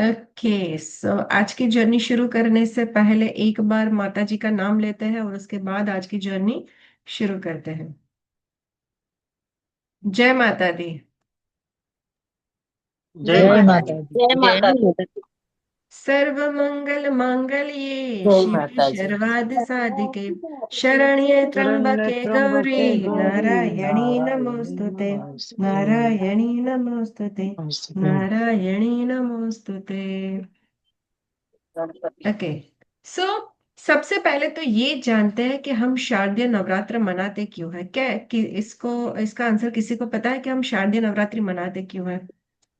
Okay, सो आज की journey शुरू करने से पहले एक बार माता जी का नाम लेते हैं और उसके बाद आज की जर्नी शुरू करते हैं। जय माता दी। जय जय माता दी। माता दी। जय जय माता दी। माता दी। सर्व मंगल मांगल्ये जय शिवे माता जी। सर्वार्थ साधिके शरण्ये शरण्य त्र्यंबके त्र्यंबके गौरी गौरी नारायणी नारायणी नमोस्तुते। नमोस्तुते। नारायणी नमोस्तुते। नमोस्तुते। नारायणी नमोस्तुते। गणपति। ओके, सो सबसे पहले तो ये जानते हैं कि हम शारदीय नवरात्र मनाते क्यों है, क्या कि इसका आंसर किसी को पता है कि हम शारदीय नवरात्रि मनाते क्यों है?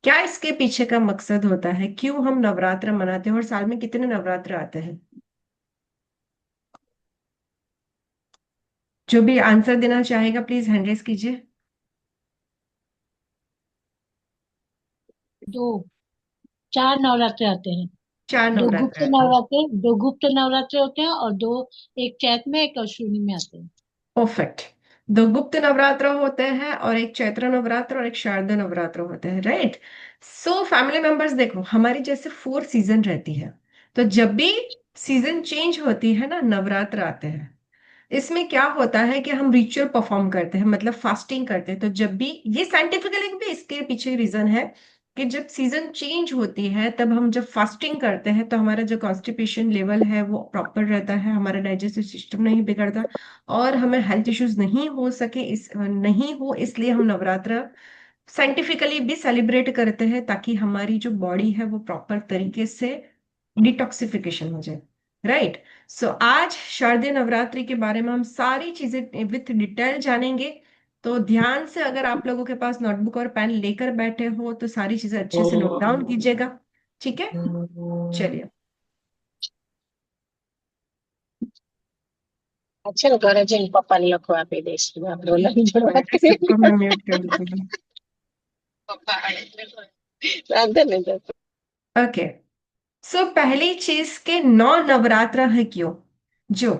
क्या इसके पीछे का मकसद होता है, क्यों हम नवरात्र मनाते हैं और साल में कितने नवरात्र आते हैं? जो भी आंसर देना चाहेगा प्लीज हैंड रेज कीजिए। दो, चार नवरात्रे आते हैं। चार दो नवरात्र गुप्त आते हैं। नवरात्रे, दो गुप्त नवरात्रे होते हैं और दो, एक चैत में एक अश्विनी में आते हैं। परफेक्ट। दो गुप्त नवरात्र होते हैं और एक चैत्र नवरात्र और एक शारदीय नवरात्र होते हैं, राइट? सो फैमिली मेंबर्स, देखो हमारी जैसे 4 सीजन रहती है, तो जब भी सीजन चेंज होती है ना, नवरात्र आते हैं। इसमें क्या होता है कि हम रिचुअल परफॉर्म करते हैं, मतलब फास्टिंग करते हैं। तो जब भी ये साइंटिफिकली भी इसके पीछे रीजन है कि जब सीजन चेंज होती है तब हम जब फास्टिंग करते हैं तो हमारा जो कॉन्स्टिपेशन लेवल है वो प्रॉपर रहता है, हमारा डाइजेस्टिव सिस्टम नहीं बिगड़ता और हमें हेल्थ इश्यूज नहीं हो, इसलिए हम नवरात्र साइंटिफिकली भी सेलिब्रेट करते हैं ताकि हमारी जो बॉडी है वो प्रॉपर तरीके से डिटॉक्सिफिकेशन हो जाए, राइट? सो आज शारदीय नवरात्रि के बारे में हम सारी चीजें विथ डिटेल जानेंगे। तो ध्यान से, अगर आप लोगों के पास नोटबुक और पेन लेकर बैठे हो तो सारी चीजें अच्छे से नोट डाउन कीजिएगा, ठीक है? चलिए। चलो घर जैन पप्पा ने लखो આપી દઈશ આપણે ઓલા જોડે વાત ओके, કરી सबको मैं म्यूट कर दूंगी। પપ્પા વાંધો નહીં તો ओके, सो पहली चीज के 9 नवरात्र है क्यों? जो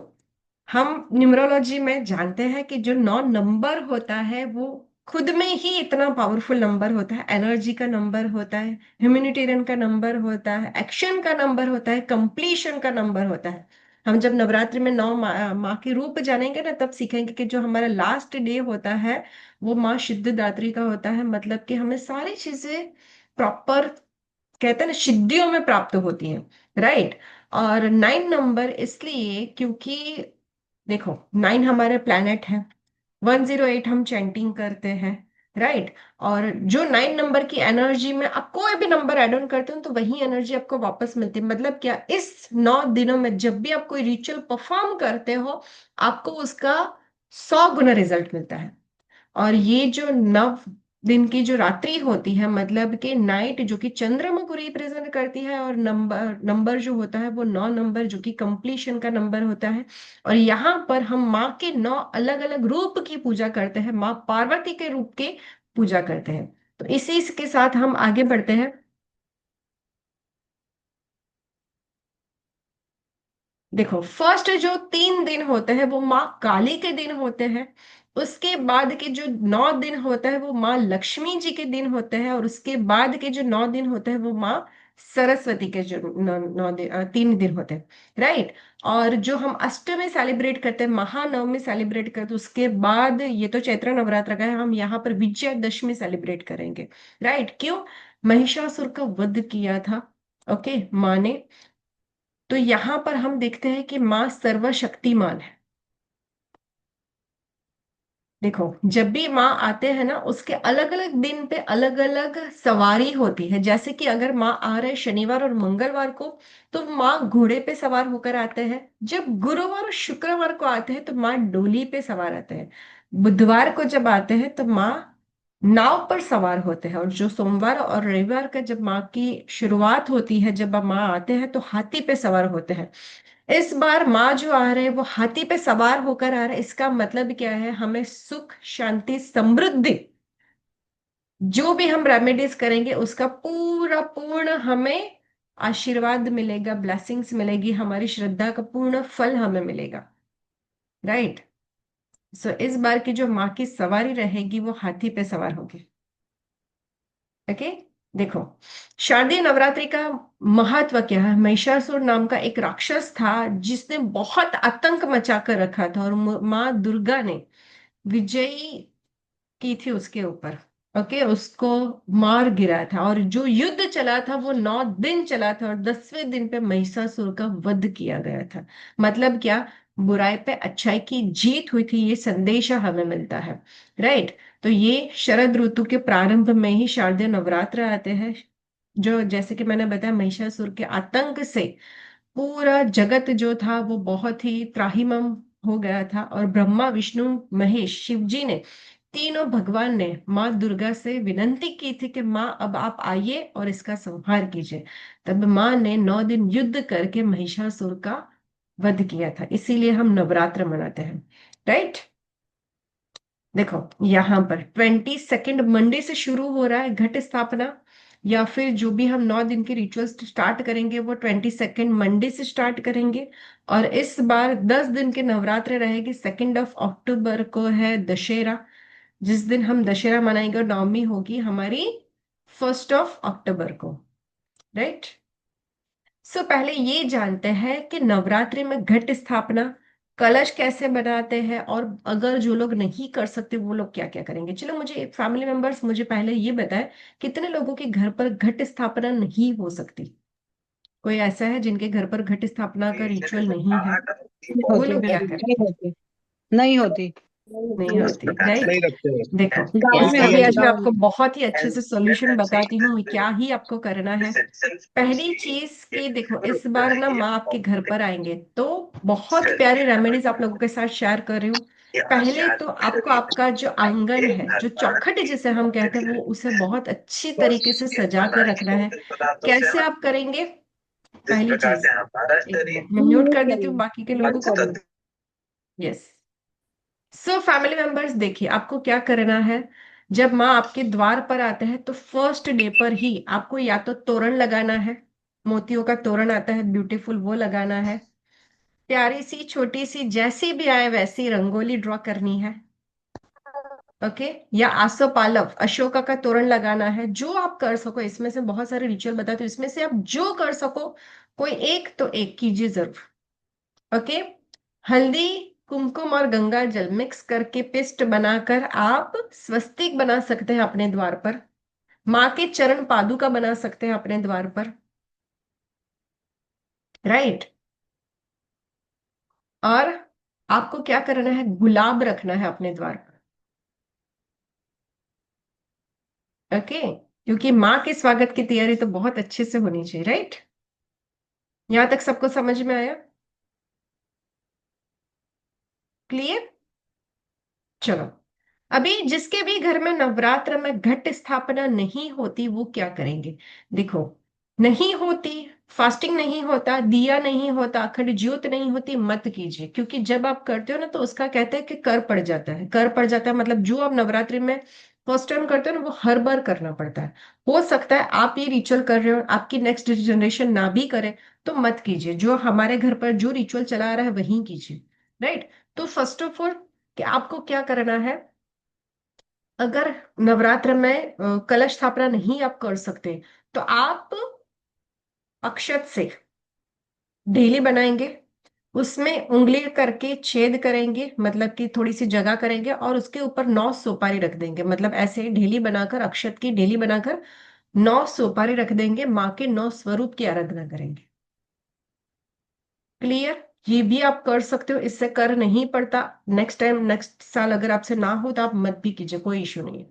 हम न्यूमरोलॉजी में जानते हैं कि जो 9 नंबर होता है वो खुद में ही इतना पावरफुल नंबर होता है, एनर्जी का नंबर होता है, ह्यूमैनिटेरियन का नंबर होता है, एक्शन का नंबर होता है, कंप्लीशन का नंबर होता है। हम जब नवरात्रि में 9 माँ के रूप जानेंगे ना तब सीखेंगे कि जो हमारा लास्ट डे होता है वो माँ सिद्धिदात्री का होता है, मतलब कि हमें सारी चीजें प्रॉपर, कहते हैं ना, सिद्धियों में प्राप्त होती हैं, राइट? और 9 नंबर इसलिए क्योंकि देखो, 9 हमारे प्लैनेट है, 108 हम चैंटिंग करते हैं, राइट? और जो 9 नंबर की एनर्जी में आप कोई भी नंबर ऐड ऑन करते हो तो वही एनर्जी आपको वापस मिलती है। मतलब क्या, इस 9 दिनों में जब भी आप कोई रिचुअल परफॉर्म करते हो आपको उसका 100 गुना रिजल्ट मिलता है। और ये जो 9 दिन की जो रात्रि होती है, मतलब कि नाइट, जो कि चंद्रमा को रिप्रेजेंट करती है, और नंबर नंबर जो होता है वो 9 नंबर जो कि कंप्लीशन का नंबर होता है। और यहाँ पर हम माँ के 9 अलग अलग रूप की पूजा करते हैं, माँ पार्वती के रूप के पूजा करते हैं। तो इसी के साथ हम आगे बढ़ते हैं। देखो, फर्स्ट जो 3 दिन होते हैं वो माँ काली के दिन होते हैं। उसके बाद के जो 9 दिन होते हैं वो माँ लक्ष्मी जी के दिन होते हैं, और उसके बाद के जो 9 दिन होते हैं वो माँ सरस्वती के जो 3 दिन होते हैं, राइट? और जो हम अष्टमी सेलिब्रेट करते हैं, महानवमी सेलिब्रेट करते हैं, उसके बाद ये तो चैत्र नवरात्र का है, हम यहाँ पर विजयादशमी सेलिब्रेट करेंगे, राइट? क्यों? महिषासुर का वध किया था, ओके, माँ ने। तो यहां पर हम देखते हैं कि माँ सर्वशक्तिमान है। देखो, जब भी माँ आते हैं ना उसके अलग अलग दिन पे अलग अलग सवारी होती है। जैसे कि अगर माँ आ रहे शनिवार और मंगलवार को तो माँ घोड़े पे सवार होकर आते हैं। जब गुरुवार और शुक्रवार को आते हैं तो माँ डोली पे सवार आते हैं। बुधवार को जब आते हैं तो माँ नाव पर सवार होते हैं। और जो सोमवार और रविवार का जब माँ की शुरुआत होती है, जब माँ आते हैं तो हाथी पे सवार होते हैं। इस बार माँ जो आ रहे हैं वो हाथी पे सवार होकर आ रहे हैं। इसका मतलब क्या है? हमें सुख शांति समृद्धि, जो भी हम रेमेडीज करेंगे उसका पूरा पूर्ण हमें आशीर्वाद मिलेगा, ब्लेसिंग्स मिलेगी, हमारी श्रद्धा का पूर्ण फल हमें मिलेगा, राइट? सो इस बार की जो माँ की सवारी रहेगी वो हाथी पे सवार होगी, ओके? देखो, शारदीय नवरात्रि का महत्व क्या है। महिषासुर नाम का एक राक्षस था जिसने बहुत आतंक मचा कर रखा था, और माँ दुर्गा ने विजयी की थी उसके ऊपर। ओके, उसको मार गिरा था, और जो युद्ध चला था वो 9 दिन चला था, और 10वें दिन पे महिषासुर का वध किया गया था। मतलब क्या, बुराई पे अच्छाई की जीत हुई थी, ये संदेश हमें मिलता है। राइट। तो ये शरद ऋतु के प्रारंभ में ही शारदीय नवरात्र आते हैं, जो जैसे कि मैंने बताया, महिषासुर के आतंक से पूरा जगत जो था वो बहुत ही त्राहिमाम हो गया था, और ब्रह्मा विष्णु महेश शिव जी ने, तीनों भगवान ने माँ दुर्गा से विनती की थी कि माँ अब आप आइए और इसका संहार कीजिए। तब माँ ने 9 दिन युद्ध करके महिषासुर का वध किया था, इसीलिए हम नवरात्र मनाते हैं। राइट। देखो, यहाँ पर 22 मंडे से शुरू हो रहा है घट स्थापना, या फिर जो भी हम 9 दिन के रिचुअल्स स्टार्ट करेंगे वो 22 मंडे से स्टार्ट करेंगे। और इस बार 10 दिन के नवरात्र रहेगी। 2 अक्टूबर को है दशहरा, जिस दिन हम दशहरा मनाएंगे, और नवमी होगी हमारी 1 अक्टूबर को। राइट। सो पहले ये जानते हैं कि नवरात्रि में घट स्थापना, कलश कैसे बनाते हैं, और अगर जो लोग नहीं कर सकते वो लोग क्या क्या करेंगे। चलो, मुझे फैमिली मेंबर्स, मुझे पहले ये बताएं, कितने लोगों के घर पर घट स्थापना नहीं हो सकती। कोई ऐसा है जिनके घर पर घट स्थापना का रिचुअल नहीं है? नहीं वो होती लोग क्या मैम, करें? नहीं होती, नहीं होती। नहीं होती। राइट। नहीं रखते हैं। देखो, गाँव में इसका भी होती, आज मैं गाँव आपको में। बहुत ही अच्छे से सॉल्यूशन बताती हूँ, क्या ही आपको करना है। पहली चीज कि देखो, इस बार ना माँ आपके घर पर आएंगे, तो बहुत प्यारी रेमेडीज आप लोगों के साथ शेयर कर रही हूँ। पहले तो आपको आपका जो आंगन है, जो चौखट जिसे हम कहते हैं, वो उसे बहुत अच्छी तरीके से सजा कर रखना है। कैसे आप करेंगे? पहली चीज, एक मिनट मैं म्यूट म्यूट कर देती हूँ करिए, बाकी के म्यूट लोगों को। करिए। यस। सो फैमिली मेंबर्स, देखिए आपको क्या करना है। जब माँ आपके द्वार पर आते हैं तो फर्स्ट डे पर ही आपको या तो तोरण लगाना है, मोतियों का तोरण आता है ब्यूटीफुल, वो लगाना है। प्यारी सी छोटी सी जैसी भी आए वैसी रंगोली ड्रॉ करनी है। ओके। या आसोपालव अशोका का तोरण लगाना है, जो आप कर सको। इसमें से बहुत सारे रिचुअल बताते हो, इसमें से आप जो कर सको, कोई एक तो एक कीजिए जरूर। ओके। हल्दी, कुमकुम और गंगा जल मिक्स करके पेस्ट बनाकर आप स्वस्तिक बना सकते हैं अपने द्वार पर। माँ के चरण पादुका बना सकते हैं अपने द्वार पर। राइट। और आपको क्या करना है, गुलाब रखना है अपने द्वार पर। ओके। क्योंकि माँ के स्वागत की तैयारी तो बहुत अच्छे से होनी चाहिए। राइट। यहां तक सबको समझ में आया? क्लियर? चलो, अभी जिसके भी घर में नवरात्र में घट स्थापना नहीं होती वो क्या करेंगे। देखो, नहीं होती, फास्टिंग नहीं होता, दिया नहीं होता, अखंड ज्योत नहीं होती, मत कीजिए। क्योंकि जब आप करते हो ना, तो उसका कहते हैं कि कर पड़ जाता है। कर पड़ जाता है मतलब जो आप नवरात्रि में फर्स्ट टाइम करते हो ना, वो हर बार करना पड़ता है। हो सकता है आप ये रिचुअल कर रहे हो, आपकी नेक्स्ट जनरेशन ना भी करे, तो मत कीजिए। जो हमारे घर पर जो रिचुअल चला आ रहा है वही कीजिए। राइट। तो फर्स्ट ऑफ ऑल, कि आपको क्या करना है, अगर नवरात्र में कलश स्थापना नहीं आप कर सकते, तो आप अक्षत से डेली बनाएंगे, उसमें उंगली करके छेद करेंगे, मतलब कि थोड़ी सी जगह करेंगे, और उसके ऊपर 9 सुपारी रख देंगे। मतलब ऐसे ढेली बनाकर, अक्षत की ढेली बनाकर 9 सुपारी रख देंगे, माँ के 9 स्वरूप की आराधना करेंगे। क्लियर? ये भी आप कर सकते हो, इससे कर नहीं पड़ता। नेक्स्ट टाइम, नेक्स्ट साल अगर आपसे ना हो तो आप मत भी कीजिए, कोई इशू नहीं है।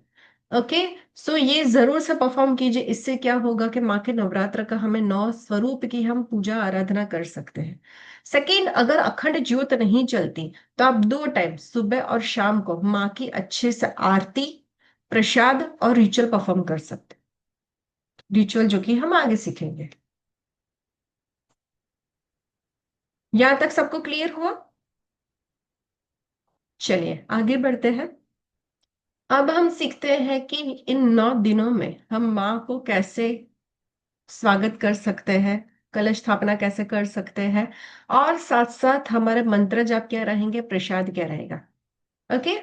ओके। सो ये जरूर से परफॉर्म कीजिए। इससे क्या होगा कि माँ के नवरात्र का हमें 9 स्वरूप की हम पूजा आराधना कर सकते हैं। सेकेंड, अगर अखंड ज्योत नहीं चलती, तो आप 2 टाइम सुबह और शाम को माँ की अच्छे से आरती, प्रसाद और रिचुअल परफॉर्म कर सकते हैं, रिचुअल जो कि हम आगे सीखेंगे। यहां तक सबको क्लियर हुआ? चलिए आगे बढ़ते हैं। अब हम सीखते हैं कि इन 9 दिनों में हम माँ को कैसे स्वागत कर सकते हैं, कलश स्थापना कैसे कर सकते हैं, और साथ साथ हमारे मंत्र जाप क्या रहेंगे, प्रसाद क्या रहेगा। ओके।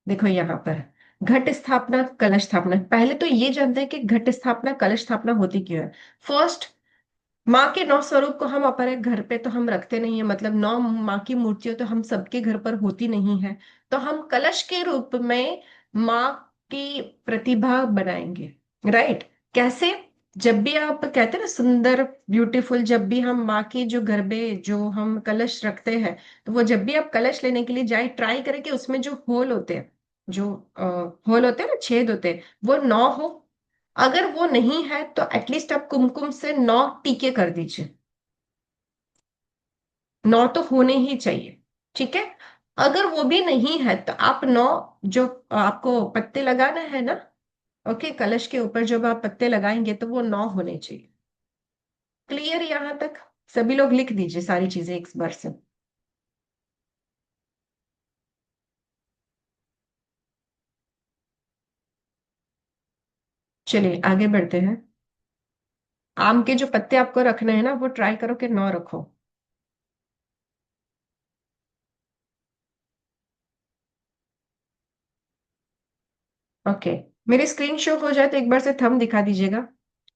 देखो यहाँ पर घट स्थापना, कलश स्थापना। पहले तो ये जानते हैं कि घट स्थापना कलश स्थापना होती क्यों है। फर्स्ट, माँ के नौ स्वरूप को हम अपने घर पे तो हम रखते नहीं है, मतलब नौ माँ की मूर्तियां तो हम सबके घर पर होती नहीं है। तो हम कलश के रूप में माँ की प्रतिभा बनाएंगे। राइट? कैसे? जब भी आप कहते हैं ना सुंदर ब्यूटीफुल, जब भी हम माँ की जो गरबे जो हम कलश रखते हैं, तो वो जब भी आप कलश लेने के लिए जाए, ट्राई करें कि उसमें जो होल होते हैं, जो होल होते हैं ना, छेद होते हैं, वो नौ हो। अगर वो नहीं है तो एटलीस्ट आप कुमकुम से नौ टीके कर दीजिए। नौ तो होने ही चाहिए। ठीक है? अगर वो भी नहीं है तो आप नौ, जो आपको पत्ते लगाना है ना, ओके, कलश के ऊपर जब आप पत्ते लगाएंगे तो वो नौ होने चाहिए। क्लियर यहां तक? सभी लोग लिख दीजिए सारी चीजें एक बार से। चलिए आगे बढ़ते हैं। आम के जो पत्ते आपको रखने हैं ना, वो ट्राई करो कि नौ रखो। ओके, मेरी स्क्रीन शो हो जाए तो एक बार से थंब दिखा दीजिएगा।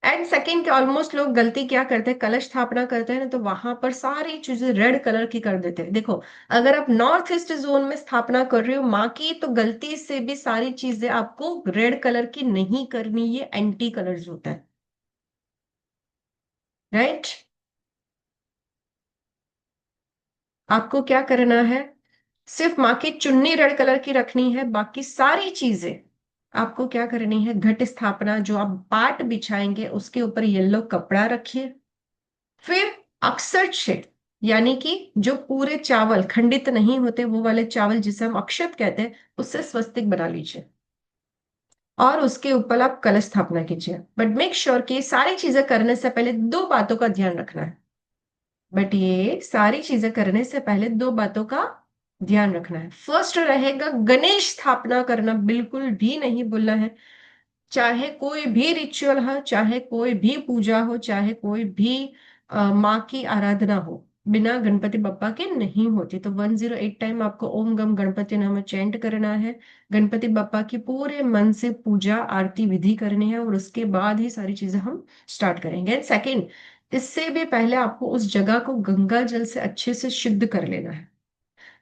एंड सेकंड के ऑलमोस्ट लोग गलती क्या करते हैं, कलश स्थापना करते हैं ना, तो वहां पर सारी चीजें रेड कलर की कर देते हैं। देखो, अगर आप नॉर्थ ईस्ट जोन में स्थापना कर रहे हो माँ की, तो गलती से भी सारी चीजें आपको रेड कलर की नहीं करनी, ये एंटी कलर्स होता है। राइट? आपको क्या करना है, सिर्फ माँ की चुन्नी रेड कलर की रखनी है, बाकी सारी चीजें आपको क्या करनी है, घट स्थापना जो आप पाट बिछाएंगे उसके ऊपर येलो कपड़ा रखिए। फिर अक्षत छेद, यानी कि जो पूरे चावल खंडित नहीं होते वो वाले चावल जिसे हम अक्षत कहते हैं, उससे स्वस्तिक बना लीजिए। और उसके ऊपर आप कलश स्थापना कीजिए। बट मेक श्योर कि ये सारी चीजें करने से पहले दो बातों का ध्यान रखना है। बट ये सारी चीजें करने से पहले दो बातों का ध्यान रखना है। फर्स्ट रहेगा, गणेश स्थापना करना बिल्कुल भी नहीं भूलना है। चाहे कोई भी रिचुअल हो, चाहे कोई भी पूजा हो, चाहे कोई भी माँ की आराधना हो, बिना गणपति बप्पा के नहीं होती। तो 108 टाइम आपको ओम गम गणपति नाम चैंट करना है। गणपति बप्पा की पूरे मन से पूजा आरती विधि करनी है, और उसके बाद ही सारी चीजें हम स्टार्ट करेंगे। एंड सेकेंड, इससे भी पहले आपको उस जगह को गंगा जल से अच्छे से शुद्ध कर लेना है।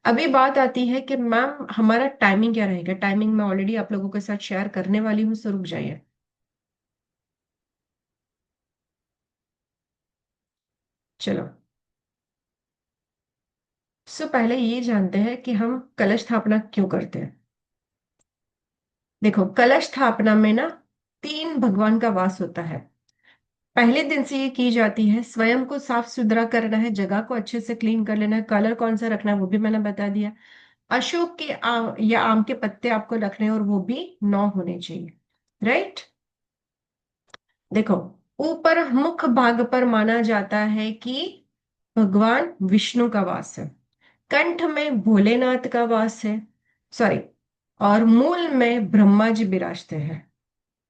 अभी बात आती है कि मैम हमारा टाइमिंग क्या रहेगा। टाइमिंग मैं ऑलरेडी आप लोगों के साथ शेयर करने वाली हूँ, सो रुक जाइए। चलो, पहले ये जानते हैं कि हम कलश स्थापना क्यों करते हैं। देखो, कलश स्थापना में ना तीन भगवान का वास होता है। पहले दिन से ये की जाती है, स्वयं को साफ सुथरा करना है, जगह को अच्छे से क्लीन कर लेना है, कलर कौन सा रखना है वो भी मैंने बता दिया। अशोक के या आम के पत्ते आपको रखने हैं, और वो भी 9 होने चाहिए। राइट? देखो, ऊपर मुख भाग पर माना जाता है कि भगवान विष्णु का वास है, कंठ में भोलेनाथ का वास है, सॉरी, और मूल में ब्रह्मा जी विराजते हैं।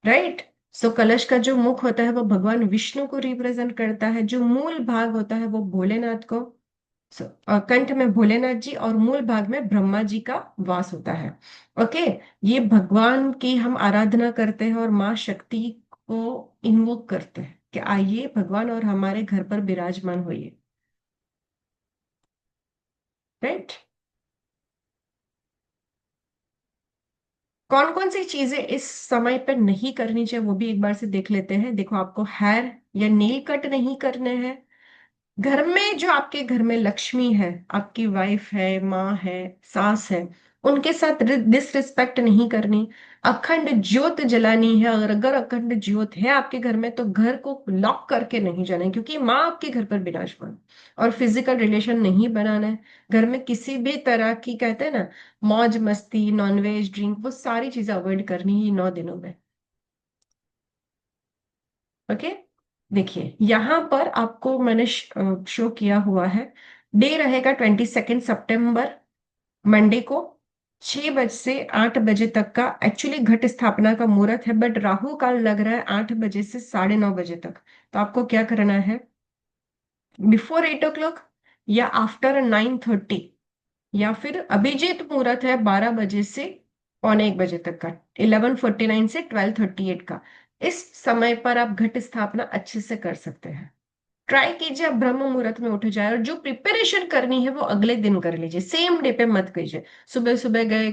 राइट? सो कलश का जो मुख होता है वो भगवान विष्णु को रिप्रेजेंट करता है, जो मूल भाग होता है वो भोलेनाथ को। कंठ में भोलेनाथ जी और मूल भाग में ब्रह्मा जी का वास होता है। ओके, ये भगवान की हम आराधना करते हैं और माँ शक्ति को इन्वोक करते हैं कि आइए भगवान और हमारे घर पर विराजमान होइए। राइट? कौन कौन सी चीजें इस समय पर नहीं करनी चाहिए वो भी एक बार से देख लेते हैं। देखो, आपको हेयर या नेल कट नहीं करने हैं। घर में जो आपके घर में लक्ष्मी है, आपकी वाइफ है, माँ है, सास है, उनके साथ डिसरिस्पेक्ट नहीं करनी। अखंड ज्योत जलानी है, और अगर अखंड ज्योत है आपके घर में तो घर को लॉक करके नहीं जाना है, क्योंकि माँ आपके घर पर विराजमान। और फिजिकल रिलेशन नहीं बनाना है। घर में किसी भी तरह की, कहते हैं ना, मौज मस्ती, नॉनवेज, ड्रिंक, वो सारी चीजें अवॉइड करनी है 9 दिनों में। ओके, देखिए यहाँ पर आपको मैंने शो किया हुआ है। डे रहेगा 22 सितंबर, मंडे को, 6 बजे से 8 बजे तक का एक्चुअली घट स्थापना का मुहूर्त है, बट राहु काल लग रहा है 8 बजे से 9:30 बजे तक। तो आपको क्या करना है, बिफोर 8 o'clock या आफ्टर 9:30, या फिर अभिजीत मुहूर्त है 12 बजे से पौने 1 बजे तक का, 11:49 से 12:38 का, इस समय पर आप घट स्थापना अच्छे से कर सकते हैं। ट्राई कीजिए आप ब्रह्म मुहूर्त में उठ जाए, और जो प्रिपरेशन करनी है वो अगले दिन कर लीजिए, सेम डे पे मत कीजिए। सुबह सुबह गए,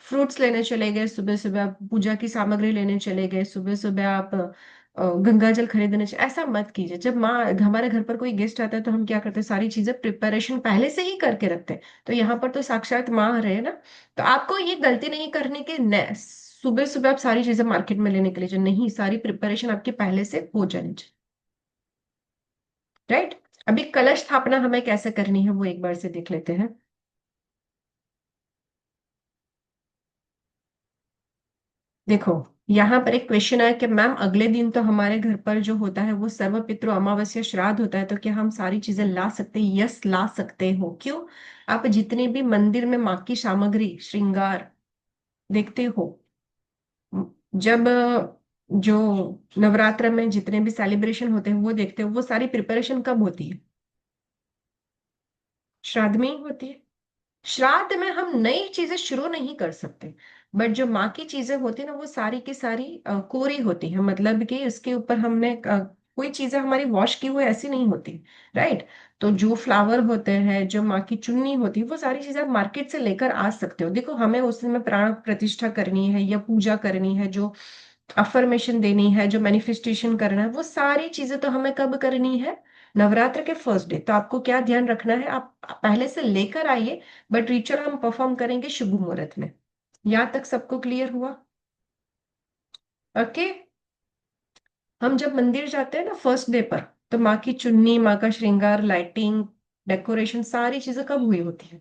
फ्रूट्स लेने चले गए, सुबह सुबह आप पूजा की सामग्री लेने चले गए, सुबह सुबह आप गंगा जल खरीदने ऐसा मत कीजिए। जब माँ हमारे घर पर कोई गेस्ट आता है तो हम क्या करते हैं, सारी चीजें प्रिपरेशन पहले से ही करके रखते हैं। तो यहाँ पर तो साक्षात माँ रहे ना, तो आपको ये गलती नहीं करने के सुबह सुबह आप सारी चीजें मार्केट में लेने के लिए जो नहीं, सारी प्रिपरेशन आपके पहले से हो जानी चाहिए। राइट। अभी कलश स्थापना हमें कैसे करनी है वो एक बार से देख लेते हैं। देखो, यहाँ पर एक क्वेश्चन है कि मैम अगले दिन तो हमारे घर पर जो होता है वो सर्व पितृ अमावस्या श्राद्ध होता है, तो क्या हम सारी चीजें ला सकते हैं? यस, ला सकते हो। क्यों? आप जितने भी मंदिर में माँ की सामग्री श्रृंगार देखते हो, जब जो नवरात्र में जितने भी सेलिब्रेशन होते हैं वो देखते हो, वो सारी प्रिपरेशन कब होती है? श्राद्ध में ही होती है। श्राद्ध में हम नई चीजें शुरू नहीं कर सकते, बट जो माँ की चीजें होती है ना वो सारी की सारी कोरी होती है, मतलब कि उसके ऊपर हमने कोई चीजें हमारी वॉश की हुई ऐसी नहीं होती। राइट। तो जो फ्लावर होते हैं, जो माँ की चुन्नी होती है, वो सारी चीजें आप मार्केट से लेकर आ सकते हो। देखो, हमें उस समय प्राण प्रतिष्ठा करनी है या पूजा करनी है, जो अफर्मेशन देनी है, जो मैनिफेस्टेशन करना है, वो सारी चीजें तो हमें कब करनी है? नवरात्र के फर्स्ट डे। तो आपको क्या ध्यान रखना है, आप पहले से लेकर आइए, बट रिचुअल हम परफॉर्म करेंगे शुभ मुहूर्त में। यहाँ तक सबको क्लियर हुआ? ओके। हम जब मंदिर जाते हैं ना फर्स्ट डे पर, तो माँ की चुन्नी, माँ का श्रृंगार, लाइटिंग, डेकोरेशन, सारी चीजें कब हुई होती है?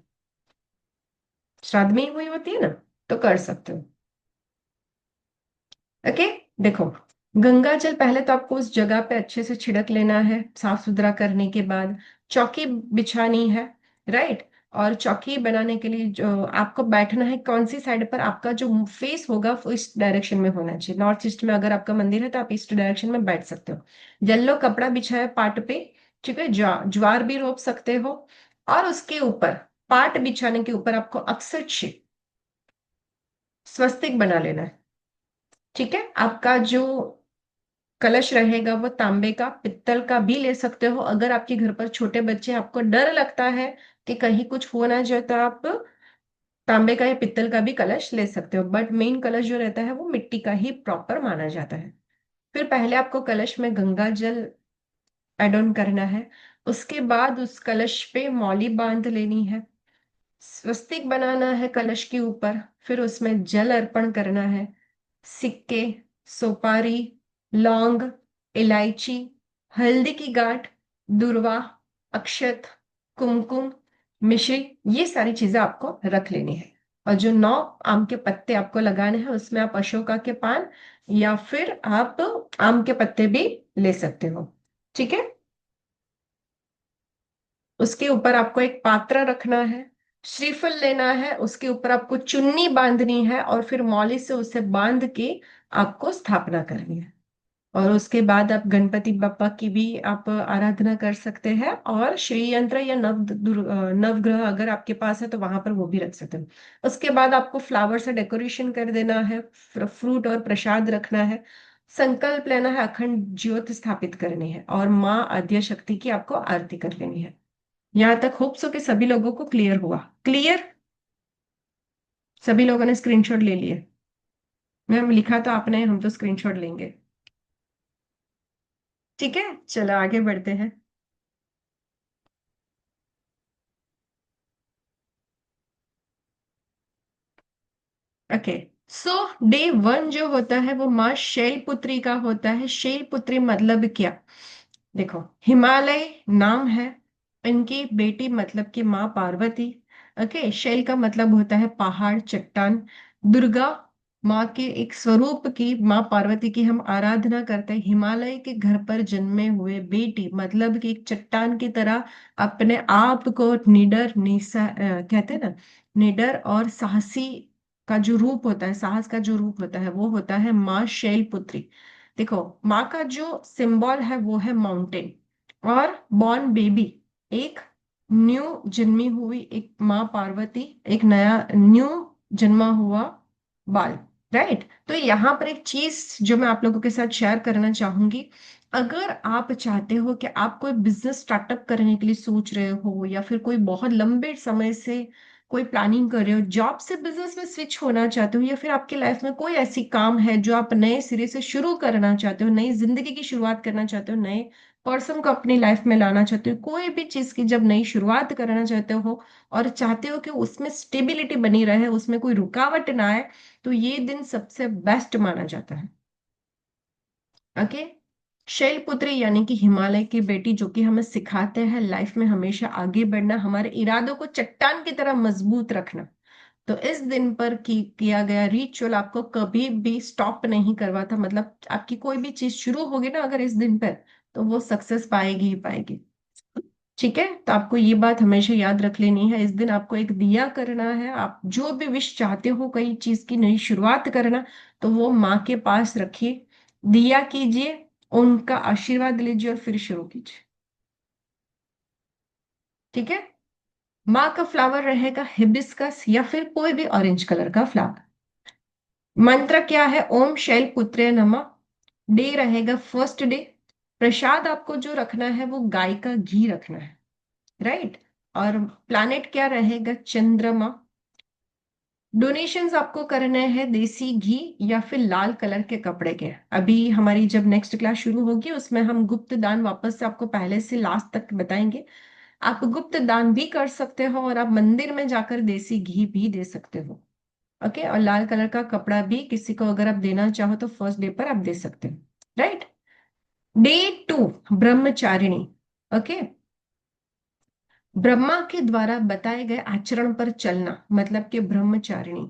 श्राद्ध में ही हुई होती है ना, तो कर सकते हो। ओके। देखो, गंगा जल पहले तो आपको उस जगह पे अच्छे से छिड़क लेना है, साफ सुथरा करने के बाद चौकी बिछानी है। राइट। और चौकी बनाने के लिए जो आपको बैठना है, कौन सी साइड पर आपका जो फेस होगा वो इस डायरेक्शन में होना चाहिए। नॉर्थ ईस्ट में अगर आपका मंदिर है तो आप ईस्ट डायरेक्शन में बैठ सकते हो। येलो कपड़ा बिछाया पाट पे, ठीक है, ज्वार भी रोप सकते हो। और उसके ऊपर, पाट बिछाने के ऊपर आपको अक्षर स्वस्तिक बना लेना है। ठीक है। आपका जो कलश रहेगा वो तांबे का, पित्तल का भी ले सकते हो। अगर आपके घर पर छोटे बच्चे, आपको डर लगता है कि कहीं कुछ हो ना जाए, तो आप तांबे का या पित्तल का भी कलश ले सकते हो, बट मेन कलश जो रहता है वो मिट्टी का ही प्रॉपर माना जाता है। फिर पहले आपको कलश में गंगा जल एड ऑन करना है। उसके बाद उस कलश पे मौली बांध लेनी है, स्वस्तिक बनाना है कलश के ऊपर, फिर उसमें जल अर्पण करना है। सिक्के, सुपारी, लौंग, इलायची, हल्दी की गांठ, दूर्वा, अक्षत, कुमकुम, मिश्री, ये सारी चीजें आपको रख लेनी है। और जो 9 आम के पत्ते आपको लगाने हैं, उसमें आप अशोका के पान या फिर आप आम के पत्ते भी ले सकते हो। ठीक है। उसके ऊपर आपको एक पात्र रखना है, श्रीफल लेना है, उसके ऊपर आपको चुन्नी बांधनी है, और फिर मौली से उसे बांध के आपको स्थापना करनी है। और उसके बाद आप गणपति बप्पा की भी आप आराधना कर सकते हैं, और श्री यंत्र या नवग्रह अगर आपके पास है तो वहां पर वो भी रख सकते हैं। उसके बाद आपको फ्लावर से डेकोरेशन कर देना है, फ्रूट और प्रसाद रखना है, संकल्प लेना है, अखंड ज्योत स्थापित करनी है, और माँ आद्य शक्ति की आपको आरती कर लेनी है। यहाँ तक होप सो कि सभी लोगों को क्लियर हुआ? क्लियर? सभी लोगों ने स्क्रीनशॉट ले लिए? मैम लिखा तो आपने, हम तो स्क्रीनशॉट लेंगे। ठीक है, चलो आगे बढ़ते हैं। ओके। सो डे 1 जो होता है वो माँ शैलपुत्री का होता है। शैलपुत्री मतलब क्या? देखो, हिमालय नाम है, इनकी बेटी मतलब कि माँ पार्वती। ओके। शैल का मतलब होता है पहाड़, चट्टान। दुर्गा माँ के एक स्वरूप की, माँ पार्वती की हम आराधना करते हैं। हिमालय के घर पर जन्मे हुए बेटी मतलब कि एक चट्टान की तरह अपने आप को निडर, कहते हैं ना, निडर और साहसी का जो रूप होता है, साहस का जो रूप होता है, वो होता है माँ शैलपुत्री। देखो, माँ का जो सिंबल है वो है माउंटेन। और बॉर्न बेबी, एक न्यू जन्मी हुई एक माँ पार्वती, एक नया न्यू जन्मा हुआ बाल। राइट, तो यहाँ पर एक चीज जो मैं आप लोगों के साथ शेयर करना चाहूंगी। अगर आप चाहते हो कि आप कोई बिजनेस स्टार्टअप करने के लिए सोच रहे हो, या फिर कोई बहुत लंबे समय से कोई प्लानिंग कर रहे हो, जॉब से बिजनेस में स्विच होना चाहते हो, या फिर आपकी लाइफ में कोई ऐसी काम है जो आप नए सिरे से शुरू करना चाहते हो, नई जिंदगी की शुरुआत करना चाहते हो, नए पर्सन को अपनी लाइफ में लाना चाहते हो, कोई भी चीज की जब नई शुरुआत करना चाहते हो और चाहते हो कि उसमें स्टेबिलिटी बनी रहे, उसमें कोई रुकावट ना आए, तो ये दिन सबसे बेस्ट माना जाता है। ओके। शैलपुत्री यानी कि हिमालय की बेटी, जो कि हमें सिखाते हैं लाइफ में हमेशा आगे बढ़ना, हमारे इरादों को चट्टान की तरह मजबूत रखना। तो इस दिन पर किया गया रिचुअल आपको कभी भी स्टॉप नहीं करवाता, मतलब आपकी कोई भी चीज शुरू होगी ना अगर इस दिन पर, तो वो सक्सेस पाएगी ही पाएगी। ठीक है, तो आपको ये बात हमेशा याद रख लेनी है। इस दिन आपको एक दिया करना है, आप जो भी विश चाहते हो कई चीज की नई शुरुआत करना, तो वो माँ के पास रखिए, दिया कीजिए, उनका आशीर्वाद लीजिए और फिर शुरू कीजिए। ठीक है। माँ का फ्लावर रहेगा हिबिस्कस या फिर कोई भी ऑरेंज कलर का फ्लावर। मंत्र क्या है? ओम शैलपुत्रे नमः। डे रहेगा फर्स्ट डे। प्रसाद आपको जो रखना है वो गाय का घी रखना है। राइट। और प्लैनेट क्या रहेगा? चंद्रमा। डोनेशंस आपको करने हैं देसी घी या फिर लाल कलर के कपड़े के। अभी हमारी जब नेक्स्ट क्लास शुरू होगी उसमें हम गुप्त दान वापस से आपको पहले से लास्ट तक बताएंगे। आप गुप्त दान भी कर सकते हो और आप मंदिर में जाकर देसी घी भी दे सकते हो। ओके, और लाल कलर का कपड़ा भी किसी को अगर आप देना चाहो तो फर्स्ट डे पर आप दे सकते हो। Right. Day 2, Brahmacharini. Okay. Brahma के द्वारा बताए गए आचरण पर चलना, मतलब कि ब्रह्मचारिणी।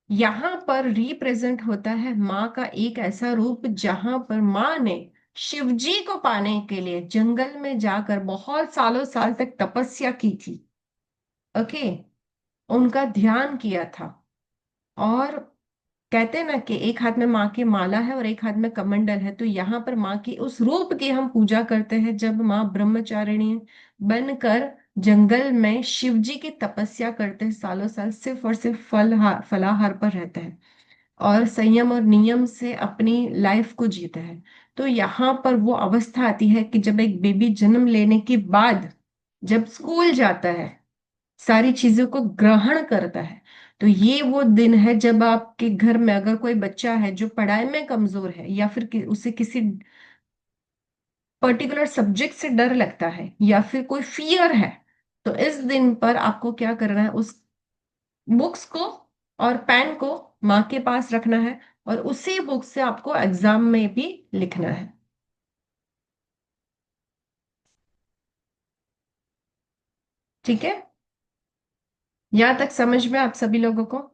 यहाँ पर रिप्रेजेंट होता है माँ का एक ऐसा रूप जहां पर माँ ने शिव जी को पाने के लिए जंगल में जाकर बहुत सालों साल तक तपस्या की थी। ओके। उनका ध्यान किया था। और कहते हैं ना कि एक हाथ में माँ की माला है और एक हाथ में कमंडल है, तो यहाँ पर माँ की उस रूप की हम पूजा करते हैं जब माँ ब्रह्मचारिणी बनकर जंगल में शिव जी की तपस्या करते हैं, सालों साल सिर्फ और सिर्फ फलाहार पर रहते हैं और संयम और नियम से अपनी लाइफ को जीते हैं। तो यहाँ पर वो अवस्था आती है कि जब एक बेबी जन्म लेने के बाद जब स्कूल जाता है, सारी चीजों को ग्रहण करता है, तो ये वो दिन है जब आपके घर में अगर कोई बच्चा है जो पढ़ाई में कमजोर है, या फिर उसे किसी पर्टिकुलर सब्जेक्ट से डर लगता है या फिर कोई फियर है, तो इस दिन पर आपको क्या करना है? उस बुक्स को और पेन को माँ के पास रखना है और उसी बुक से आपको एग्जाम में भी लिखना है। ठीक है, यहां तक समझ में आप सभी लोगों को?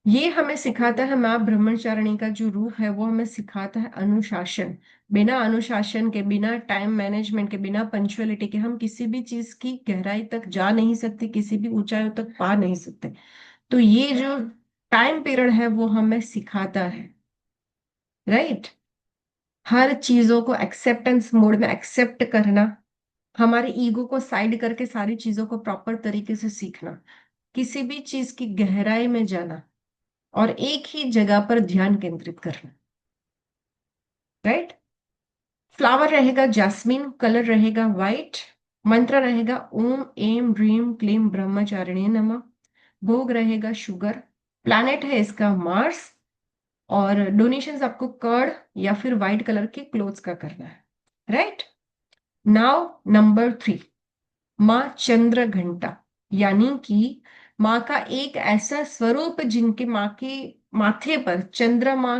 ये हमें सिखाता है, माँ ब्रह्मचारिणी का जो रूप है वो हमें सिखाता है अनुशासन। बिना अनुशासन के, बिना टाइम मैनेजमेंट के, बिना पंचुअलिटी के हम किसी भी चीज की गहराई तक जा नहीं सकते, किसी भी ऊंचाइयों तक पा नहीं सकते। तो ये जो टाइम पीरियड है वो हमें सिखाता है। राइट। हर चीजों को एक्सेप्टेंस मोड में एक्सेप्ट करना, हमारे ईगो को साइड करके सारी चीजों को प्रॉपर तरीके से सीखना, किसी भी चीज की गहराई में जाना और एक ही जगह पर ध्यान केंद्रित करना। राइट। फ्लावर रहेगा जैस्मिन, कलर रहेगा व्हाइट, मंत्र रहेगा ओम एम ह्रीम क्लीम ब्रह्मचारिणी नमः। भोग रहेगा शुगर। प्लैनेट है इसका मार्स। और डोनेशंस आपको कर्ड या फिर व्हाइट कलर के क्लोथ्स का करना है। राइट। नाउ नंबर 3, माँ चंद्र घंटा, यानी कि माँ का एक ऐसा स्वरूप जिनके माँ के माथे पर चंद्रमा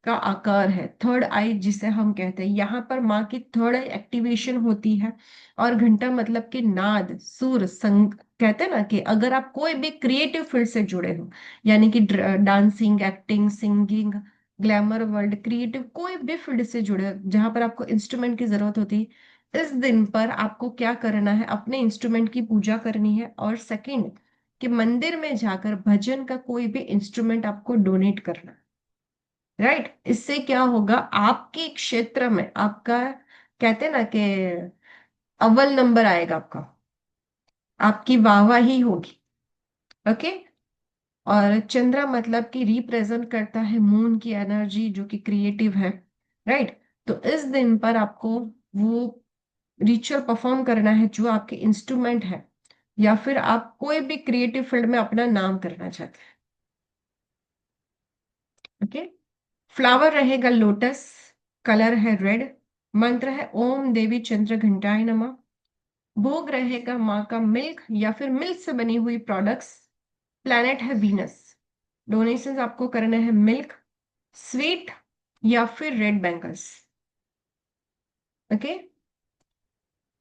का आकार है, थर्ड आई जिसे हम कहते हैं। यहाँ पर माँ की थर्ड आई एक्टिवेशन होती है। और घंटा मतलब कि नाद, सुर, संग। कहते हैं ना कि अगर आप कोई भी क्रिएटिव फील्ड से जुड़े हो, यानी कि dancing, acting, singing, glamour world, creative कोई भी फील्ड से जुड़े हो जहां पर आपको इंस्ट्रूमेंट की जरूरत होती है, इस दिन पर आपको क्या करना है? अपने इंस्ट्रूमेंट की पूजा करनी है। और सेकंड, कि मंदिर में जाकर भजन का कोई भी इंस्ट्रूमेंट आपको डोनेट करना। राइट। इससे क्या होगा? आपके क्षेत्र में आपका, कहते हैं ना कि अव्वल नंबर आएगा आपका। आपकी वाहवाही होगी। ओके। और चंद्रा मतलब कि रिप्रेजेंट करता है मून की एनर्जी जो कि क्रिएटिव है। राइट। तो इस दिन पर आपको वो रिचुअल परफॉर्म करना है जो आपके इंस्ट्रूमेंट है, या फिर आप कोई भी क्रिएटिव फील्ड में अपना नाम करना चाहते हैं। ओके। फ्लावर रहेगा लोटस, कलर है रेड, मंत्र है ओम देवी चंद्र घंटाय नमः। भोग रहेगा माँ का मिल्क या फिर मिल्क से बनी हुई प्रोडक्ट्स। प्लैनेट है वीनस। डोनेशंस आपको करने हैं मिल्क, स्वीट या फिर red bangles. Okay.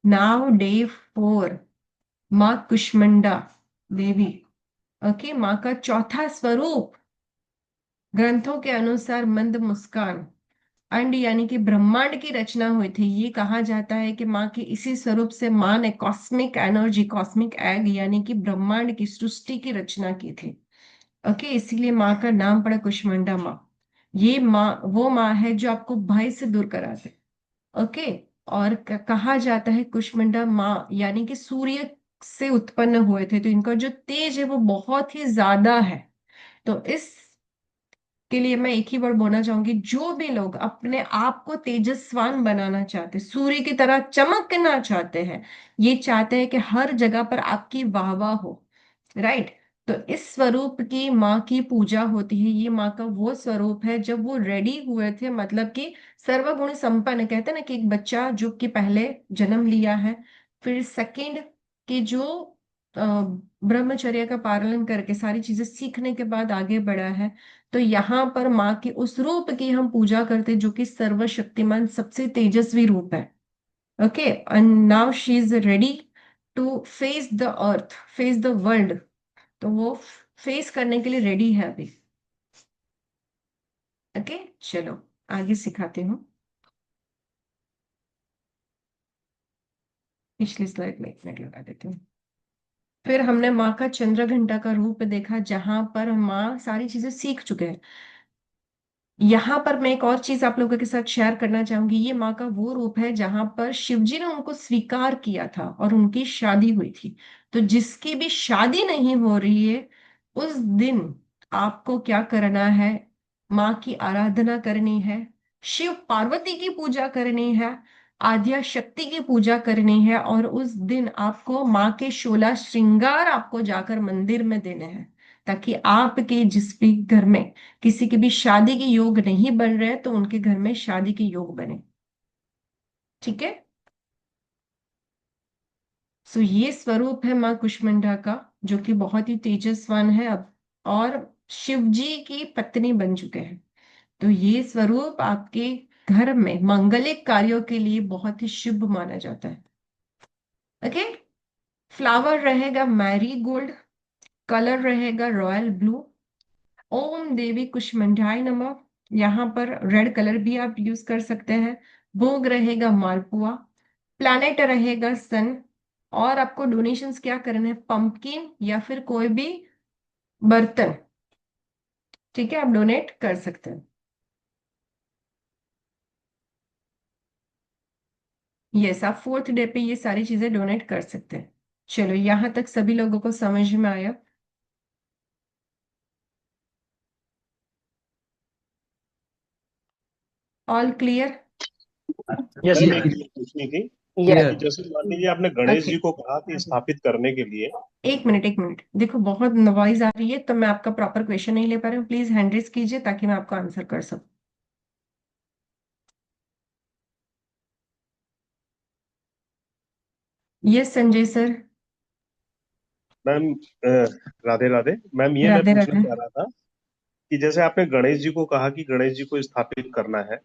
Now day 4, माँ कुष्मांडा देवी। ओके। माँ का चौथा स्वरूप ग्रंथों के अनुसार मंद मुस्कान। अंड यानी कि ब्रह्मांड की रचना हुई थी। ये कहा जाता है कि माँ के इसी स्वरूप से माँ ने कॉस्मिक एनर्जी, कॉस्मिक एग यानी कि ब्रह्मांड की सृष्टि की रचना की थी। ओके। इसीलिए माँ का नाम पड़ा कुष्मांडा माँ। ये माँ वो माँ है जो आपको भय से दूर कराते। ओके। और कहा जाता है कुष्मांडा माँ यानी कि सूर्य से उत्पन्न हुए थे, तो इनका जो तेज है वो बहुत ही ज्यादा है। तो इस के लिए मैं एक ही वर्ड बोलना चाहूंगी, जो भी लोग अपने आप को तेजस्वान बनाना चाहते, सूर्य की तरह चमकना चाहते हैं, ये चाहते हैं कि हर जगह पर आपकी वाहवाह हो। राइट। तो इस स्वरूप की माँ की पूजा होती है। ये माँ का वो स्वरूप है जब वो रेडी हुए थे, मतलब कि सर्वगुण संपन्न। कहते हैं ना कि एक बच्चा जो कि पहले जन्म लिया है, फिर सेकंड कि जो ब्रह्मचर्य का पालन करके सारी चीजें सीखने के बाद आगे बढ़ा है। तो यहाँ पर माँ के उस रूप की हम पूजा करते जो कि सर्वशक्तिमान सबसे तेजस्वी रूप है। Okay. And now she is ready to face the earth, face the world. तो वो फेस करने के लिए रेडी है अभी। ओके। चलो आगे सिखाती हूँ। पिछली स्लाइड में एक मिनट लगा देती हूँ। फिर हमने माँ का चंद्र घंटा का रूप देखा जहां पर माँ सारी चीजें सीख चुके हैं। यहाँ पर मैं एक और चीज आप लोगों के साथ शेयर करना चाहूंगी। ये माँ का वो रूप है जहां पर शिवजी ने उनको स्वीकार किया था और उनकी शादी हुई थी। तो जिसकी भी शादी नहीं हो रही है, उस दिन आपको क्या करना है? माँ की आराधना करनी है, शिव पार्वती की पूजा करनी है, आद्या शक्ति की पूजा करनी है, और उस दिन आपको माँ के 16 श्रृंगार आपको जाकर मंदिर में देने हैं, ताकि आपके जिस भी घर में किसी के भी शादी के योग नहीं बन रहे तो उनके घर में शादी के योग बने। ठीक है। सो ये स्वरूप है माँ कुष्मांडा का, जो कि बहुत ही तेजस्वान है अब, और शिव जी की पत्नी बन चुके हैं। तो ये स्वरूप आपके घर में मांगलिक कार्यों के लिए बहुत ही शुभ माना जाता है। ओके। फ्लावर रहेगा मैरी गोल्ड, कलर रहेगा रॉयल ब्लू। ओम देवी कुष्मांडाय नमः। यहाँ पर रेड कलर भी आप यूज कर सकते हैं। भोग रहेगा मालपुआ। प्लैनेट रहेगा सन। और आपको डोनेशंस क्या करने हैं? पंपकिन या फिर कोई भी बर्तन। ठीक है, आप डोनेट कर सकते हैं। यस, आप 4th डे पे ये सारी चीजें डोनेट कर सकते हैं। चलो यहां तक सभी लोगों को समझ में आया? All clear? यस मैम एक मैम। चीज पूछनी थी यस। कि क्लियर। जैसे मान लीजिए आपने गणेश ओके। जी को कहा कि स्थापित करने के लिए। एक मिनट एक मिनट, देखो बहुत नॉइज आ रही है तो मैं आपका प्रॉपर क्वेश्चन नहीं ले पा रही हूँ। प्लीज हैंड रेज कीजिए ताकि मैं आपको आंसर कर सकूं। Yes Sanjay sir. Ma'am Radhe Radhe ma'am, ये मैं राधे पूछना राधे। चाह रहा था कि जैसे आपने गणेश जी को कहा कि गणेश जी को स्थापित करना है,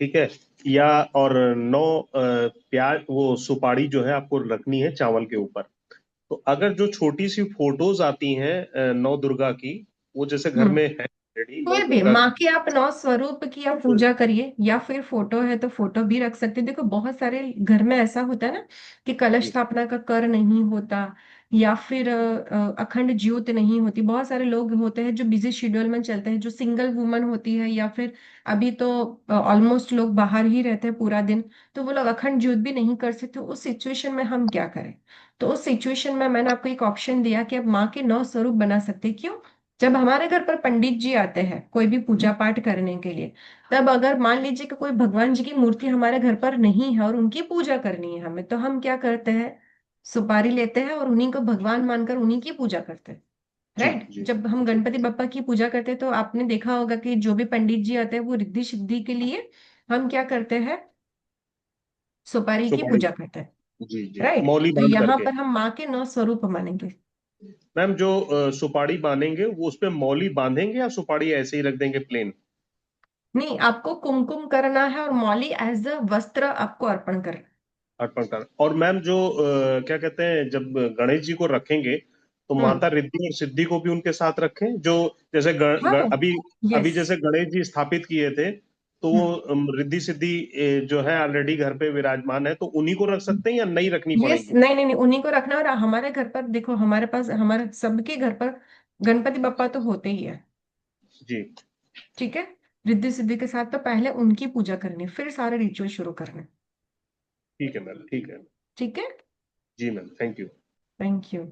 ठीक है, या और 9 प्याज वो सुपारी जो है आपको रखनी है चावल के ऊपर। तो अगर जो छोटी सी फोटोज आती हैं 9 दुर्गा की, वो जैसे घर हम्म। में है रेडी 9 कोई भी दुर्गा माँ की। की आप 9 स्वरूप की आप तो पूजा करिए, या फिर फोटो है तो फोटो भी रख सकते हैं। देखो बहुत सारे घर में ऐसा होता है ना कि कलश जी स्थापना का कर नहीं होता, या फिर अखंड ज्योत नहीं होती। बहुत सारे लोग होते हैं जो बिजी शेड्यूल में चलते हैं, जो सिंगल वुमन होती है, या फिर अभी तो ऑलमोस्ट लोग बाहर ही रहते हैं पूरा दिन, तो वो लोग अखंड ज्योत भी नहीं कर सकते। उस सिचुएशन में हम क्या करें? तो उस सिचुएशन में मैंने आपको एक ऑप्शन दिया कि आप माँ के 9 स्वरूप बना सकते हैं। क्यों? जब हमारे घर पर पंडित जी आते हैं कोई भी पूजा पाठ करने के लिए, तब अगर मान लीजिए कि कोई भगवान जी की मूर्ति हमारे घर पर नहीं है और उनकी पूजा करनी है हमें, तो हम क्या करते हैं? सुपारी लेते हैं और उन्हीं को भगवान मानकर उन्हीं की पूजा करते हैं। जी राइट? जी जब हम जी गणपति बप्पा की पूजा करते हैं तो आपने देखा होगा कि जो भी पंडित जी आते हैं वो रिद्धि सिद्धि के लिए हम क्या करते हैं? सुपारी की सुपारी। पूजा करते हैं। जी जी, राइट? मौली तो बांध यहाँ करके। पर हम माँ के 9 स्वरूप मानेंगे। मैम जो सुपारी बांधेंगे वो उस पे मौली बांधेंगे या सुपारी ऐसे ही रख देंगे प्लेन? नहीं, आपको कुमकुम करना है और मौली एज अ वस्त्र आपको अर्पण करना अर्पण कर। और मैम जो क्या कहते हैं, जब गणेश जी को रखेंगे तो है। माता रिद्धि और सिद्धि को भी उनके साथ रखें, जो जैसे हाँ। अभी अभी यस। जैसे गणेश जी स्थापित किए थे, तो वो रिद्धि सिद्धि जो है ऑलरेडी घर पे विराजमान है, तो उन्हीं को रख सकते हैं या नहीं रखनी यस, पड़ेंगी? नहीं नहीं नहीं, उन्हीं को रखना। और हमारे घर पर देखो, हमारे पास हमारे सबके घर पर गणपति बप्पा तो होते ही है। जी ठीक है? रिद्धि सिद्धि के साथ तो पहले उनकी पूजा करनी, फिर सारे रिचुअल शुरू करने। ठीक है मैम, ठीक है। ठीक है। जी ma'am, thank you. Thank you.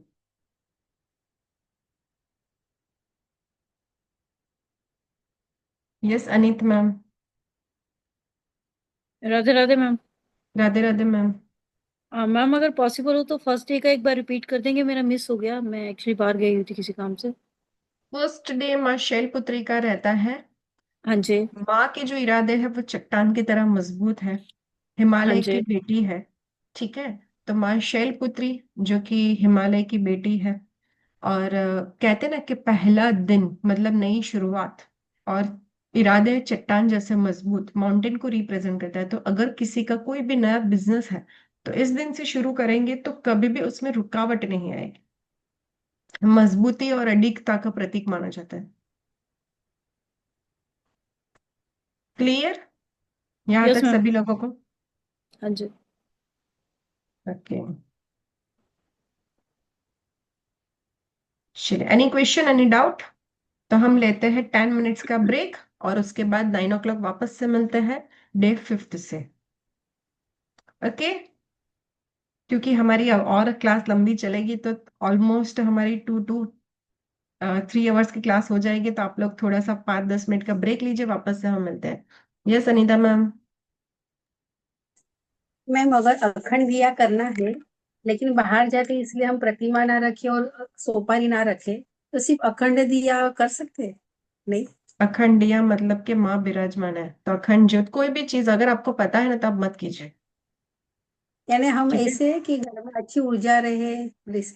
Yes Anit ma'am. Radhe Radhe ma'am. Radhe Radhe ma'am. Ma'am अगर पॉसिबल हो तो फर्स्ट डे का एक बार रिपीट कर देंगे, मेरा मिस हो गया, मैं एक्चुअली बाहर गई हुई थी किसी काम से। फर्स्ट डे माँ शैलपुत्री का रहता है। हाँ जी। माँ के जो इरादे हैं वो चट्टान की तरह मजबूत है, हाँ हिमालय की जी। बेटी है। ठीक है? तो माँ शैलपुत्री जो कि हिमालय की बेटी है। और कहते ना कि पहला दिन मतलब नई शुरुआत, और इरादे चट्टान जैसे मजबूत माउंटेन को रिप्रेजेंट करता है। तो अगर किसी का कोई भी नया बिजनेस है तो इस दिन से शुरू करेंगे तो कभी भी उसमें रुकावट नहीं आएगी। मजबूती और अडिगता का प्रतीक माना जाता है। क्लियर यहाँ यस तक मैम। सभी लोगों को? हाँ जी। ओके। चलिए, एनी क्वेश्चन, एनी डाउट? तो हम लेते हैं 10 मिनट्स का ब्रेक और उसके बाद 9 o'clock वापस से मिलते हैं डे 5th से। ओके? क्योंकि हमारी अब और क्लास लंबी चलेगी तो ऑलमोस्ट हमारी 2 to 3 hours की क्लास हो जाएगी। तो आप लोग थोड़ा सा 5-10 मिनट का ब्रेक लीजिए, वापस से हम मिलते हैं। Yes Anita ma'am. मैम अगर अखंड दिया करना है, लेकिन बाहर जाके इसलिए हम प्रतिमा ना रखे और सोपारी ना रखे, तो सिर्फ अखंड दिया कर सकते हैं? नहीं? अखंड दिया मतलब कि माँ विराजमान है, तो अखंड ज्योत कोई भी चीज अगर आपको पता है ना तो आप मत कीजिए। यानी हम ठीक है? ऐसे है कि घर में अच्छी ऊर्जा रहे,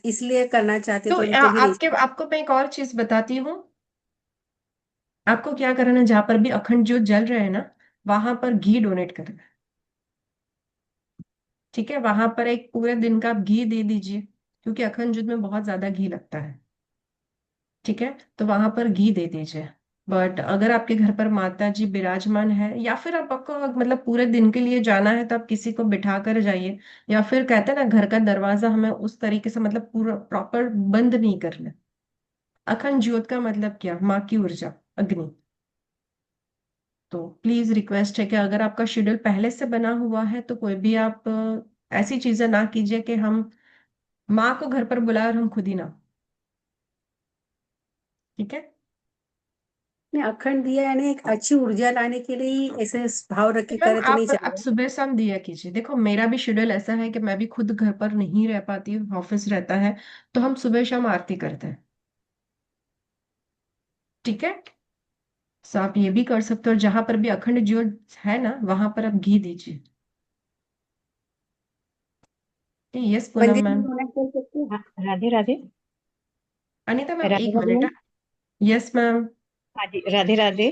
इसलिए करना चाहते, तो तो कहीं नहीं। आपको मैं एक और चीज बताती हूँ। आपको क्या करना है, जहां पर भी अखंड ज्योत जल रहे हैं ना, वहां पर घी डोनेट करना है। ठीक है? वहां पर एक पूरे दिन का आप घी दे दीजिए, क्योंकि अखंड ज्योत में बहुत ज्यादा घी लगता है। ठीक है? तो वहां पर घी दे दीजिए। बट अगर आपके घर पर माता जी विराजमान है, या फिर आपको मतलब पूरे दिन के लिए जाना है, तो आप किसी को बिठा कर जाइए। या फिर कहते हैं ना, घर का दरवाजा हमें उस तरीके से मतलब पूरा प्रॉपर बंद नहीं करना। अखंड ज्योत का मतलब क्या? माँ की ऊर्जा, अग्नि। तो प्लीज रिक्वेस्ट है कि अगर आपका शेड्यूल पहले से बना हुआ है तो कोई भी आप ऐसी चीजें ना कीजिए कि हम माँ को घर पर बुलाए और हम खुद ही ना। ठीक है? नहीं, अखंड दिया यानी एक अच्छी ऊर्जा लाने के लिए ही ऐसे भाव रख तो के मैम करे तो नहीं आप चलेगा? सुबह शाम दिया कीजिए। देखो मेरा भी शेड्यूल ऐसा है कि मैं भी खुद घर पर नहीं रह पाती हूँ, ऑफिस रहता है, तो हम सुबह शाम आरती करते हैं। ठीक है? तो आप ये भी कर सकते हो, और जहां पर भी अखंड ज्योत है ना वहां पर आप घी दीजिए। यस पूनम मंदिर में मैम। डोनेट कर सकते हैं? हाँ, राधे राधे। अनीता मैम राधे एक Radhe minute. Ma'am. Yes ma'am. हाँ जी, राधे राधे।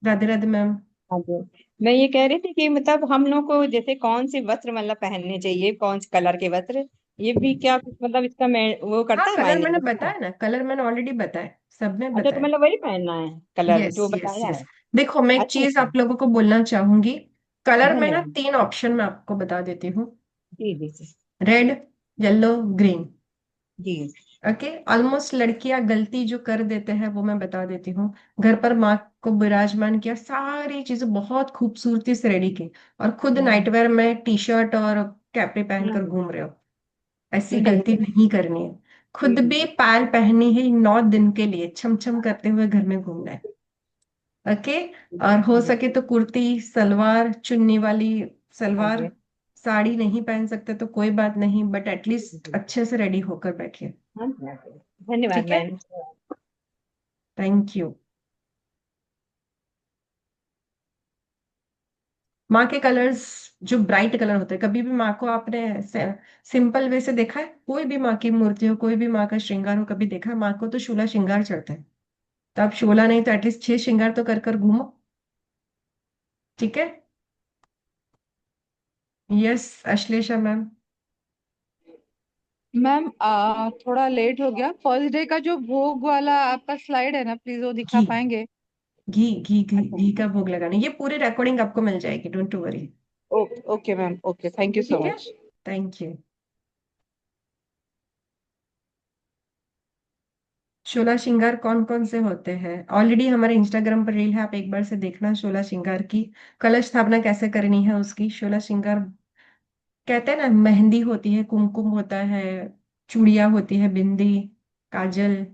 राधे राधे मैम। हाँ जी। मैं ये कह रही थी कि मतलब हम लोग को जैसे कौन से वस्त्र मतलब पहनने चाहिए, कौन से कलर के वस्त्र, ये भी क्या कुछ मतलब इसका मैं वो हाँ, करता है, कलर मायने मैंने रखता है? बताया ना, कलर मैंने ऑलरेडी बताया, सबने अच्छा, तो बताया। मतलब वही पहनना है कलर यस जो यस बताया यस। है? देखो मैं एक अच्छा चीज अच्छा। आप लोगों को बोलना चाहूंगी। कलर में ना धन्यवाद। 3 ऑप्शन मैं आपको बता देती हूँ। जी जी जी। Red, yellow, green. जी ओके? ऑलमोस्ट लड़कियां गलती जो कर देते हैं वो मैं बता देती हूँ। घर पर माँ को विराजमान किया, सारी चीजें बहुत खूबसूरती से रेडी की, और खुद हम्म, नाइटवेयर में टी शर्ट और कैपरी पहनकर हम्म, घूम रहे हो। ऐसी गलती नहीं करनी है। खुद भी पायल पहनी है 9 दिन के लिए, छम छम करते हुए घर में घूमना है। ओके। और हो सके तो कुर्ती सलवार, चुन्नी वाली सलवार, ओके। साड़ी नहीं पहन सकते तो कोई बात नहीं, बट एटलीस्ट अच्छे से रेडी होकर बैठिए। हाँ, धन्यवाद ठीक है, मैम। Thank you. माँ के कलर्स जो ब्राइट कलर होते हैं, कभी भी माँ को आपने सिंपल वे से देखा है? कोई भी माँ की मूर्ति हो, कोई भी माँ का श्रृंगार हो, कभी देखा है? माँ को तो 16 श्रृंगार चढ़ते हैं, तो आप 16 नहीं तो एटलीस्ट 6 श्रृंगार तो कर कर घूमो। ठीक है। Yes Ashlesha ma'am. मैम थोड़ा लेट हो गया। फर्स्ट डे का जो भोग वाला आपका स्लाइड है ना, प्लीज वो दिखा घी पाएंगे? घी घी घी अच्छा। घी का भोग लगाना, ये पूरी रिकॉर्डिंग आपको मिल जाएगी, don't worry. Okay okay ma'am, okay, thank you सो ठीक है, मच। Thank you. 16 श्रृंगार कौन कौन से होते हैं? ऑलरेडी हमारे इंस्टाग्राम पर रील है, आप एक बार से देखना। 16 श्रृंगार की कलश स्थापना कैसे करनी है उसकी। 16 श्रृंगार कहते हैं ना, मेहंदी होती है, कुमकुम होता है, चूड़ियां होती है, बिंदी, काजल,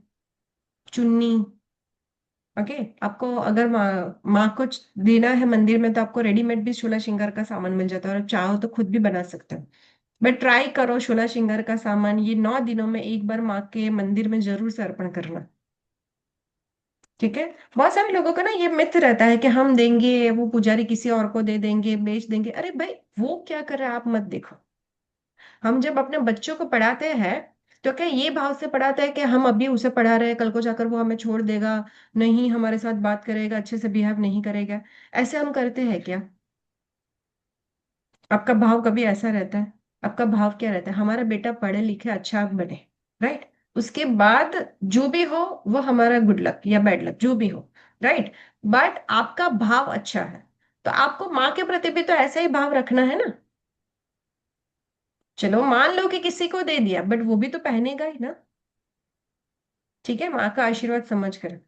चुन्नी। ओके। आपको अगर माँ को देना है मंदिर में तो आपको रेडीमेड भी 16 श्रृंगार का सामान मिल जाता है, और आप चाहो तो खुद भी बना सकते हो। बट ट्राई करो 16 श्रृंगार का सामान ये 9 दिनों में एक बार माँ के मंदिर में जरूर से अर्पण करना। ठीक है। बहुत सारे लोगों का ना ये मिथ रहता है कि हम देंगे, वो पुजारी किसी और को दे देंगे, बेच देंगे। अरे भाई, वो क्या कर रहा है आप मत देखो। हम जब अपने बच्चों को पढ़ाते हैं तो क्या ये भाव से पढ़ाते हैं कि हम अभी उसे पढ़ा रहे हैं, कल को जाकर वो हमें छोड़ देगा, नहीं हमारे साथ बात करेगा, अच्छे से बिहेव नहीं करेगा? ऐसे हम करते हैं क्या? आपका भाव कभी ऐसा रहता है? आपका भाव क्या रहता है? हमारा बेटा पढ़े लिखे अच्छा बने, राइट? उसके बाद जो भी हो वो हमारा गुड लक या बैड लक जो भी हो, राइट? बट आपका भाव अच्छा है, तो आपको माँ के प्रति भी तो ऐसा ही भाव रखना है ना। चलो मान लो कि किसी को दे दिया, बट वो भी तो पहनेगा ही ना। ठीक है, माँ का आशीर्वाद समझ कर।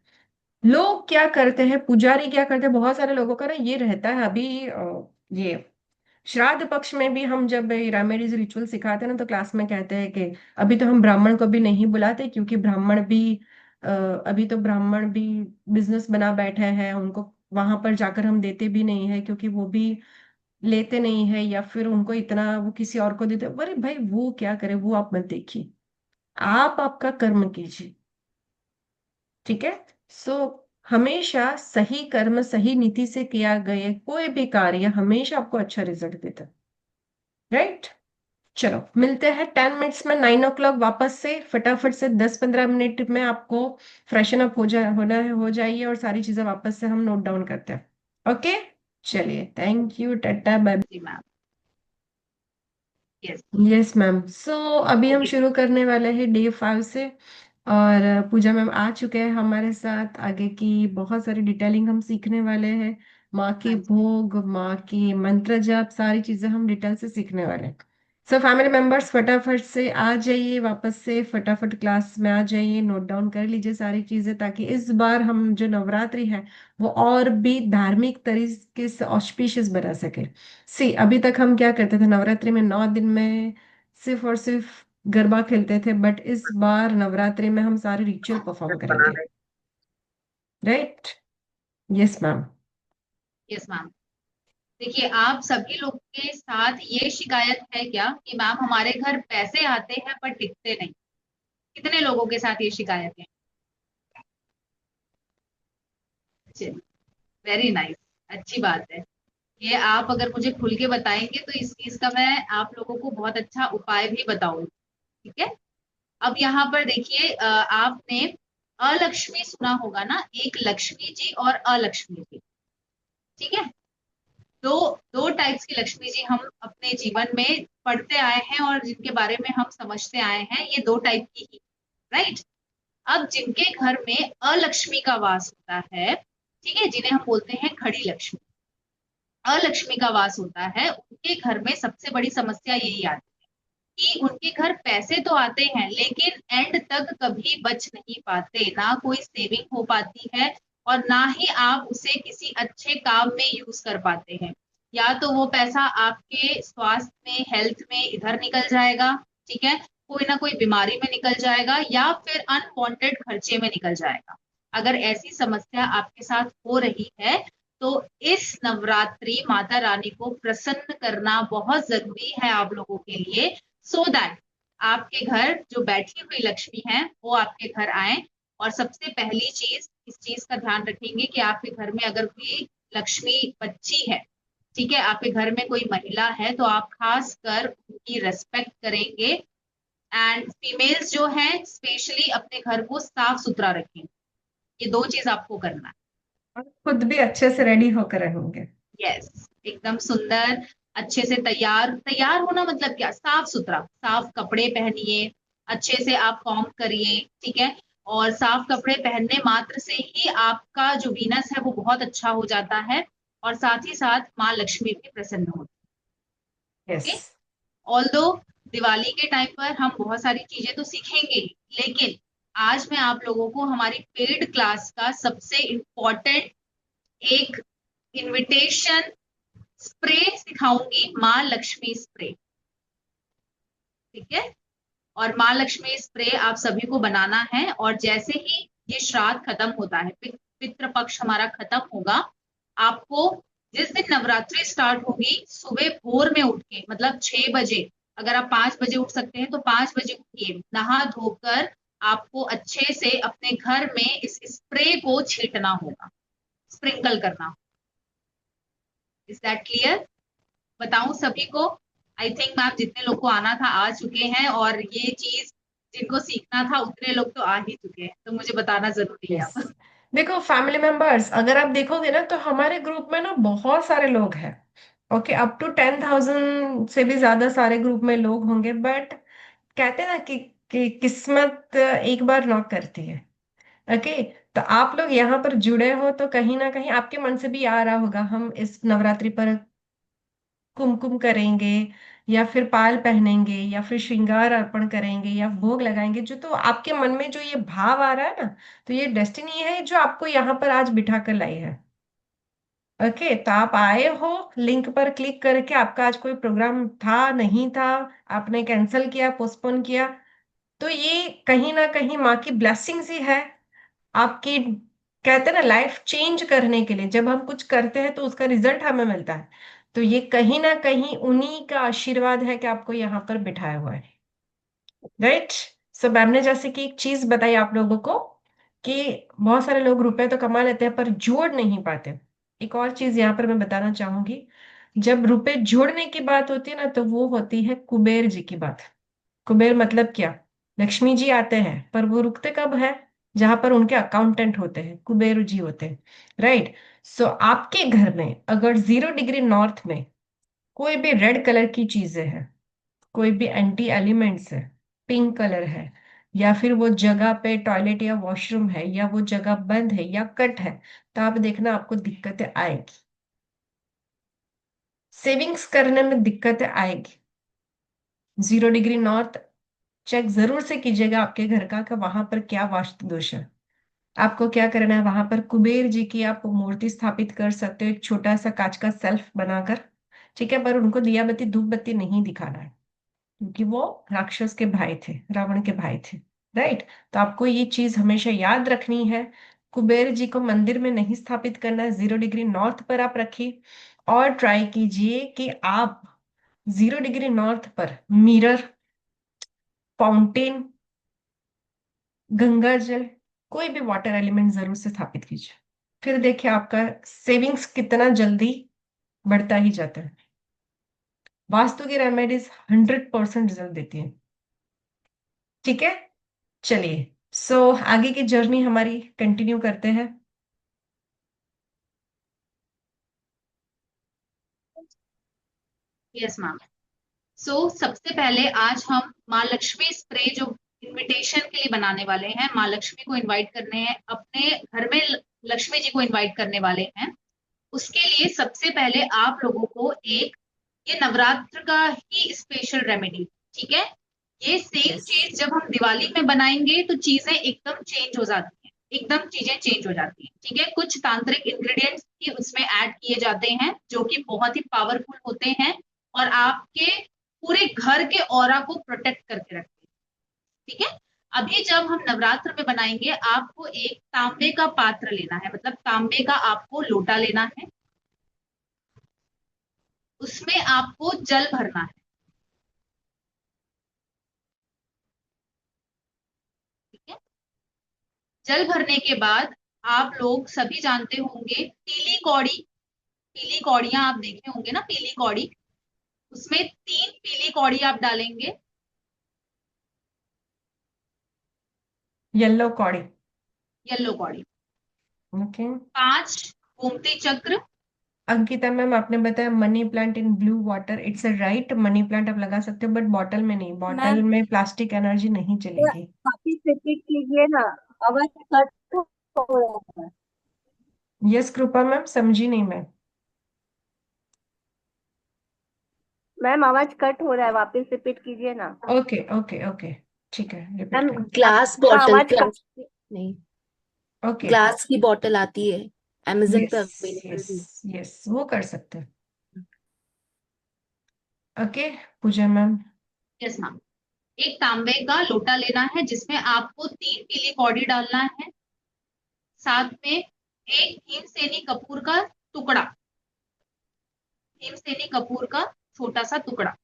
लोग क्या करते हैं, पुजारी क्या करते हैं, बहुत सारे लोगों का ना ये रहता है अभी ये श्राद्ध पक्ष में भी हम जब रेमेडीज रिचुअल सिखाते हैं ना, तो क्लास में कहते हैं कि अभी तो हम ब्राह्मण को भी नहीं बुलाते, क्योंकि ब्राह्मण भी अ, अभी तो ब्राह्मण भी बिजनेस बना बैठे हैं, उनको वहां पर जाकर हम देते भी नहीं है, क्योंकि वो भी लेते नहीं है, या फिर उनको इतना वो किसी और को देते। अरे भाई, वो क्या करे वो आप मत देखिए, आप आपका कर्म कीजिए। ठीक है। सो हमेशा सही कर्म सही नीति से किया गए कोई भी कार्य हमेशा आपको अच्छा रिजल्ट देता है, राइट? चलो मिलते हैं 10 मिनट्स में, 9 o'clock वापस से फटाफट से 10-15 मिनट में आपको फ्रेशन अप हो जाइए, और सारी चीजें वापस से हम नोट डाउन करते हैं। ओके, चलिए, थैंक यू, टाटा बाय। जी ma'am. Yes. Yes ma'am. So अभी हम ओके। शुरू करने वाले हैं डे 5 से, और पूजा मैम आ चुके हैं हमारे साथ। आगे की बहुत सारी डिटेलिंग हम सीखने वाले हैं, माँ के हाँ जी। भोग, माँ की मंत्र जाप, सारी चीजें हम डिटेल से सीखने वाले हैं। सो फैमिली मेंबर्स फटाफट से आ जाइए, वापस से फटाफट क्लास में आ जाइए, नोट डाउन कर लीजिए सारी चीजें, ताकि इस बार हम जो नवरात्रि है वो और भी धार्मिक तरीके से ऑस्पिशियस बना सके। सी अभी तक हम क्या करते थे नवरात्रि में, 9 दिन में सिर्फ और सिर्फ गरबा खेलते थे, बट इस बार नवरात्रि में हम सारे रिचुअल परफॉर्म करेंगे, right? Yes ma'am. Yes ma'am. देखिए, आप सभी लोग के साथ ये शिकायत है क्या कि मैम हमारे घर पैसे आते हैं पर टिकते नहीं? कितने लोगों के साथ ये शिकायत है? चलिए, वेरी नाइस, अच्छी बात है। ये आप अगर मुझे खुल के बताएंगे तो इस चीज का मैं आप लोगों को बहुत अच्छा उपाय भी बताऊंगी। ठीक है। अब यहाँ पर देखिए, आपने अलक्ष्मी सुना होगा ना, एक लक्ष्मी जी और अलक्ष्मी जी। ठीक है। दो दो टाइप्स की लक्ष्मी जी हम अपने जीवन में पढ़ते आए हैं और जिनके बारे में हम समझते आए हैं, ये दो टाइप की ही, राइट? अब जिनके घर में अलक्ष्मी का वास होता है, ठीक है, जिन्हें हम बोलते हैं खड़ी लक्ष्मी, अलक्ष्मी का वास होता है, उनके घर में सबसे बड़ी समस्या यही आती है कि उनके घर पैसे तो आते हैं लेकिन एंड तक कभी बच नहीं पाते, ना कोई सेविंग हो पाती है और ना ही आप उसे किसी अच्छे काम में यूज कर पाते हैं। या तो वो पैसा आपके स्वास्थ्य में, हेल्थ में इधर निकल जाएगा, ठीक है, कोई ना कोई बीमारी में निकल जाएगा या फिर अनवांटेड खर्चे में निकल जाएगा। अगर ऐसी समस्या आपके साथ हो रही है तो इस नवरात्रि माता रानी को प्रसन्न करना बहुत जरूरी है आप लोगों के लिए, सो दैट आपके घर जो बैठी हुई लक्ष्मी है वो आपके घर आए। और सबसे पहली चीज, इस चीज का ध्यान रखेंगे कि आपके घर में अगर कोई लक्ष्मी बच्ची है, ठीक है, आपके घर में कोई महिला है, तो आप खास कर उनकी रेस्पेक्ट करेंगे। एंड फीमेल्स जो हैं स्पेशली अपने घर को साफ सुथरा रखें। ये दो चीज आपको करना है। और खुद भी अच्छे से रेडी होकर रहेंगे। यस, एकदम सुंदर, अच्छे से तैयार। तैयार होना मतलब क्या? साफ सुथरा, साफ कपड़े पहनिए, अच्छे से आप कॉम्ब करिए, ठीक है। और साफ कपड़े पहनने मात्र से ही आपका जो वीनस है वो बहुत अच्छा हो जाता है, और साथ ही साथ माँ लक्ष्मी भी प्रसन्न होती यस। है। ऑल्दो दिवाली के टाइम पर हम बहुत सारी चीजें तो सीखेंगे ही, लेकिन आज मैं आप लोगों को हमारी पेड क्लास का सबसे इम्पोर्टेंट एक इनविटेशन स्प्रे सिखाऊंगी, माँ लक्ष्मी स्प्रे, ठीक है। और माँ लक्ष्मी स्प्रे आप सभी को बनाना है, और जैसे ही ये श्राद्ध खत्म होता है, पितृ पक्ष हमारा खत्म होगा, आपको जिस दिन नवरात्रि स्टार्ट होगी सुबह भोर में उठ के, मतलब 6 बजे, अगर आप 5 बजे उठ सकते हैं तो 5 बजे उठिए, नहा धोकर आपको अच्छे से अपने घर में इस स्प्रे को छींटना होगा, स्प्रिंकल करना। Is that clear? बताऊं सभी को? आई थिंक मैम जितने लोग को आना था आ चुके हैं, और ये चीज जिनको सीखना था उतने लोग तो आ ही चुके हैं, तो मुझे बताना जरूरी है यस। अब। देखो फैमिली मेंबर्स, अगर आप देखोगे ना तो हमारे ग्रुप में ना बहुत सारे लोग हैं। ओके, अप टू 10,000 से भी ज्यादा सारे ग्रुप में लोग होंगे, बट कहते हैं ना कि किस्मत एक बार नॉक करती है। ओके, तो आप लोग यहाँ पर जुड़े हो तो कहीं ना कहीं आपके मन से भी आ रहा होगा हम इस नवरात्रि पर कुमकुम करेंगे, या फिर पाल पहनेंगे, या फिर श्रृंगार अर्पण करेंगे, या भोग लगाएंगे। जो तो आपके मन में जो ये भाव आ रहा है ना, तो ये डेस्टिनी है जो आपको यहाँ पर आज बिठा कर लाई है। ओके, तो आप आए हो, लिंक पर क्लिक करके, आपका आज कोई प्रोग्राम था नहीं था, आपने कैंसिल किया, पोस्टपोन किया, तो ये कहीं ना कहीं माँ की ब्लेसिंग्स ही है आपकी। कहते हैं ना, लाइफ चेंज करने के लिए जब हम कुछ करते हैं तो उसका रिजल्ट हमें मिलता है। तो ये कहीं ना कहीं उन्हीं का आशीर्वाद है कि आपको यहाँ पर बिठाया हुआ है। राइट। सो मैम ने जैसे कि एक चीज बताई आप लोगों को कि बहुत सारे लोग रुपए तो कमा लेते हैं पर जोड़ नहीं पाते। एक और चीज यहाँ पर मैं बताना चाहूंगी, जब रुपए जोड़ने की बात होती है ना तो वो होती है कुबेर जी की बात। कुबेर मतलब क्या? लक्ष्मी जी आते हैं पर वो रुकते कब है? जहां पर उनके अकाउंटेंट होते हैं, कुबेर जी होते हैं। राइट। सो आपके घर में अगर 0 डिग्री नॉर्थ में कोई भी रेड कलर की चीजें हैं, कोई भी एंटी एलिमेंट्स है, पिंक कलर है, या फिर वो जगह पे टॉयलेट या वॉशरूम है, या वो जगह बंद है या कट है, तो आप देखना आपको दिक्कतें आएगी, सेविंग्स करने में दिक्कतें आएगी। 0 डिग्री नॉर्थ चेक जरूर से कीजिएगा आपके घर का कि वहां पर क्या वास्तु दोष है। आपको क्या करना है, वहां पर कुबेर जी की आप मूर्ति स्थापित कर सकते हो, एक छोटा सा कांच का सेल्फ बनाकर, ठीक है। पर उनको दिया बत्ती धूप बत्ती नहीं दिखाना है, क्योंकि वो राक्षस के भाई थे, रावण के भाई थे। राइट। तो आपको ये चीज हमेशा याद रखनी है, कुबेर जी को मंदिर में नहीं स्थापित करना है, 0 डिग्री नॉर्थ पर आप रखिए। और ट्राई कीजिए कि आप 0 डिग्री नॉर्थ पर मिरर, फाउंटेन, गंगा जल, कोई भी वाटर एलिमेंट जरूर से स्थापित कीजिए। फिर देखिए आपका सेविंग्स कितना जल्दी बढ़ता ही जाता है। वास्तु की रेमेडीज 100% रिजल्ट देती है। ठीक है, चलिए। आगे की जर्नी हमारी कंटिन्यू करते हैं। Yes ma'am. सबसे पहले आज हम माँ लक्ष्मी स्प्रे जो इनविटेशन के लिए बनाने वाले हैं, माँ लक्ष्मी को इनवाइट करने हैं, अपने घर में लक्ष्मी जी को इनवाइट करने वाले हैं। उसके लिए सबसे पहले आप लोगों को एक, ये नवरात्र का ही स्पेशल रेमेडी, ठीक है। ये सेम यस। चीज जब हम दिवाली में बनाएंगे तो चीजें एकदम चेंज हो जाती हैं, एकदम चीजें चेंज हो जाती हैं, ठीक है। कुछ तांत्रिक इंग्रेडिएंट्स भी उसमें ऐड किए जाते हैं जो कि बहुत ही पावरफुल होते हैं और आपके पूरे घर के ऑरा को प्रोटेक्ट करके रखते हैं। ठीक है। अभी जब हम नवरात्र में बनाएंगे, आपको एक तांबे का पात्र लेना है, मतलब तांबे का आपको लोटा लेना है, उसमें आपको जल भरना है। ठीक है। जल भरने के बाद आप लोग सभी जानते होंगे पीली कौड़ी, पीली कौड़ियां आप देखे होंगे ना, पीली कौड़ी, उसमें 3 पीली कौड़ी आप डालेंगे। Yellow Cardi. येलो कौड़ी। ओके। 5 गोमती चक्र। अंकिता मैम, आपने बताया money plant in blue water, it's a right, money plant आप लगा सकते हो बट बॉटल में नहीं, बॉटल मैम में प्लास्टिक एनर्जी नहीं चलेगी। वापिस रिपीट कीजिए ना, आवाज कट हो रहा है। यस कृपा मैम, समझी नहीं मैं। मैम आवाज कट हो रहा है, वापस रिपीट कीजिए ना। ओके ओके ओके, ठीक है, रिपीट मैम कर। ग्लास आपका बॉटल, आवाज प्लास्टिक नहीं, ओके। ग्लास की बॉटल आती है, अमेजन पे यस अवेलेबल यस भी। यस, वो कर सकते हैं। ओके पूजा मैम। Yes ma'am. एक तांबे का लोटा लेना है जिसमें आपको 3 पीली कौड़ी डालना है, साथ में एक भीमसेनी कपूर का टुकड़ा, भीमसेनी कपूर का छोटा सा टुकड़ा।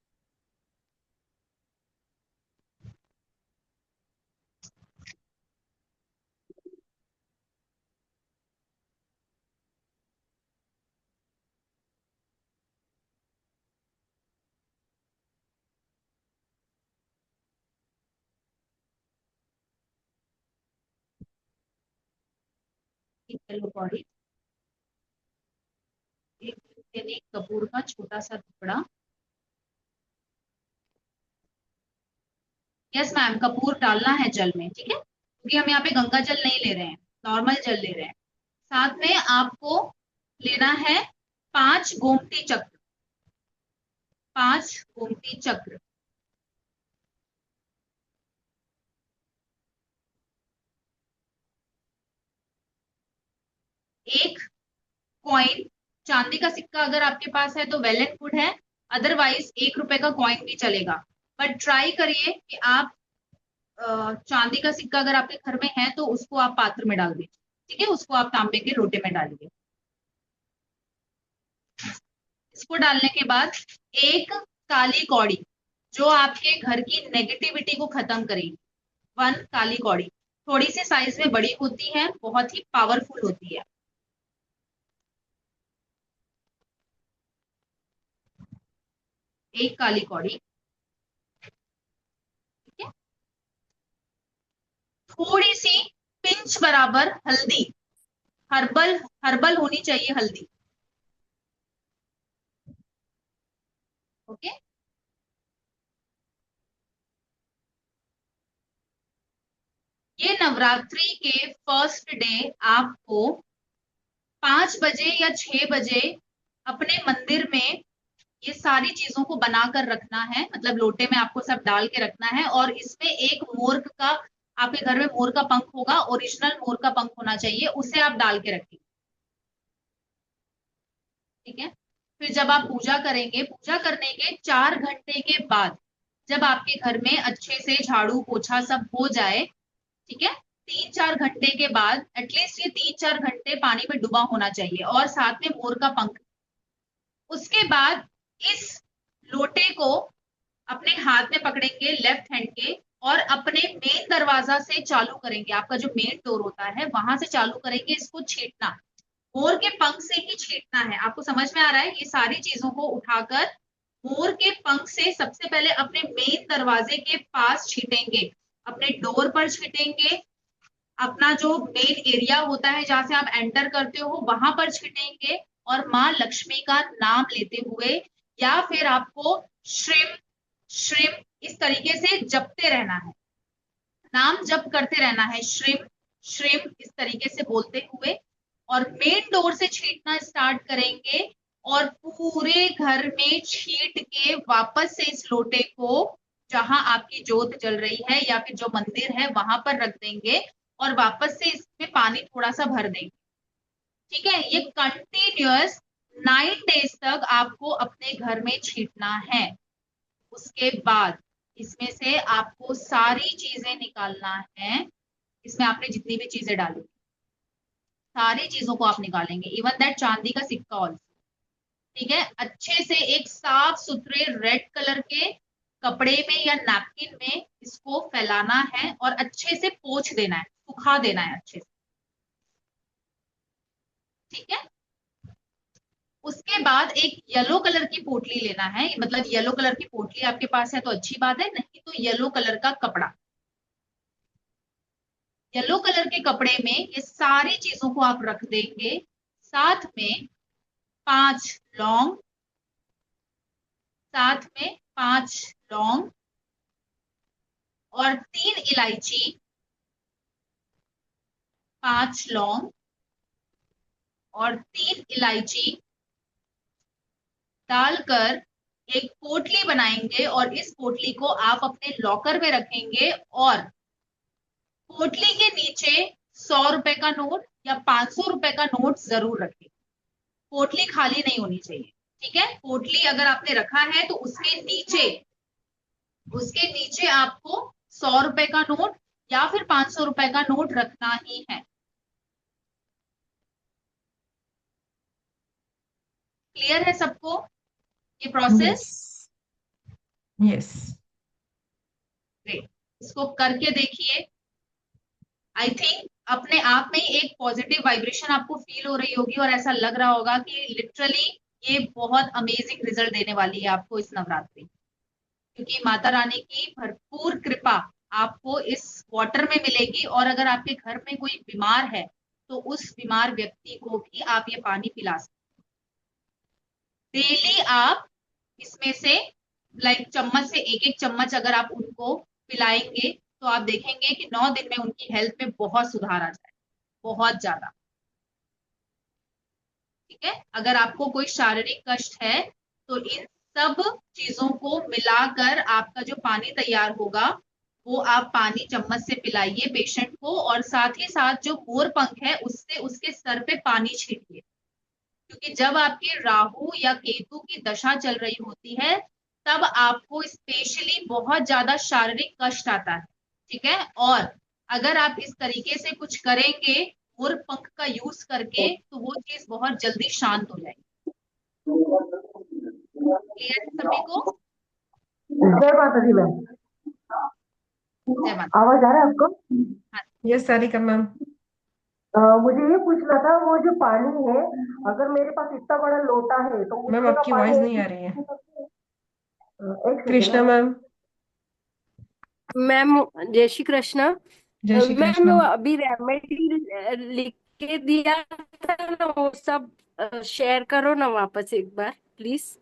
एक येलो कौड़ी, एक भीमसेनी कपूर का छोटा सा टुकड़ा। यस मैम, कपूर डालना है जल में, ठीक है, क्योंकि हम यहाँ पे गंगा जल नहीं ले रहे हैं, नॉर्मल जल ले रहे हैं। साथ में आपको लेना है 5 गोमती चक्र, 5 गोमती चक्र। एक कॉइन, चांदी का सिक्का अगर आपके पास है तो वेल एंड गुड है, अदरवाइज 1 रुपए का कॉइन भी चलेगा। बट ट्राई करिए कि आप चांदी का सिक्का अगर आपके घर में है तो उसको आप पात्र में डाल दीजिए, ठीक है, उसको आप तांबे के लोटे में डालिए। इसको डालने के बाद एक काली कौड़ी, जो आपके घर की नेगेटिविटी को खत्म करेगी, 1 काली कौड़ी, थोड़ी सी साइज में बड़ी होती है, बहुत ही पावरफुल होती है। एक काली कौड़ी, ठीक है। थोड़ी सी पिंच बराबर हल्दी, हर्बल, हर्बल होनी चाहिए हल्दी। ओके। ये नवरात्रि के फर्स्ट डे आपको 5 बजे या 6 बजे अपने मंदिर में ये सारी चीजों को बनाकर रखना है, मतलब लोटे में आपको सब डाल के रखना है, और इसमें एक मोर का, आपके घर में मोर का पंख होगा, ओरिजिनल मोर का पंख होना चाहिए, उसे आप डाल के रखिए, ठीक है। फिर जब आप पूजा करेंगे, पूजा करने के 4 घंटे के बाद, जब आपके घर में अच्छे से झाड़ू पोछा सब हो जाए, ठीक है, 3-4 घंटे के बाद, एटलीस्ट ये 3-4 घंटे पानी में डूबा होना चाहिए, और साथ में मोर का पंख। उसके बाद इस लोटे को अपने हाथ में पकड़ेंगे लेफ्ट हैंड के, और अपने मेन दरवाजा से चालू करेंगे, आपका जो मेन डोर होता है वहां से चालू करेंगे इसको छींटना, मोर के पंख से ही छींटना है। आपको समझ में आ रहा है? ये सारी चीजों को उठाकर मोर के पंख से सबसे पहले अपने मेन दरवाजे के पास छींटेंगे, अपने डोर पर छींटेंगे, अपना जो मेन एरिया होता है जहां से आप एंटर करते हो वहां पर छींटेंगे, और माँ लक्ष्मी का नाम लेते हुए, या फिर आपको श्रीम श्रीम इस तरीके से जपते रहना है, नाम जप करते रहना है, श्रीम श्रीम इस तरीके से बोलते हुए, और मेन डोर से छींटना स्टार्ट करेंगे, और पूरे घर में छींट के वापस से इस लोटे को जहां आपकी जोत जल रही है या फिर जो मंदिर है वहां पर रख देंगे, और वापस से इसमें पानी थोड़ा सा भर देंगे, ठीक है। ये कंटिन्यूअस 9 डेज तक आपको अपने घर में छींटना है। उसके बाद इसमें से आपको सारी चीजें निकालना है। इसमें आपने जितनी भी चीजें डाली सारी चीजों को आप निकालेंगे, इवन दैट चांदी का सिक्का ऑल्सो। ठीक है, अच्छे से एक साफ सुथरे रेड कलर के कपड़े में या नैपकिन में इसको फैलाना है और अच्छे से पोंछ देना है, सुखा देना है अच्छे से। ठीक है, उसके बाद एक येलो कलर की पोटली लेना है, मतलब येलो कलर की पोटली आपके पास है तो अच्छी बात है, नहीं तो येलो कलर का कपड़ा। येलो कलर के कपड़े में ये सारी चीजों को आप रख देंगे, साथ में 5 लौंग, साथ में 5 लौंग और 3 इलायची, 5 लौंग और 3 इलायची डालकर एक पोटली बनाएंगे और इस पोटली को आप अपने लॉकर में रखेंगे और पोटली के नीचे 100 रुपए का नोट या 500 रुपए का नोट जरूर रखें। पोटली खाली नहीं होनी चाहिए। ठीक है, पोटली अगर आपने रखा है तो उसके नीचे आपको 100 रुपए का नोट या फिर 500 रुपए का नोट रखना ही है। क्लियर है सबको ये प्रोसेस? यस। ग्रेट, इसको करके देखिए। आई थिंक अपने आप में ही एक पॉजिटिव वाइब्रेशन आपको फील हो रही होगी और ऐसा लग रहा होगा कि लिटरली ये बहुत अमेजिंग रिजल्ट देने वाली है आपको इस नवरात्रि, क्योंकि माता रानी की भरपूर कृपा आपको इस वाटर में मिलेगी। और अगर आपके घर में कोई बीमार है तो उस बीमार व्यक्ति को भी आप ये पानी पिला सकते हैं। डेली आप इसमें से चम्मच से एक एक चम्मच अगर आप उनको पिलाएंगे तो आप देखेंगे कि 9 दिन में उनकी हेल्थ में बहुत सुधार आ जाए, बहुत ज्यादा। ठीक है, अगर आपको कोई शारीरिक कष्ट है तो इन सब चीजों को मिलाकर आपका जो पानी तैयार होगा वो आप पानी चम्मच से पिलाइए पेशेंट को, और साथ ही साथ जो मोर पंख है उससे उसके सर पे पानी छीटिए, क्योंकि जब आपके राहु या केतु की दशा चल रही होती है तब आपको स्पेशली बहुत ज्यादा शारीरिक कष्ट आता है। ठीक है, और अगर आप इस तरीके से कुछ करेंगे मोर पंख का यूज करके तो वो चीज बहुत जल्दी शांत हो जाएगी। क्लियर है सभी को? जय माता दी मैम। जय माता। आवाज आ रहा है आपको? हाँ, यस सारिका मैम। मुझे ये पूछना था, वो जो पानी है, अगर मेरे पास इतना बड़ा लोटा है तो मैम उसमें का आपकी पानी वॉइस एक नहीं ही आ रही है। एक कृष्णा सेकेंड। मैम। मैम जय श्री कृष्णा। जय श्री मैम कृष्णा। अभी रेमेडी लिख के दिया था ना, वो सब शेयर करो ना वापस एक बार प्लीज।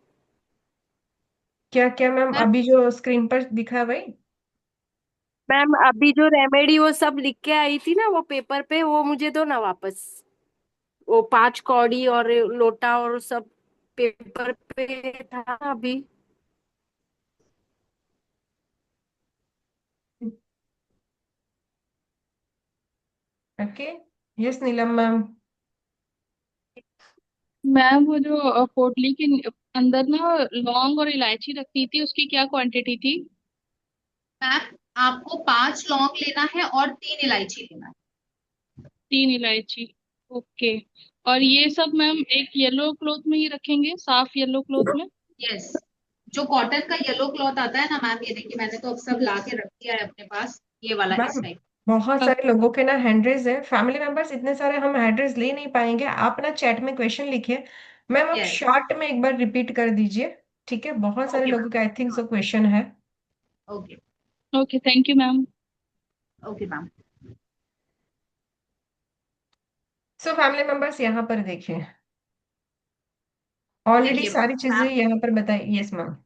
क्या क्या मैम? अभी जो स्क्रीन पर दिखा है वही? मैम अभी जो रेमेडी वो सब लिख के आई थी ना वो पेपर पे, वो मुझे दो ना वापस। वो 5 कौड़ी और लोटा और सब पेपर पे था अभी। ओके। यस नीलम मैम। मैम वो जो पोटली के अंदर ना लौंग और इलायची रखी थी, उसकी क्या क्वांटिटी थी? मैम आपको 5 लौंग लेना है और 3 इलायची लेना है। 3 इलायची, ओके। और ये सब मैम एक येलो क्लॉथ में ही रखेंगे, साफ येलो क्लॉथ में? यस, जो कॉटन का येलो क्लॉथ आता है ना मैम, ये देखिए मैंने तो अब सब ला के रख दिया है अपने पास, ये वाला इस मैम टाइप। बहुत सारे लोगों के ना हैंडरेज है, फैमिली मेंबर्स इतने सारे हम हैंडरेज ले नहीं पाएंगे। आप ना चैट में क्वेश्चन लिखिए मैम, आप यस, शॉर्ट में एक बार रिपीट कर दीजिए। ठीक है, बहुत सारे ओके लोगों के आई थिंक सो क्वेश्चन है। Okay okay, thank you ma'am. Okay ma'am. So family members यहाँ पर देखिए, ऑलरेडी देखिए सारी चीजें मैम, यहाँ पर बताई। Yes ma'am.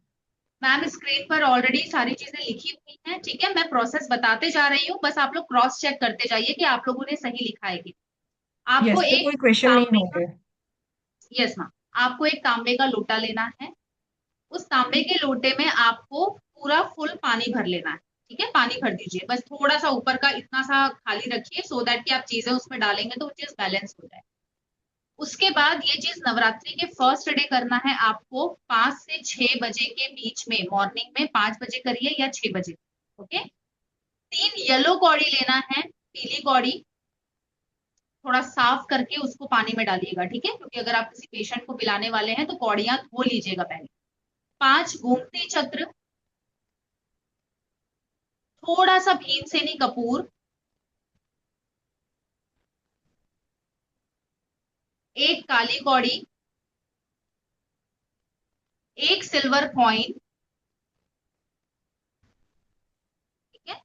मैम स्क्रीन पर ऑलरेडी सारी चीजें लिखी हुई हैं। ठीक है, मैं प्रोसेस बताते जा रही हूँ, बस आप लोग क्रॉस चेक करते जाइए कि आप लोगों ने सही लिखा है कि आपको यस, तो एक कोई क्वेश्चन नहीं तांबे का, होंगे। यस मैम, आपको एक तांबे का लोटा लेना है। उस तांबे के लोटे में आपको पूरा फुल पानी भर लेना है। ठीक है, पानी भर दीजिए, बस थोड़ा सा ऊपर का इतना सा खाली रखिए सो दैट कि आप चीजें उसमें डालेंगे तो वो चीज बैलेंस हो जाए। उसके बाद ये चीज नवरात्रि के फर्स्ट डे करना है आपको 5 से 6 बजे के बीच में, मॉर्निंग में 5 बजे करिए या 6 बजे। ओके। 3 येलो कौड़ी लेना है, पीली कौड़ी, थोड़ा साफ करके उसको पानी में डालिएगा, ठीक है, क्योंकि अगर आप किसी पेशेंट को पिलाने वाले हैं तो कौड़ियां धो लीजिएगा पहले। 5 गोमती चक्र, थोड़ा सा भीमसेनी कपूर, 1 काली कौड़ी, 1 सिल्वर कॉइन, ठीक है,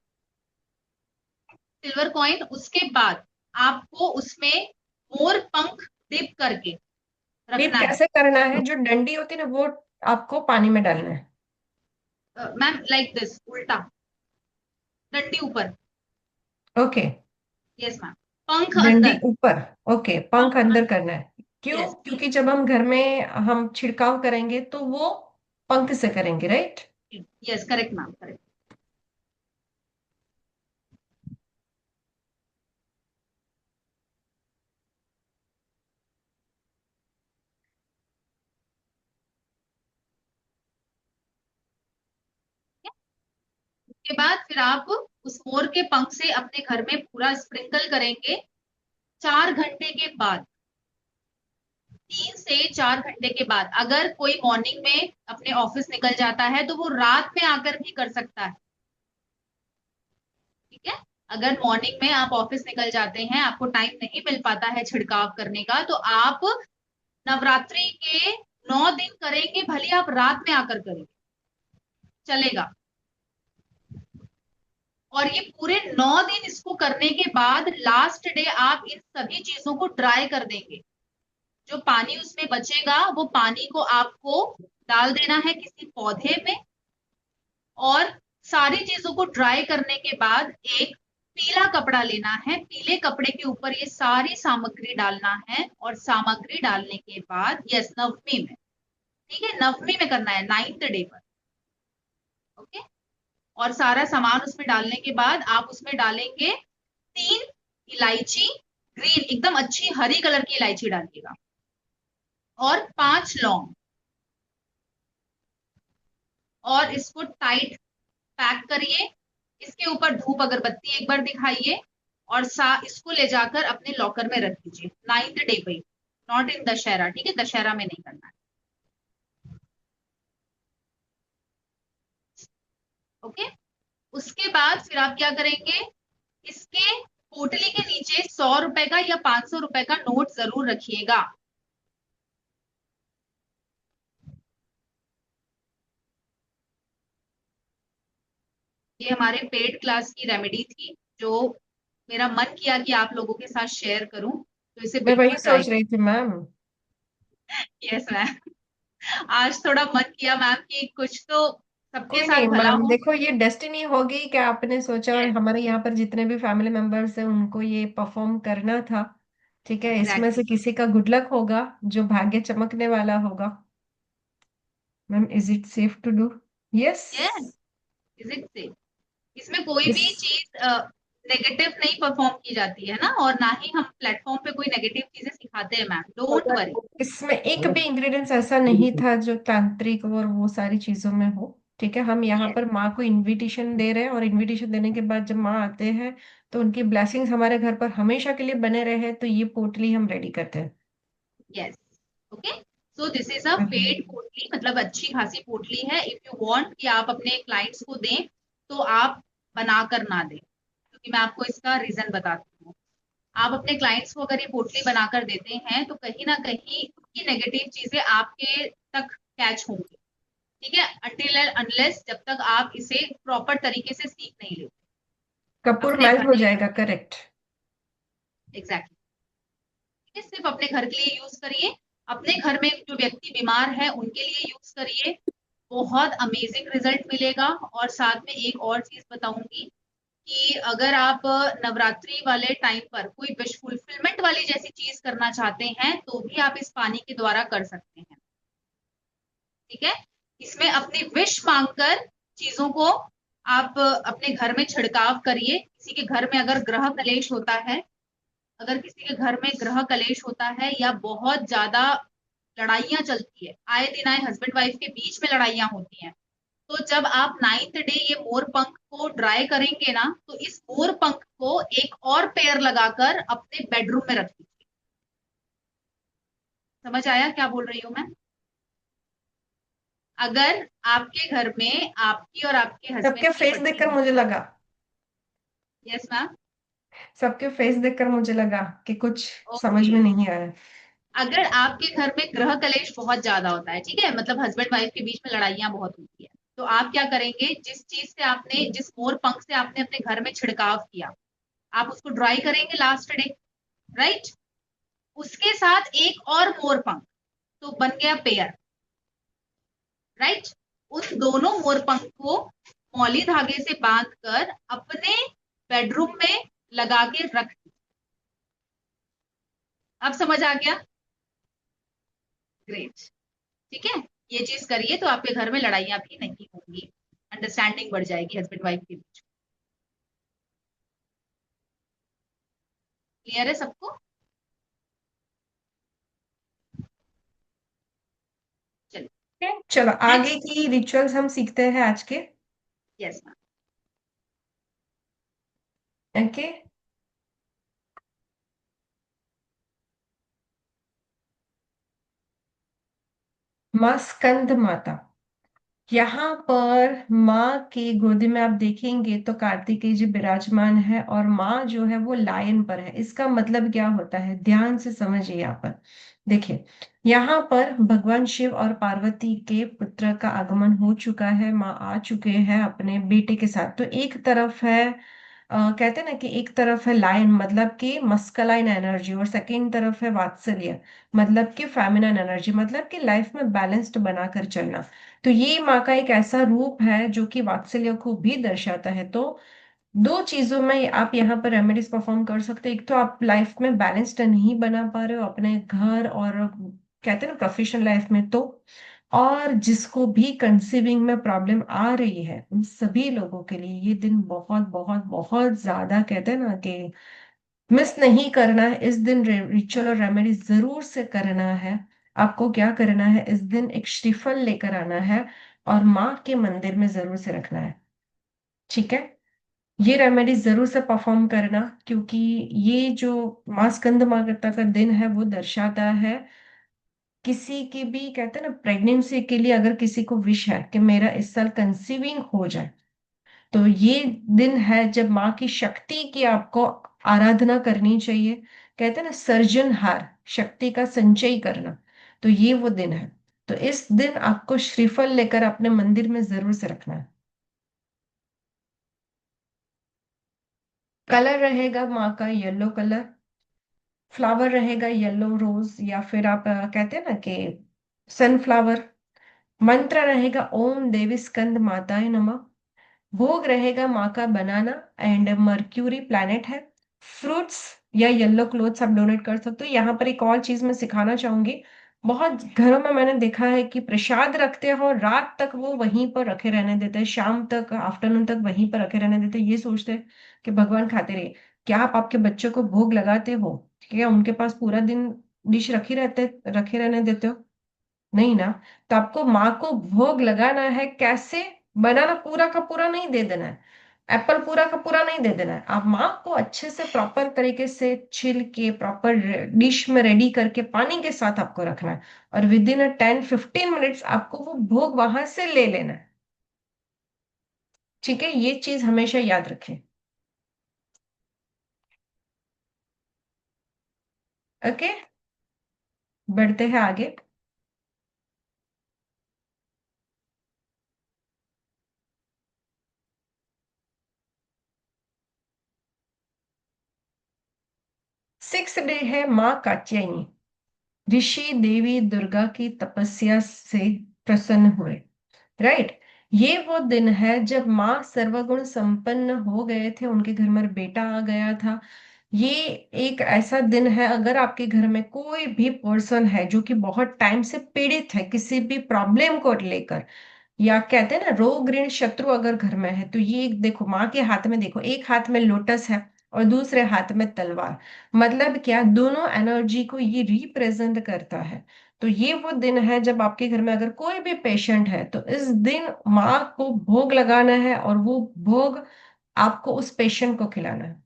सिल्वर कॉइन। उसके बाद आपको उसमें मोर पंख डिप करके डिप रखना है। कैसे करना है? जो डंडी होती है ना वो आपको पानी में डालना है। मैम लाइक दिस, उल्टा, डंडी ऊपर। ओके, यस मैम, पंख डंडी अंदर, ऊपर। ओके, पंख अंदर करना है। क्यों? यस क्योंकि जब हम घर में हम छिड़काव करेंगे तो वो पंख से करेंगे, right? Yes, correct ma'am, correct. उसके बाद फिर आप उस मोर के पंख से अपने घर में पूरा स्प्रिंकल करेंगे। 4 घंटे के बाद, 3 से 4 घंटे के बाद, अगर कोई मॉर्निंग में अपने ऑफिस निकल जाता है तो वो रात में आकर भी कर सकता है, ठीक है। अगर मॉर्निंग में आप ऑफिस निकल जाते हैं, आपको टाइम नहीं मिल पाता है छिड़काव करने का, तो आप नवरात्रि के 9 दिन करेंगे, भले आप रात में आकर करेंगे, चलेगा। और ये पूरे 9 दिन इसको करने के बाद लास्ट डे आप इन सभी चीजों को ड्राई कर देंगे। जो पानी उसमें बचेगा वो पानी को आपको डाल देना है किसी पौधे में, और सारी चीजों को ड्राई करने के बाद एक पीला कपड़ा लेना है, पीले कपड़े के ऊपर ये सारी सामग्री डालना है, और सामग्री डालने के बाद, यस, नवमी में, ठीक है, नवमी में करना है, 9th डे पर। ओके। और सारा सामान उसमें डालने के बाद आप उसमें डालेंगे 3 इलायची, ग्रीन, एकदम अच्छी हरी कलर की इलायची डालिएगा, और 5 लौंग, और इसको टाइट पैक करिए। इसके ऊपर धूप अगरबत्ती एक बार दिखाइए, और इसको ले जाकर अपने लॉकर में रख दीजिए 9th डे पे, नॉट इन दशहरा, ठीक है, दशहरा में नहीं करना है। ओके। उसके बाद फिर आप क्या करेंगे, इसके पोटली के नीचे 100 रुपए का या 500 रुपए का नोट जरूर रखिएगा। ये हमारे पेड क्लास की रेमेडी थी, जो मेरा मन किया कि आप लोगों के साथ शेयर करूं, तो इसे मैं बिल्कुल वही ट्राई। सोच रही थी मैम। यस मैम, आज थोड़ा मन किया मैम कि कुछ तो सबके कोई नहीं साथ भला मैम, हो। देखो ये डेस्टिनी होगी कि आपने सोचा और यस, हमारे यहाँ पर जितने भी फैमिली मेंबर्स हैं उनको ये परफॉर्म करना था। ठीक है, इसमें से एग्जैक्टली। किसी का गुड लक होगा, जो भाग्य चमकने वाला होगा। Ma'am, is it safe to do? Yes. Yes, is it safe? इसमें कोई इस भी चीज नेगेटिव नहीं परफॉर्म की जाती है ना, और ना ही हम प्लेटफॉर्म पे कोई नेगेटिव चीजें सिखाते हैं मैम, डोंट वरी। इसमें एक भी इंग्रेडिएंट्स ऐसा नहीं था जो तांत्रिक और वो सारी चीजों में हो। ठीक है, हम यहाँ पर माँ को इनविटेशन दे रहे हैं, और इनविटेशन देने के बाद जब माँ आते हैं तो उनकी ब्लेसिंग्स हमारे घर पर हमेशा के लिए बने रहे, तो ये पोटली हम रेडी करते हैं। Yes. Okay. So this is a paid पोटली, मतलब अच्छी खासी पोटली है। इफ यू वांट कि आप अपने क्लाइंट्स को दें तो आप बनाकर ना दें, क्योंकि मैं आपको इसका रीजन बताती हूँ। आप अपने क्लाइंट्स को अगर ये पोटली बनाकर देते हैं तो कहीं ना कहीं उनकी नेगेटिव चीजें आपके तक कैच होंगी, ठीक है, अनटिल अनलेस, जब तक आप इसे प्रॉपर तरीके से सीख नहीं लेते कपूर अपने मेल्ट घर हो में। जाएगा, करेक्ट। एग्जैक्टली। ठीक है, सिर्फ अपने घर के लिए यूज करिए, अपने घर में जो व्यक्ति बीमार है उनके लिए यूज करिए, बहुत अमेजिंग रिजल्ट मिलेगा। और साथ में एक और चीज बताऊंगी कि अगर आप नवरात्रि वाले टाइम पर कोई विश फुलफिलमेंट वाली जैसी चीज करना चाहते हैं तो भी आप इस पानी के द्वारा कर सकते हैं, ठीक है। इसमें अपनी विश मांगकर चीजों को आप अपने घर में छिड़काव करिए। किसी के घर में अगर ग्रह कलेश होता है अगर किसी के घर में ग्रह कलेश होता है या बहुत ज्यादा लड़ाइयां चलती है, आए दिन आए हस्बैंड वाइफ के बीच में लड़ाइयां होती हैं, तो जब आप 9th डे ये मोर पंख को ड्राई करेंगे ना, तो इस मोर पंख को एक और पेयर लगाकर अपने बेडरूम में रख दीजिए। समझ आया क्या बोल रही हूँ मैं? अगर आपके घर में आपकी और आपके सबके हस्बैंड की फेस देखकर पट्टी, मुझे लगा यस मैम, सबके फेस देखकर मुझे लगा कि कुछ समझ ओके, में नहीं आया। अगर आपके घर में ग्रह कलेश बहुत ज्यादा होता है, ठीक है, मतलब हस्बैंड वाइफ के बीच में लड़ाइयां बहुत होती है, तो आप क्या करेंगे, जिस चीज से आपने, जिस मोर पंख से आपने अपने घर में छिड़काव किया, आप उसको ड्राई करेंगे लास्ट डे, राइट? उसके साथ एक और मोर पंख, तो बन गया पेयर, राइट? उन दोनों मोर पंख को मौली धागे से बांध कर अपने बेडरूम में लगा के रख दीजिए। अब समझ आ गया? ग्रेट, ठीक है, ये चीज करिए तो आपके घर में लड़ाइयां भी नहीं होंगी, अंडरस्टैंडिंग बढ़ जाएगी हस्बैंड वाइफ के बीच। क्लियर है सबको? चलिए चलो आगे नेक्स्ट, की रिचुअल्स हम सीखते हैं आज के। यस मैम, ओके, माँ स्कंद माता। यहाँ पर माँ की गोदी में आप देखेंगे तो कार्तिकेय जी विराजमान है और माँ जो है वो लायन पर है। इसका मतलब क्या होता है, ध्यान से समझिए। यहाँ पर देखिए, यहाँ पर भगवान शिव और पार्वती के पुत्र का आगमन हो चुका है, माँ आ चुके हैं अपने बेटे के साथ। तो एक तरफ है कहते हैं ना कि एक तरफ है लायन मतलब कि मस्कलाइन एनर्जी, और सेकेंड तरफ है वात्सल्य मतलब कि फेमिनिन एनर्जी, मतलब कि लाइफ में बैलेंस्ड बनाकर चलना। तो ये माँ का एक ऐसा रूप है जो कि वात्सल्य को भी दर्शाता है। तो दो चीजों में आप यहाँ पर रेमेडीज परफॉर्म कर सकते हैं। एक तो आप लाइफ में बैलेंस्ड नहीं बना पा रहे हो अपने घर और कहते हैं ना प्रोफेशनल लाइफ में, तो और जिसको भी कंसीविंग में प्रॉब्लम आ रही है उन सभी लोगों के लिए ये दिन बहुत बहुत बहुत ज्यादा कहते हैं ना कि मिस नहीं करना है। इस दिन रिचुअल और रेमेडी जरूर से करना है। आपको क्या करना है, इस दिन एक श्रीफल लेकर आना है और माँ के मंदिर में जरूर से रखना है। ठीक है, ये रेमेडी जरूर से परफॉर्म करना, क्योंकि ये जो माँ स्कंद माता का दिन है वो दर्शाता है किसी की भी कहते हैं ना प्रेगनेंसी के लिए, अगर किसी को विश है कि मेरा इस साल कंसीविंग हो जाए, तो ये दिन है जब माँ की शक्ति की आपको आराधना करनी चाहिए। कहते हैं ना सर्जनहार, शक्ति का संचय करना, तो ये वो दिन है। तो इस दिन आपको श्रीफल लेकर अपने मंदिर में जरूर से रखना है। कलर रहेगा माँ का येलो कलर, फ्लावर रहेगा येलो रोज, या फिर आप कहते हैं ना कि सनफ्लावर। मंत्र रहेगा ओम देवी स्कंद माताय नमः। भोग रहेगा माँ का बनाना एंड मर्क्यूरी प्लैनेट है। फ्रूट्स या येलो क्लोथ्स आप डोनेट कर सकते हो। यहाँ पर एक और चीज मैं सिखाना चाहूंगी, बहुत घरों में मैंने देखा है कि प्रसाद रखते हो रात तक वो वहीं पर रखे रहने देते हैं, शाम तक आफ्टरनून तक वहीं पर रखे रहने देते हैं, ये सोचते हैं कि भगवान खाते रहे। क्या आप आपके बच्चों को भोग लगाते हो? क्या उनके पास पूरा दिन डिश रखे रहने देते हो? नहीं ना। तो आपको माँ को भोग लगाना है कैसे, बनाना पूरा का पूरा नहीं दे देना है, एप्पल पूरा का पूरा नहीं दे देना है। आप माँ को अच्छे से प्रॉपर तरीके से छिल के प्रॉपर डिश में रेडी करके पानी के साथ आपको रखना है, और विद इन 10-15 मिनट्स आपको वो भोग वहां से ले लेना है। ठीक है, ये चीज हमेशा याद रखें। ओके, बढ़ते हैं आगे। सिक्स डे है माँ कात्यायनी। ऋषि देवी दुर्गा की तपस्या से प्रसन्न हुए, राइट? ये वो दिन है जब माँ सर्वगुण संपन्न हो गए थे, उनके घर में बेटा आ गया था। ये एक ऐसा दिन है, अगर आपके घर में कोई भी पर्सन है जो कि बहुत टाइम से पीड़ित है किसी भी प्रॉब्लम को लेकर, या कहते हैं ना रोग ऋण शत्रु अगर घर में है, तो ये देखो माँ के हाथ में, देखो एक हाथ में लोटस है और दूसरे हाथ में तलवार। मतलब क्या, दोनों एनर्जी को ये रिप्रेजेंट करता है। तो ये वो दिन है जब आपके घर में अगर कोई भी पेशेंट है तो इस दिन माँ को भोग लगाना है, और वो भोग आपको उस पेशेंट को खिलाना है।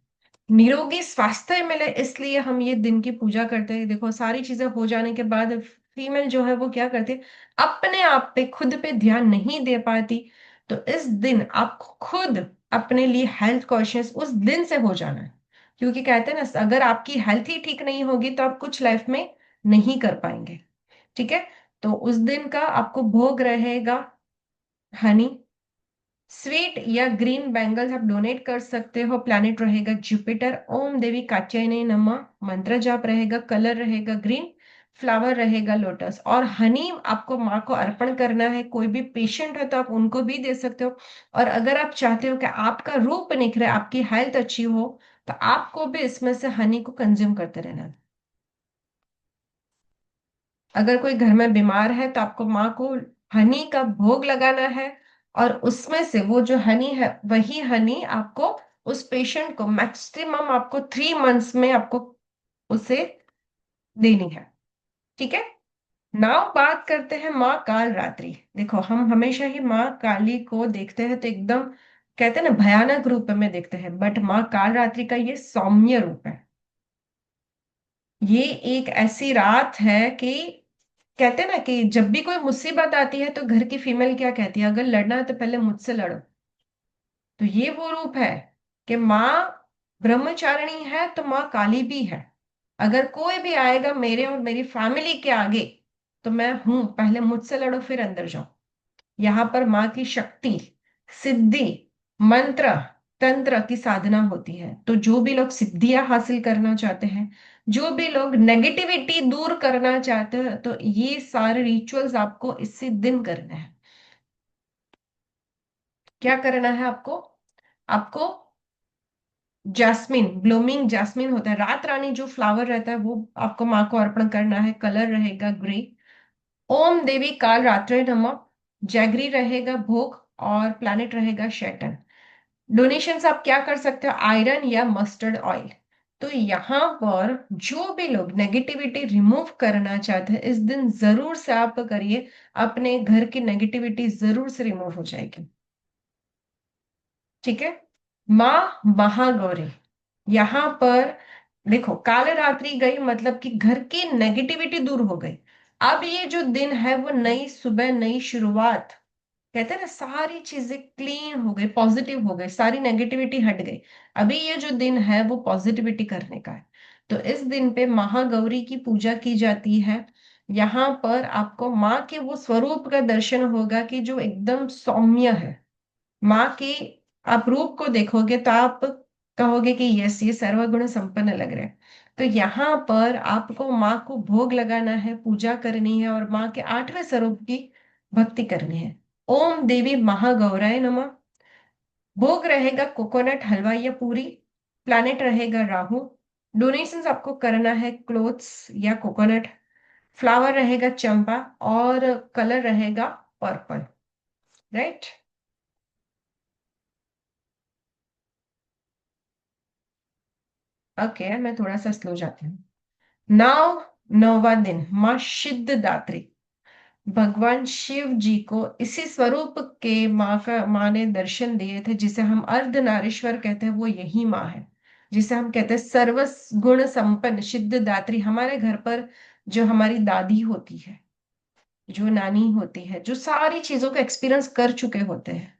निरोगी स्वास्थ्य मिले इसलिए हम ये दिन की पूजा करते हैं। देखो, सारी चीजें हो जाने के बाद फीमेल जो है वो क्या करती है, अपने आप पे खुद पे ध्यान नहीं दे पाती। तो इस दिन आपको खुद अपने लिए हेल्थ कॉन्शियस उस दिन से हो जाना है। क्योंकि कहते हैं ना, अगर आपकी हेल्थ ही ठीक नहीं होगी तो आप कुछ लाइफ में नहीं कर पाएंगे। ठीक है। तो उस दिन का आपको भोग रहेगा हनी, स्वीट या ग्रीन बैंगल्स आप डोनेट कर सकते हो। प्लैनेट रहेगा जुपिटर, ओम देवी कात्यायनी नमः मंत्र जाप रहेगा, कलर रहेगा ग्रीन, फ्लावर रहेगा लोटस। और हनी आपको माँ को अर्पण करना है। कोई भी पेशेंट है तो आप उनको भी दे सकते हो। और अगर आप चाहते हो कि आपका रूप निखरे, आपकी हेल्थ अच्छी हो, तो आपको भी इसमें से हनी को कंज्यूम करते रहना है। अगर कोई घर में बीमार है तो आपको माँ को हनी का भोग लगाना है, और उसमें से वो जो हनी है वही हनी आपको उस पेशेंट को मैक्सिमम आपको 3 मंथ्स में आपको उसे देनी है। ठीक है। नाउ बात करते हैं माँ काल रात्रि। देखो, हम हमेशा ही माँ काली को देखते हैं तो एकदम कहते हैं ना भयानक रूप में देखते हैं, बट माँ काल रात्रि का ये सौम्य रूप है। ये एक ऐसी रात है कि कहते हैं ना कि जब भी कोई मुसीबत आती है तो घर की फीमेल क्या कहती है, अगर लड़ना है तो पहले मुझसे लड़ो। तो ये वो रूप है कि माँ ब्रह्मचारिणी है तो माँ काली भी है। अगर कोई भी आएगा मेरे और मेरी फैमिली के आगे, तो मैं हूं, पहले मुझसे लड़ो फिर अंदर जाओ। यहाँ पर माँ की शक्ति, सिद्धि, मंत्र, तंत्र की साधना होती है। तो जो भी लोग सिद्धियां हासिल करना चाहते हैं, जो भी लोग नेगेटिविटी दूर करना चाहते हैं, तो ये सारे रिचुअल्स आपको इसी दिन करने हैं। क्या करना है आपको? आपको जैस्मिन, ब्लूमिंग जैस्मिन होता है, रात रानी जो फ्लावर रहता है, वो आपको माँ को अर्पण करना है। कलर रहेगा ग्रे, ओम देवी काल रात्रे नमः, जैगरी रहेगा भोग, और प्लैनेट रहेगा शैटन। डोनेशंस आप क्या कर सकते हो, आयरन या मस्टर्ड ऑयल। तो यहाँ पर जो भी लोग नेगेटिविटी रिमूव करना चाहते हैं, इस दिन जरूर से आप करिए, अपने घर की नेगेटिविटी जरूर से रिमूव हो जाएगी। ठीक है। माँ महागौरी, यहाँ पर देखो, काल रात्रि गई मतलब कि घर की नेगेटिविटी दूर हो गई। अब ये जो दिन है वो नई सुबह, नई शुरुआत, कहते हैं ना, सारी चीजें क्लीन हो गई, पॉजिटिव हो गई, सारी नेगेटिविटी हट गई। अभी ये जो दिन है वो पॉजिटिविटी करने का है। तो इस दिन पे महागौरी की पूजा की जाती है। यहाँ पर आपको माँ के वो स्वरूप का दर्शन होगा कि जो एकदम सौम्य है। माँ के आप रूप को देखोगे तो आप कहोगे कि यस, ये सर्वगुण संपन्न लग रहा है। तो यहाँ पर आपको माँ को भोग लगाना है, पूजा करनी है, और माँ के 8वें स्वरूप की भक्ति करनी है। ओम देवी महागौराय नमः। भोग रहेगा कोकोनट हलवा या पूरी, प्लैनेट रहेगा राहु। डोनेशंस आपको करना है क्लोथ्स या कोकोनट, फ्लावर रहेगा चंपा, और कलर रहेगा पर्पल। राइट। ओके, मैं थोड़ा सा स्लो जाती हूँ। नाउ, 9वां दिन माँ सिद्धिदात्री। भगवान शिव जी को इसी स्वरूप के माँ ने दर्शन दिए थे, जिसे हम अर्धनारीश्वर कहते हैं, वो यही माँ है। जिसे हम कहते हैं सर्व गुण संपन्न सिद्धिदात्री। हमारे घर पर जो हमारी दादी होती है, जो नानी होती है, जो सारी चीजों का एक्सपीरियंस कर चुके होते हैं,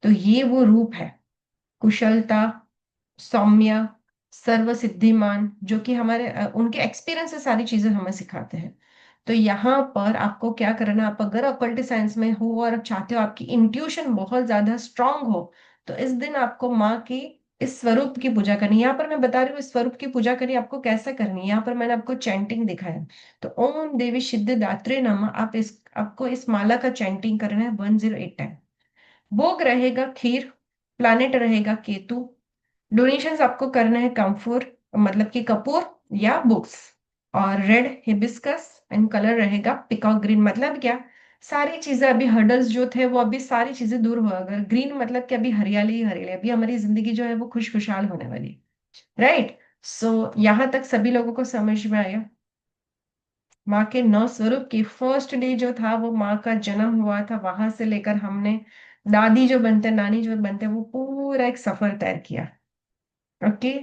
तो ये वो रूप है। कुशलता, सौम्य, सर्व सिद्धिमान, जो कि हमारे उनके एक्सपीरियंस से सारी चीजें हमें सिखाते हैं। तो यहाँ पर आपको क्या करना, आप अगर ऑकल्ट साइंस में हो और चाहते हो आपकी इंट्यूशन बहुत ज्यादा स्ट्रांग हो, तो इस दिन आपको माँ की इस स्वरूप की पूजा करनी है। यहाँ पर मैं बता रही हूँ इस स्वरूप की पूजा करनी है, आपको कैसे करनी है। यहाँ पर मैंने आपको चैंटिंग दिखाया। तो ओम देवी सिद्धिदात्री नमः, आपको इस माला का चैंटिंग करना है 108 टाइम। भोग रहेगा खीर, प्लानेट रहेगा केतु। डोनेशंस आपको करना है कम्फोर, मतलब कि कपूर या बुक्स, और रेड हिबिस्कस, एंड कलर रहेगा पिकॉक ग्रीन। मतलब क्या, सारी चीजें अभी हर्डल्स जो थे वो अभी सारी चीजें दूर हो। अगर ग्रीन मतलब कि अभी हरियाली ही हरियाली, अभी हमारी जिंदगी जो है वो खुश खुशहाल होने वाली। राइट। सो यहाँ तक सभी लोगों को समझ में आया। माँ के नौ स्वरूप की फर्स्ट डे जो था वो माँ का जन्म हुआ था, वहां से लेकर हमने दादी जो बनते, नानी जो बनते, वो पूरा एक सफर तय किया। ओके।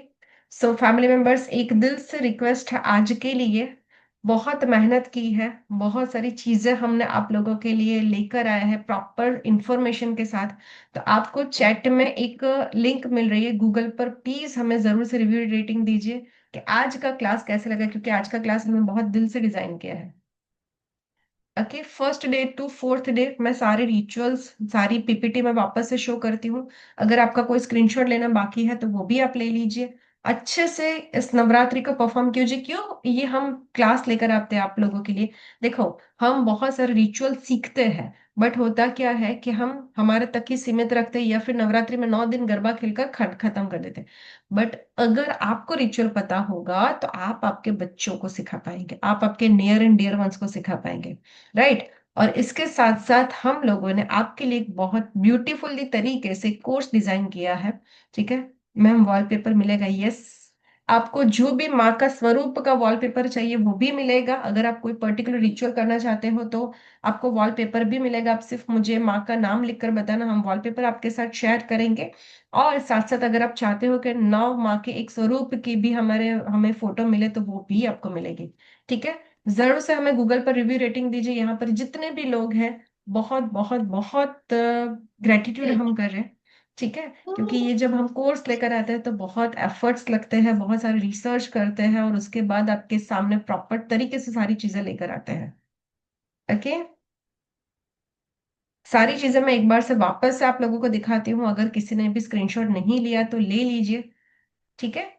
सो फैमिली मेंबर्स, एक दिल से रिक्वेस्ट है आज के लिए, बहुत मेहनत की है, बहुत सारी चीजें हमने आप लोगों के लिए लेकर आए हैं प्रॉपर इंफॉर्मेशन के साथ। तो आपको चैट में एक लिंक मिल रही है गूगल पर, प्लीज हमें जरूर से रिव्यू रेटिंग दीजिए कि आज का क्लास कैसे लगा, क्योंकि आज का क्लास हमने बहुत दिल से डिजाइन किया है। Okay, first day to fourth day मैं सारे रिचुअल्स, सारी पीपीटी में वापस से शो करती हूँ। अगर आपका कोई स्क्रीनशॉट लेना बाकी है तो वो भी आप ले लीजिए। अच्छे से इस नवरात्रि को परफॉर्म कीजिए। क्यों ये हम क्लास लेकर आते हैं आप लोगों के लिए? देखो, हम बहुत सारे रिचुअल सीखते हैं, बट होता क्या है कि हम हमारे तक ही सीमित रखते हैं, या फिर नवरात्रि में 9 दिन गरबा खेलकर खत्म कर देते हैं। बट अगर आपको रिचुअल पता होगा तो आप आपके बच्चों को सिखा पाएंगे, आप आपके नियर एंड डियर वंस को सिखा पाएंगे। राइट। और इसके साथ साथ हम लोगों ने आपके लिए एक बहुत ब्यूटीफुली तरीके से कोर्स डिजाइन किया है। ठीक है मैम, वॉलपेपर मिलेगा? यस। आपको जो भी माँ का स्वरूप का वॉलपेपर चाहिए वो भी मिलेगा। अगर आप कोई पर्टिकुलर रिचुअल करना चाहते हो तो आपको वॉलपेपर भी मिलेगा। आप सिर्फ मुझे माँ का नाम लिखकर बताना, हम वॉलपेपर आपके साथ शेयर करेंगे। और साथ साथ अगर आप चाहते हो कि नौ माँ के एक स्वरूप की भी हमें फोटो मिले तो वो भी आपको मिलेगी। ठीक है। जरूर से हमें गूगल पर रिव्यू रेटिंग दीजिए। यहाँ पर जितने भी लोग हैं, बहुत बहुत बहुत ग्रेटिट्यूड हम कर रहे हैं। ठीक है, क्योंकि ये जब हम कोर्स लेकर आते हैं तो बहुत एफर्ट्स लगते हैं, बहुत सारे रिसर्च करते हैं, और उसके बाद आपके सामने प्रॉपर तरीके से सारी चीजें लेकर आते हैं। ओके। सारी चीजें मैं एक बार से वापस से आप लोगों को दिखाती हूँ, अगर किसी ने भी स्क्रीनशॉट नहीं लिया तो ले लीजिए। ठीक है।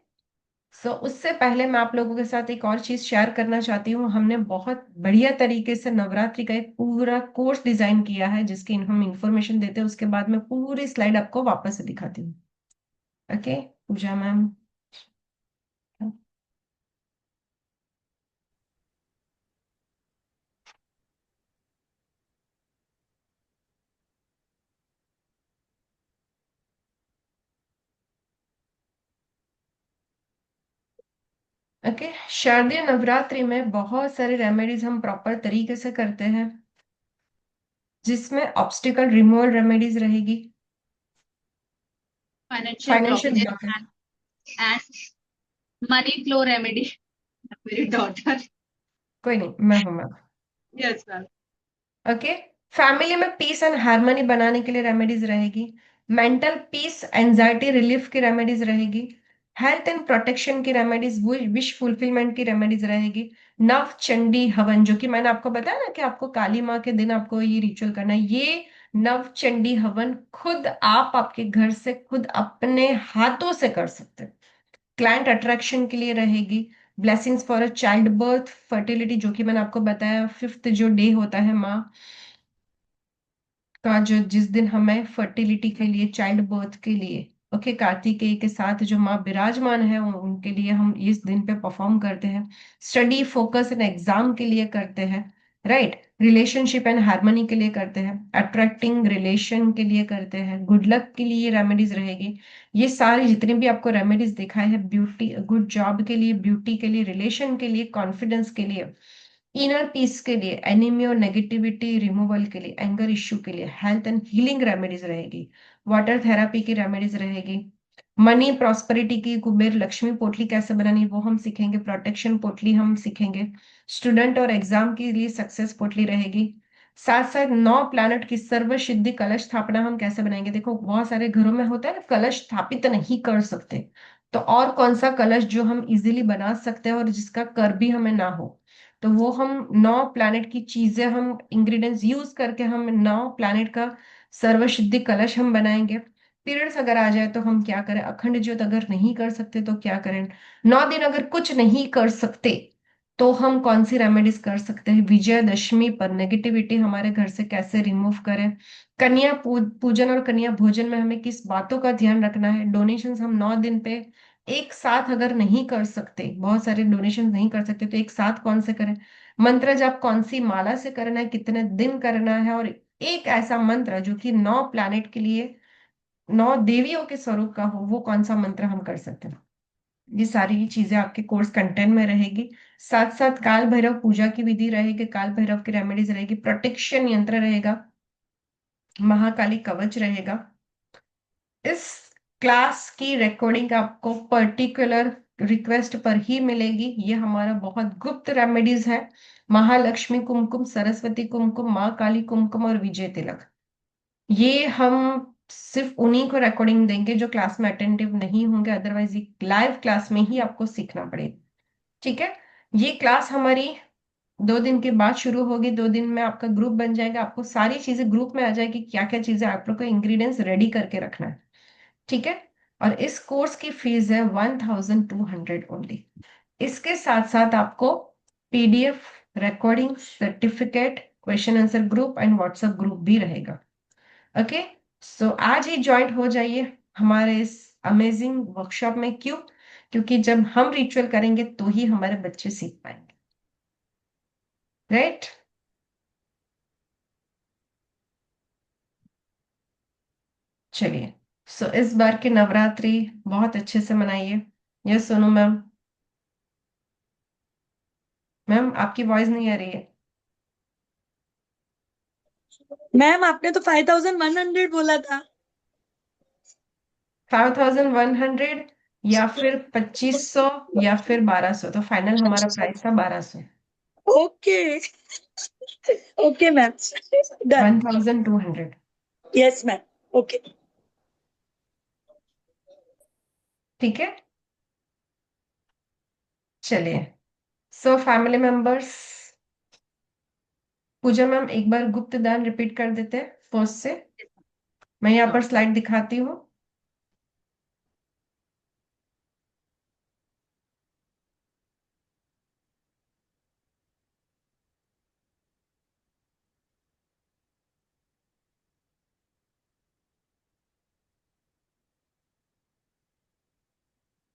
सो उससे पहले मैं आप लोगों के साथ एक और चीज शेयर करना चाहती हूँ। हमने बहुत बढ़िया तरीके से नवरात्रि का एक पूरा कोर्स डिजाइन किया है, जिसकी हम इंफॉर्मेशन देते हैं, उसके बाद मैं पूरी स्लाइड आपको वापस से दिखाती हूँ। ओके, पूजा मैम। ओके, शारदीय नवरात्रि में बहुत सारे रेमेडीज हम प्रॉपर तरीके से करते हैं, जिसमें ऑब्स्टिकल रिमूवल रेमेडीज रहेगी, financial financial blockage blockage. And money flow remedy. मेरी डॉटर। कोई नहीं, मैं हूं ma'am. Yes ma'am. Okay, family में पीस एंड हार्मनी बनाने के लिए रेमेडीज रहेगी, मेंटल पीस एंजाइटी रिलीफ की रेमेडीज रहेगी, हेल्थ एंड प्रोटेक्शन की रेमेडीज, विश फुलफिलमेंट की रेमेडीज रहेगी, नव चंडी हवन, जो कि मैंने आपको बताया ना कि आपको काली माँ के दिन आपको ये रिचुअल करना है। ये नव चंडी हवन खुद आप आपके घर से खुद अपने हाथों से कर सकते हैं। क्लाइंट अट्रैक्शन के लिए रहेगी, blessings for a child birth, fertility, जो कि मैंने आपको बताया, फिफ्थ जो डे होता है माँ का, जो जिस दिन हमें फर्टिलिटी के लिए, चाइल्ड बर्थ के लिए, ओके, कार्तिकेय के साथ जो माँ विराजमान है उनके लिए हम इस दिन पे परफॉर्म करते हैं। स्टडी फोकस एंड एग्जाम के लिए करते हैं। राइट। रिलेशनशिप एंड हार्मनी के लिए करते हैं, अट्रैक्टिंग रिलेशन के लिए करते हैं, गुड लक के लिए रेमेडीज रहेगी। ये सारी जितनी भी आपको रेमेडीज दिखाए हैं, ब्यूटी, गुड जॉब के लिए, ब्यूटी के लिए, रिलेशन के लिए, कॉन्फिडेंस के लिए, इनर पीस के लिए, एनीमी और नेगेटिविटी रिमूवल के लिए, एंगर इश्यू के लिए, हेल्थ एंड हीलिंग रेमेडीज रहेगी, वाटर थेरापी की रेमेडीज रहेगी, मनी प्रॉस्पेरिटी की, कुबेर लक्ष्मी पोटली कैसे बनानी वो हम सीखेंगे, प्रोटेक्शन पोटली हम सीखेंगे, स्टूडेंट और एग्जाम के लिए सक्सेस पोटली रहेगी। साथ साथ 9 प्लैनेट की सर्व सिद्धि कलश स्थापना हम कैसे बनाएंगे। देखो, बहुत सारे घरों में होता है ना, कलश स्थापित नहीं कर सकते, तो और कौन सा कलश जो हम इजीली बना सकते हैं और जिसका कर भी हमें ना हो, तो वो हम 9 प्लैनेट की चीजें, हम इंग्रेडिएंट्स यूज करके हम 9 प्लैनेट का सर्व सिद्धि कलश हम बनाएंगे। पीरियड्स अगर आ जाए तो हम क्या करें, अखंड ज्योत अगर नहीं कर सकते तो क्या करें, 9 दिन अगर कुछ नहीं कर सकते तो हम कौन सी रेमेडीज कर सकते हैं, विजयदशमी पर नेगेटिविटी हमारे घर से कैसे रिमूव करें, कन्या पूजन और कन्या भोजन में हमें किस बातों का ध्यान रखना है, डोनेशंस हम 9 दिन पे एक साथ अगर नहीं कर सकते, बहुत सारे डोनेशन नहीं कर सकते, तो एक साथ कौन से करें, मंत्र जाप कौन सी माला से करना है, कितने दिन करना है, और एक ऐसा मंत्र जो कि 9 प्लैनेट के लिए, 9 देवियों के स्वरूप का हो, वो कौन सा मंत्र हम कर सकते हैं। ये सारी चीजें आपके कोर्स कंटेंट में रहेगी। साथ साथ काल भैरव पूजा की विधि रहेगी, काल भैरव की रेमेडीज रहेगी, प्रोटेक्शन यंत्र रहेगा, महाकाली कवच रहेगा। इस क्लास की रिकॉर्डिंग आपको पर्टिकुलर रिक्वेस्ट पर ही मिलेगी। ये हमारा बहुत गुप्त रेमेडीज है। महालक्ष्मी कुमकुम, सरस्वती कुमकुम, माँ काली कुमकुम और विजय तिलक, ये हम सिर्फ उन्हीं को रिकॉर्डिंग देंगे जो क्लास में अटेंटिव नहीं होंगे, अदरवाइज ये लाइव क्लास में ही आपको सीखना पड़ेगा। ठीक है, ये क्लास हमारी 2 दिन के बाद शुरू होगी। 2 दिन में आपका ग्रुप बन जाएगा, आपको सारी चीजें ग्रुप में आ जाएगी, क्या क्या चीजें आप लोग को इंग्रेडिएंट्स रेडी करके रखना है। ठीक है, और इस कोर्स की फीस है 1200 ओनली। इसके साथ साथ आपको PDF, recording, certificate, question answer group and WhatsApp group भी रहेगा। ओके, सो आज ही ज्वाइन हो जाइए हमारे इस अमेजिंग वर्कशॉप में। क्यों? क्योंकि जब हम रिचुअल करेंगे तो ही हमारे बच्चे सीख पाएंगे, राइट? चलिए, सो इस बार की नवरात्रि बहुत अच्छे से मनाइए। यस सोनू मैम, मैम आपकी वॉइस नहीं आ रही है। मैम आपने तो 5100 बोला था। 5100 या फिर 2500 या फिर 1200, तो फाइनल हमारा प्राइस था 1200। Okay okay ma'am, done. 1200। Yes ma'am, okay. ठीक है, चलिए। सो फैमिली मेंबर्स, पूजा मैम एक बार गुप्त दान रिपीट कर देते हैं फर्स्ट से। मैं यहाँ पर स्लाइड दिखाती हूँ।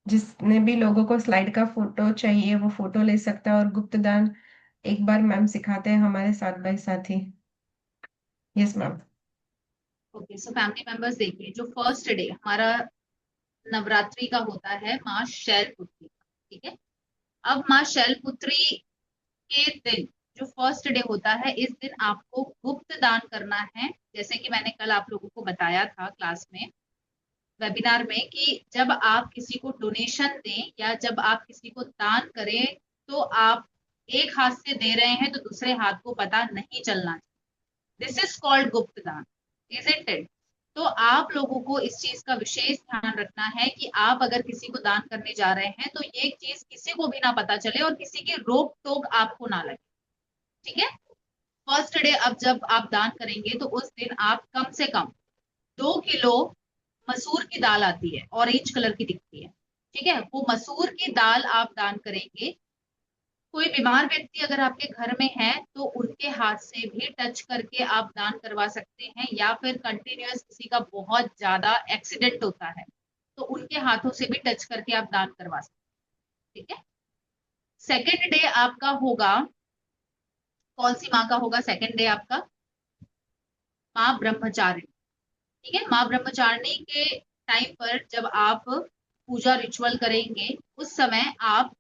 जिसने भी लोगों को स्लाइड का फोटो चाहिए वो फोटो ले सकता है, और गुप्त दान एक बार मैम सिखाते हैं हमारे साथ बाई साथ ही। Yes ma'am. Okay, so family members देखिए, जो फर्स्ट डे हमारा नवरात्रि का होता है माँ शैलपुत्री का, ठीक है। अब माँ शैलपुत्री के दिन जो फर्स्ट डे होता है, इस दिन आपको गुप्त दान करना है। जैसे कि मैंने कल आप लोगों को बताया था क्लास में, वेबिनार में, कि जब आप किसी को डोनेशन दें या जब आप किसी को दान करें तो आप एक हाथ से दे रहे हैं तो दूसरे हाथ को पता नहीं चलना चाहिए। दिस इज कॉल्ड गुप्त दान, इजंट इट? तो आप लोगों को इस चीज का विशेष ध्यान रखना है कि आप अगर किसी को दान करने जा रहे हैं तो ये चीज किसी को भी ना पता चले और किसी की रोक टोक आपको ना लगे, ठीक है। फर्स्ट डे अब जब आप दान करेंगे तो उस दिन आप कम से कम 2 किलो मसूर की दाल आती है, ऑरेंज कलर की दिखती है, ठीक है, वो मसूर की दाल आप दान करेंगे। कोई बीमार व्यक्ति अगर आपके घर में है तो उनके हाथ से भी टच करके आप दान करवा सकते हैं, या फिर कंटिन्यूअस किसी का बहुत ज्यादा एक्सीडेंट होता है तो उनके हाथों से भी टच करके आप दान करवा सकते हैं, ठीक है। सेकेंड डे आपका होगा, कौन सी माँ का होगा सेकेंड डे आपका? माँ ब्रह्मचारिणी, ठीक है। माँ ब्रह्मचारिणी के टाइम पर जब आप पूजा रिचुअल करेंगे उस समय आप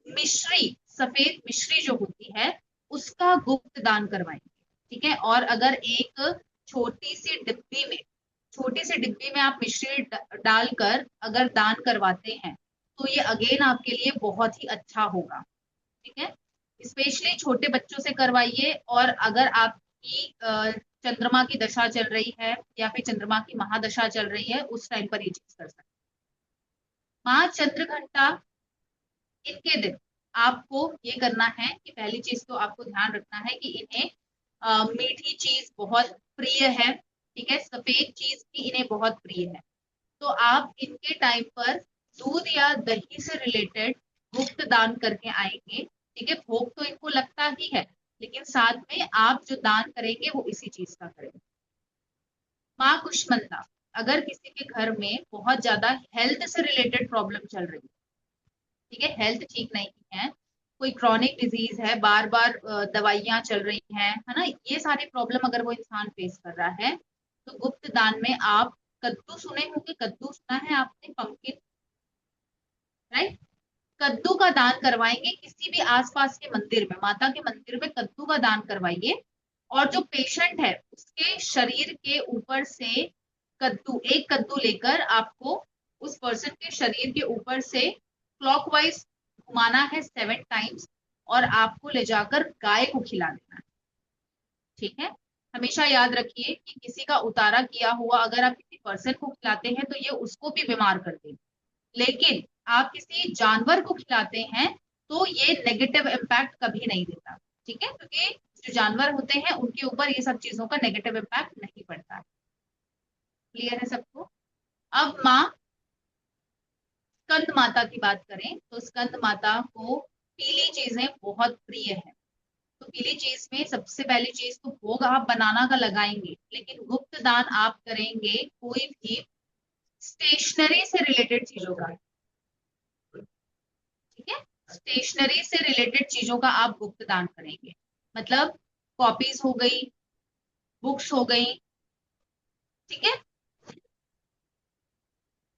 मिश्री, सफेद मिश्री जो होती है उसका गुप्त दान करवाएंगे, ठीक है। और अगर एक छोटी सी डिब्बी में, छोटी सी डिब्बी में आप मिश्री डालकर अगर दान करवाते हैं तो ये अगेन आपके लिए बहुत ही अच्छा होगा, ठीक है। स्पेशली छोटे बच्चों से करवाइए, और अगर आपकी चंद्रमा की दशा चल रही है या फिर चंद्रमा की महादशा चल रही है उस टाइम पर ये चीज कर सकते हैं। माँ चंद्रघंटा, इनके दिन आपको ये करना है कि पहली चीज तो आपको ध्यान रखना है कि इन्हें मीठी चीज बहुत प्रिय है, ठीक है, सफेद चीज भी इन्हें बहुत प्रिय है। तो आप इनके टाइम पर दूध या दही से रिलेटेड गुप्त दान करके आएंगे, ठीक है। भोग तो इनको लगता ही है, लेकिन साथ में आप जो दान करेंगे वो इसी चीज का करेंगे। माँ कुष्मंदा, अगर किसी के घर में बहुत ज्यादा हेल्थ से रिलेटेड प्रॉब्लम चल रही है, ठीक है, हेल्थ ठीक नहीं है, कोई क्रॉनिक डिजीज है, बार बार दवाइयां चल रही हैं, है ना, ये सारी प्रॉब्लम अगर वो इंसान फेस कर रहा है तो गुप्त दान में आप कद्दू, सुने होंगे कद्दू, सुना है आपने, पंपकिन, राइट? कद्दू का दान करवाएंगे किसी भी आसपास के मंदिर में, माता के मंदिर में कद्दू का दान करवाइए। और जो पेशेंट है उसके शरीर के ऊपर से एक कद्दू लेकर आपको उस पर्सन के शरीर के ऊपर से क्लॉकवाइज घुमाना है 7 टाइम्स, और आपको ले जाकर गाय को खिला देना है। ठीक है, हमेशा याद रखिए कि किसी का उतारा किया हुआ अगर आप किसी पर्सन को खिलाते हैं तो ये उसको भी बीमार कर देगा, लेकिन आप किसी जानवर को खिलाते हैं तो ये नेगेटिव इम्पैक्ट कभी नहीं देता। ठीक है, क्योंकि जो जानवर होते हैं उनके ऊपर ये सब चीजों का नेगेटिव इम्पैक्ट नहीं पड़ता। क्लियर है सबको? अब माँ स्कंद माता की बात करें तो स्कंद माता को पीली चीजें बहुत प्रिय है। तो पीली चीज में सबसे पहली चीज तो भोग आप बनाना का लगाएंगे, लेकिन गुप्त दान आप करेंगे कोई भी स्टेशनरी से रिलेटेड चीजों का। ठीक है, स्टेशनरी से रिलेटेड चीजों का आप गुप्त दान करेंगे, मतलब कॉपीज हो गई, बुक्स हो गई। ठीक है,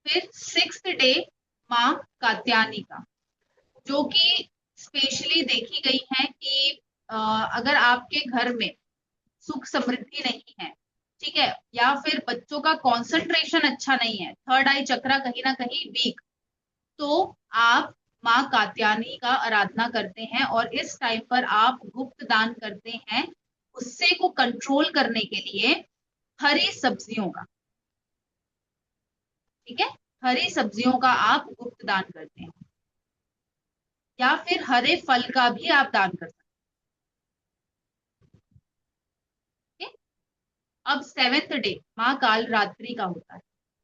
फिर 6th डे माँ कात्यायनी का, जो कि स्पेशली देखी गई है कि अगर आपके घर में सुख समृद्धि नहीं है, ठीक है, या फिर बच्चों का कंसंट्रेशन अच्छा नहीं है, थर्ड आई चक्रा कहीं ना कहीं वीक, तो आप माँ कात्यायनी का आराधना करते हैं और इस टाइम पर आप गुप्त दान करते हैं गुस्से को कंट्रोल करने के लिए हरी सब्जियों का। ठीक है, हरी सब्जियों का आप गुप्त दान करते हैं, या फिर हरे फल का भी आप दान कर सकते हैं। अब 7th डे माँ काल रात्रि का होता है।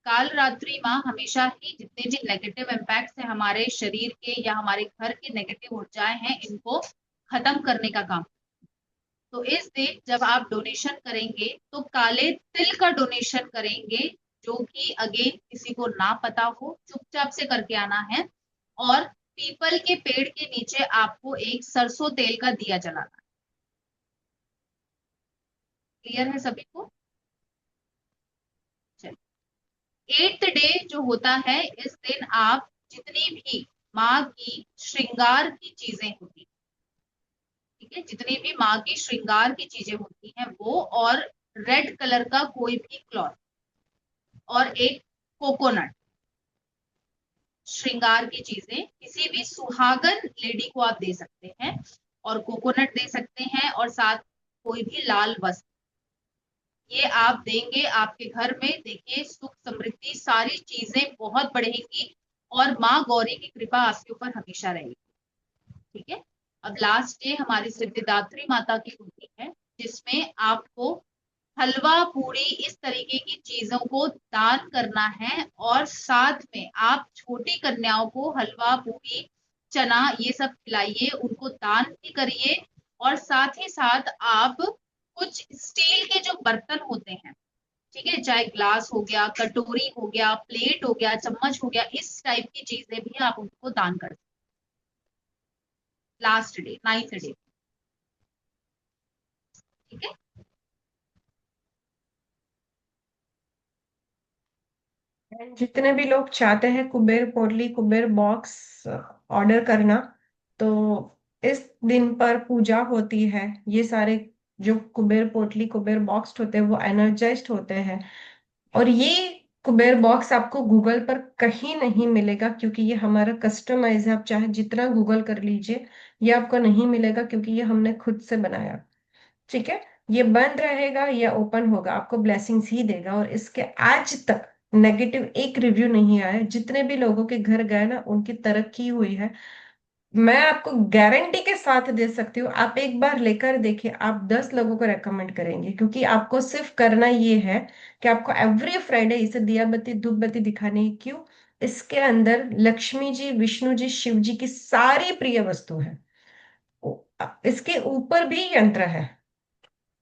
काल रात्रि माँ हमेशा ही जितने भी नेगेटिव इम्पैक्ट है हमारे शरीर के या हमारे घर के नेगेटिव ऊर्जाएं हैं, इनको खत्म करने का काम। तो इस दिन जब आप डोनेशन करेंगे तो काले तिल का डोनेशन करेंगे, जो कि अगेन किसी को ना पता हो, चुपचाप से करके आना है। और पीपल के पेड़ के नीचे आपको एक सरसों तेल का दिया जलाना है। क्लियर है सभी को? चलिए, 8th डे जो होता है, इस दिन आप जितनी भी माँ की श्रृंगार की चीजें होती, ठीक है, जितनी भी माँ की श्रृंगार की चीजें होती हैं वो, और रेड कलर का कोई भी क्लॉथ और एक कोकोनट, श्रृंगार की चीजें किसी भी सुहागन लेडी को आप दे सकते हैं, और कोकोनट दे सकते हैं, और साथ कोई भी लाल वस्त्र, ये आप देंगे। आपके घर में देखिए सुख समृद्धि सारी चीजें बहुत बढ़ेंगी और माँ गौरी की कृपा आपके ऊपर हमेशा रहेगी। ठीक है, अब लास्ट डे हमारी सिद्धिदात्री माता की होती है, जिसमें आपको हलवा पूरी इस तरीके की चीजों को दान करना है, और साथ में आप छोटी कन्याओं को हलवा पूरी चना ये सब खिलाइए, उनको दान भी करिए। और साथ ही साथ आप कुछ स्टील के जो बर्तन होते हैं, ठीक है, चाहे ग्लास हो गया, कटोरी हो गया, प्लेट हो गया, चम्मच हो गया, इस टाइप की चीजें भी आप उनको दान कर सकते। Last day 9th day. ठीक है, जितने भी लोग चाहते हैं कुबेर पोटली कुबेर बॉक्स ऑर्डर करना, तो इस दिन पर पूजा होती है। ये सारे जो कुबेर पोटली कुबेर बॉक्स होते हैं वो एनर्जाइज्ड होते हैं, और ये कुबेर बॉक्स आपको गूगल पर कहीं नहीं मिलेगा, क्योंकि ये हमारा कस्टमाइज है। आप चाहे जितना गूगल कर लीजिए, ये आपको नहीं मिलेगा, क्योंकि ये हमने खुद से बनाया। ठीक है, ये बंद रहेगा या ओपन होगा, आपको ब्लेसिंग्स ही देगा। और इसके आज तक नेगेटिव एक रिव्यू नहीं आया। जितने भी लोगों के घर गए ना, उनकी तरक्की हुई है। मैं आपको गारंटी के साथ दे सकती हूँ, आप एक बार लेकर देखिए, आप 10 लोगों को रेकमेंड करेंगे। क्योंकि आपको सिर्फ करना ये है कि आपको एवरी फ्राइडे इसे दिया बत्ती धूप बत्ती दिखानी है। क्यों? इसके अंदर लक्ष्मी जी, विष्णु जी, शिव जी की सारी प्रिय वस्तु है। इसके ऊपर भी यंत्र है,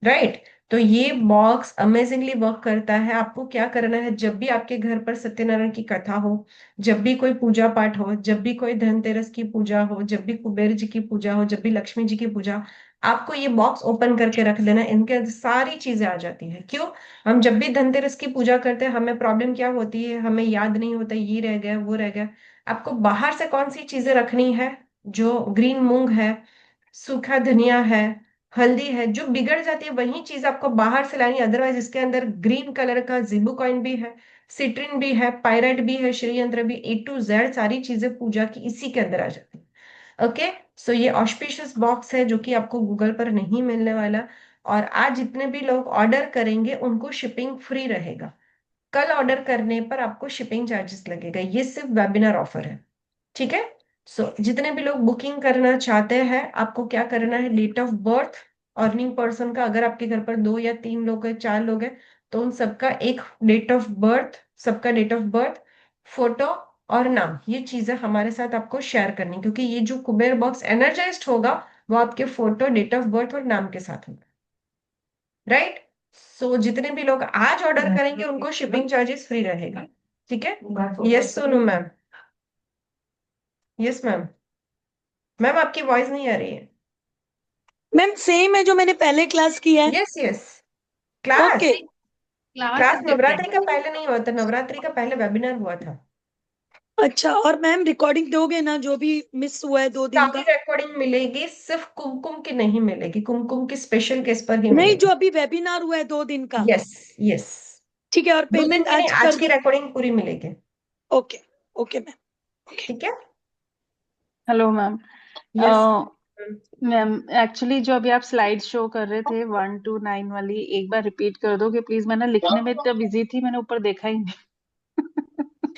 राइट? तो ये बॉक्स अमेजिंगली वर्क करता है। आपको क्या करना है, जब भी आपके घर पर सत्यनारायण की कथा हो, जब भी कोई पूजा पाठ हो, जब भी कोई धनतेरस की पूजा हो, जब भी कुबेर जी की पूजा हो, जब भी लक्ष्मी जी की पूजा, आपको ये बॉक्स ओपन करके रख देना। इनके अंदर सारी चीजें आ जाती है। क्यों? हम जब भी धनतेरस की पूजा करते हैं, हमें प्रॉब्लम क्या होती है, हमें याद नहीं होता, ये रह गया वो रह गया। आपको बाहर से कौन सी चीजें रखनी है? जो ग्रीन मूंग है, सूखा धनिया है, हल्दी है, जो बिगड़ जाती है वही चीज आपको बाहर से लानी। अदरवाइज इसके अंदर ग्रीन कलर का जिबुकॉइन भी है, सिट्रिन भी है, पायराइट भी है, श्री यंत्र भी, A to Z सारी चीजें पूजा की इसी के अंदर आ जाती है। ओके, सो ये ऑस्पिशियस बॉक्स है जो कि आपको गूगल पर नहीं मिलने वाला। और आज जितने भी लोग ऑर्डर करेंगे उनको शिपिंग फ्री रहेगा। कल ऑर्डर करने पर आपको शिपिंग चार्जेस लगेगा। ये सिर्फ वेबिनार ऑफर है, ठीक है। जितने भी लोग बुकिंग करना चाहते हैं, आपको क्या करना है, date of birth, earning person का, अगर आपके घर पर 2 या 3 लोग हैं, 4 लोग हैं, तो उन सबका एक डेट ऑफ बर्थ, सबका डेट ऑफ बर्थ, फोटो और नाम, ये चीजें हमारे साथ आपको शेयर करनी, क्योंकि ये जो कुबेर बॉक्स एनर्जाइज्ड होगा वो आपके फोटो, डेट ऑफ बर्थ और नाम के साथ होगा, राइट। जितने भी लोग आज ऑर्डर करेंगे उनको शिपिंग चार्जेस फ्री रहेगा, ठीक है। Yes Sonu ma'am, yes ma'am. Ma'am आपकी वॉइस नहीं आ रही है। मैम सेम है जो मैंने पहले क्लास की है। Yes yes, class okay. Class Navratri का पहले नहीं हुआ था, नवरात्रि का पहले वेबिनार हुआ था। अच्छा, और मैम रिकॉर्डिंग दोगे ना जो भी मिस हुआ है 2 दिन सारी का? रिकॉर्डिंग मिलेगी, सिर्फ कुमकुम की नहीं मिलेगी, कुमकुम की स्पेशल केस पर ही नहीं, जो मिलेगी। अभी वेबिनार हुआ है 2 दिन का। यस यस, ठीक है, और 2 दिन पेमेंट की नहीं, आज आज कर की दूं? रिकॉर्डिंग पूरी मिलेगी। ओके। Okay ma'am. ठीक है। Hello ma'am. Yes ma'am actually जो अभी आप स्लाइड शो कर रहे थे 1 to 9 वाली, एक बार रिपीट कर दोगे प्लीज? मैं ना लिखने में इतना बिजी थी, मैंने ऊपर देखा ही नहीं।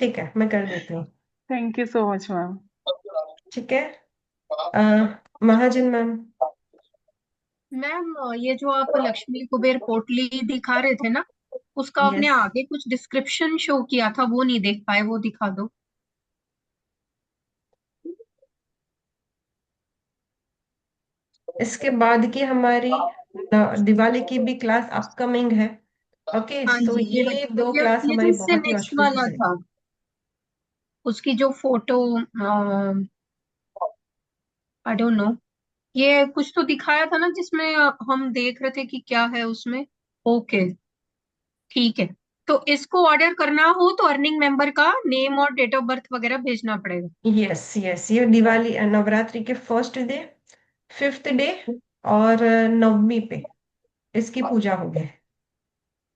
ठीक है, मैं कर देती हूँ। Thank you so much ma'am. ठीक है। महाजन मैम। मैम ये जो आप लक्ष्मी कुबेर पोटली दिखा रहे थे ना, उसका आपने यस, आगे कुछ डिस्क्रिप्शन शो किया था, वो नहीं देख पाए, वो दिखा दो। इसके बाद की हमारी दिवाली की भी क्लास अपकमिंग है। ओके, हाँ सो जी, ये ये वाली, 2 ये क्लास ये जो हमारी इससे बहुत ही नेक्स्ट ऑस्पिशियस वाला है। था, उसकी जो फोटो, आई डोंट नो, ये कुछ तो दिखाया था ना जिसमें हम देख रहे थे कि क्या है उसमें। ओके, ठीक है। तो इसको ऑर्डर करना हो तो अर्निंग मेंबर का नेम और डेट ऑफ बर्थ वगैरह भेजना पड़ेगा। यस यस, ये दिवाली नवरात्रि के फर्स्ट डे, 5th डे और नवमी पे इसकी पूजा होगी।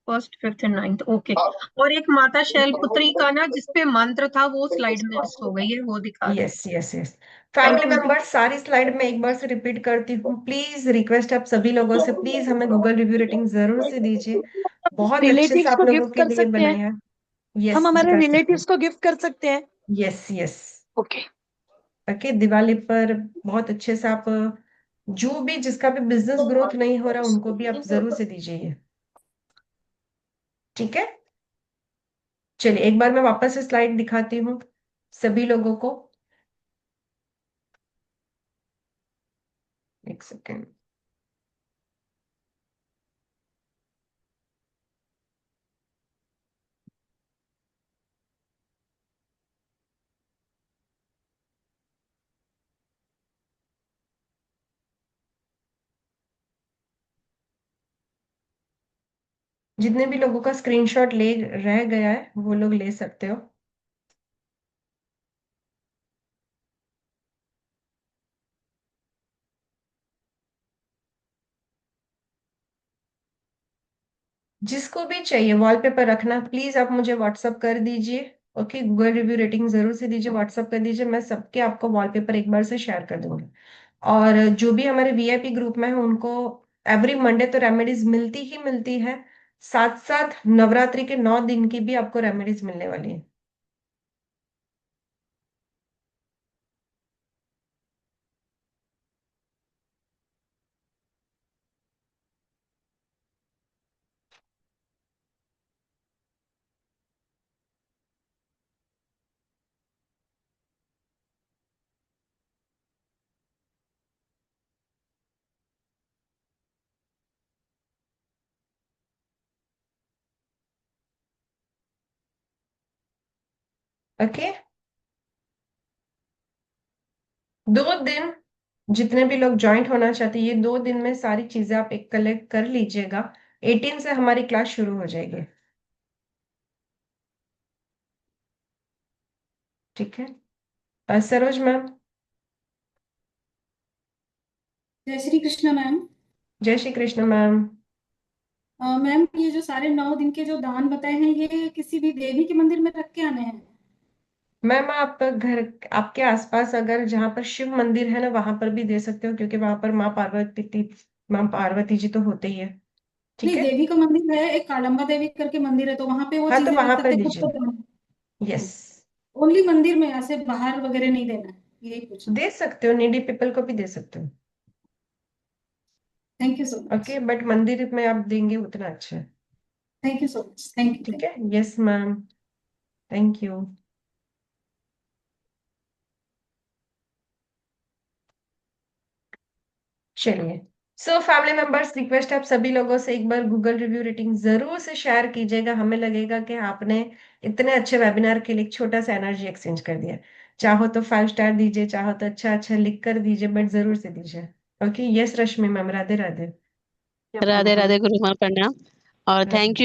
First, fifth and ninth, okay. और एक माता शैलपुत्री का ना जिसपे मंत्र था, वो स्लाइड मिस हो गई है, वो दिखा दो। Yes yes yes, family members सारी स्लाइड में एक बार से रिपीट करती हूँ, प्लीज रिक्वेस्ट आप सभी लोगों से, प्लीज हमें गूगल रिव्यू रेटिंग जरूर से दीजिए। बहुत अच्छे से रिलेटिव्स आप को लोगों गिफ्ट के कर लिए सकते हैं। बनाया है। हम यस जी, हमारे कर सकते हैं। रिलेटिव्स को गिफ्ट कर सकते हैं। Yes yes. Okay. Okay, Diwali पर बहुत अच्छे से आप, जो भी जिसका भी बिजनेस ग्रोथ नहीं हो रहा उनको भी आप जरूर से दीजिए, ठीक है। चलिए एक बार मैं वापस से स्लाइड दिखाती हूँ सभी लोगों को, एक सेकेंड। जितने भी लोगों का स्क्रीनशॉट ले रह गया है वो लोग ले सकते हो। जिसको भी चाहिए वॉलपेपर रखना, प्लीज आप मुझे व्हाट्सअप कर दीजिए। ओके, गूगल रिव्यू रेटिंग जरूर से दीजिए, व्हाट्सअप कर दीजिए, मैं सबके आपको वॉलपेपर एक बार से शेयर कर दूंगी। और जो भी हमारे VIP ग्रुप में है उनको एवरी मंडे तो रेमेडीज मिलती ही मिलती है, साथ साथ नवरात्रि के 9 दिन की भी आपको रेमेडीज मिलने वाली है। ओके, 2 दिन जितने भी लोग ज्वाइंट होना चाहते हैं, ये 2 दिन में सारी चीजें आप एक कलेक्ट कर लीजिएगा। 18 से हमारी क्लास शुरू हो जाएगी, ठीक है। सरोज मैम। जय श्री कृष्ण मैम। जय श्री कृष्ण मैम। मैम ये जो सारे 9 दिन के जो दान बताए हैं ये किसी भी देवी के मंदिर में रख के आने हैं? मैम आप घर आपके आसपास अगर जहाँ पर शिव मंदिर है ना वहां पर भी दे सकते हो, क्योंकि वहां पर माँ पार्वती जी तो होते ही है। ठीक नहीं, है। देवी का मंदिर है, एक कालंबा देवी करके मंदिर है, तो वहां पे वो हाँ तो चीजें वहां रख पर सकते, खुद दीजिए। तो दान। यस। ओनली मंदिर में, ऐसे बाहर वगैरह नहीं देना है, यही पूछना। दे सकते हो, नीडी पीपल को भी दे सकते हो। Thank you so much. Okay, but मंदिर में आप देंगे उतना अच्छा है। Thank you so much. Thank you. ठीक है। Yes ma'am. Thank you. चलिए। सो फैमिली मेंबर्स, रिक्वेस्ट है आप सभी लोगों से एक बार गूगल रिव्यू रेटिंग जरूर से शेयर कीजिएगा। हमें लगेगा कि आपने इतने अच्छे वेबिनार के लिए एक छोटा सा एनर्जी एक्सचेंज कर दिया। चाहो तो 5 स्टार दीजिए, चाहो तो अच्छा अच्छा लिख कर दीजिए, बट जरूर से दीजिए। ओके। यस रश्मि मैम, राधे राधे। राधे राधे गुरु माँ प्रणाम। और थैंक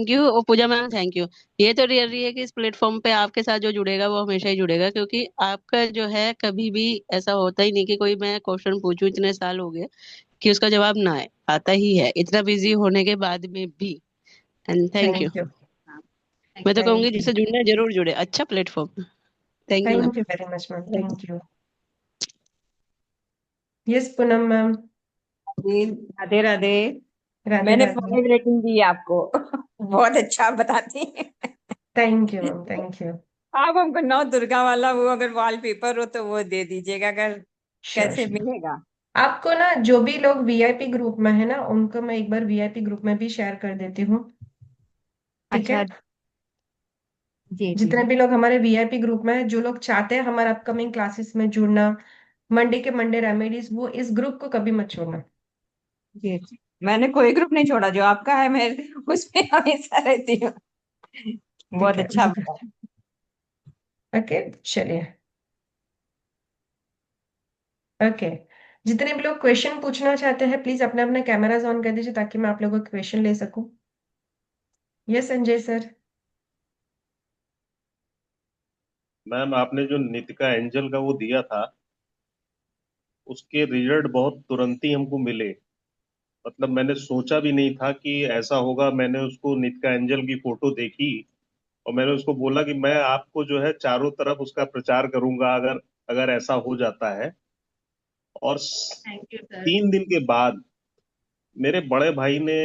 यू और पूजा मैम थैंक यू। ये तो रियली है कि इस प्लेटफॉर्म पे आपके साथ जो जुड़ेगा वो हमेशा ही जुड़ेगा, क्योंकि आपका जो है कभी भी ऐसा होता ही नहीं कि कोई मैं क्वेश्चन पूछूं, इतने साल हो गए, कि उसका जवाब ना आए, आता ही है इतना बिजी होने के बाद में भी। And thank you. Thank you. मैं तो कहूंगी थैंक यू। जिससे जुड़ना है जरूर जुड़े, अच्छा platform. Thank you ma'am. Thank you very much ma'am. Thank you. Yes Poonam ma'am. Radhe Radhe. Radhe मैंने राधे। 5 रेटिंग दी आपको। बहुत अच्छा आप बताती हैं। Thank you ma'am. Thank you. आप हमको 9 दुर्गा वाला वो अगर वॉलपेपर हो तो वो दे दीजिएगा, अगर श्योर कैसे श्योर। मिलेगा। आपको ना जो भी लोग वीआईपी ग्रुप में है ना उनको मैं एक बार वीआईपी ग्रुप में भी शेयर कर देती हूँ। ठीक है। अच्छा। जी जी जितने भी लोग हमारे वीआईपी ग्रुप में हैं, जो लोग चाहते हैं हमारे अपकमिंग क्लासेस में जुड़ना, मंडे के मंडे रेमेडीज, वो इस ग्रुप को कभी मत छोड़ना। जी जी। मैंने कोई ग्रुप नहीं छोड़ा, जो आपका है मैं उसमें हमेशा रहती हूँ। ठीक बहुत है। अच्छा बताया। ओके। चलिए। ओके। जितने भी लोग क्वेश्चन पूछना चाहते हैं प्लीज अपने अपने कैमराज ऑन कर दीजिए ताकि मैं आप लोगों के क्वेश्चन ले सकूं। Yes Sanjay sir. मैम आपने जो नितिका एंजल का वो दिया था उसके रिजल्ट बहुत तुरंत ही हमको मिले। मतलब मैंने सोचा भी नहीं था कि ऐसा होगा। मैंने उसको नितिका एंजल की फोटो देखी और मैंने उसको बोला कि मैं आपको जो है चारों तरफ उसका प्रचार करूंगा अगर अगर ऐसा हो जाता है। और थैंक यू सर। 3 दिन के बाद मेरे बड़े भाई ने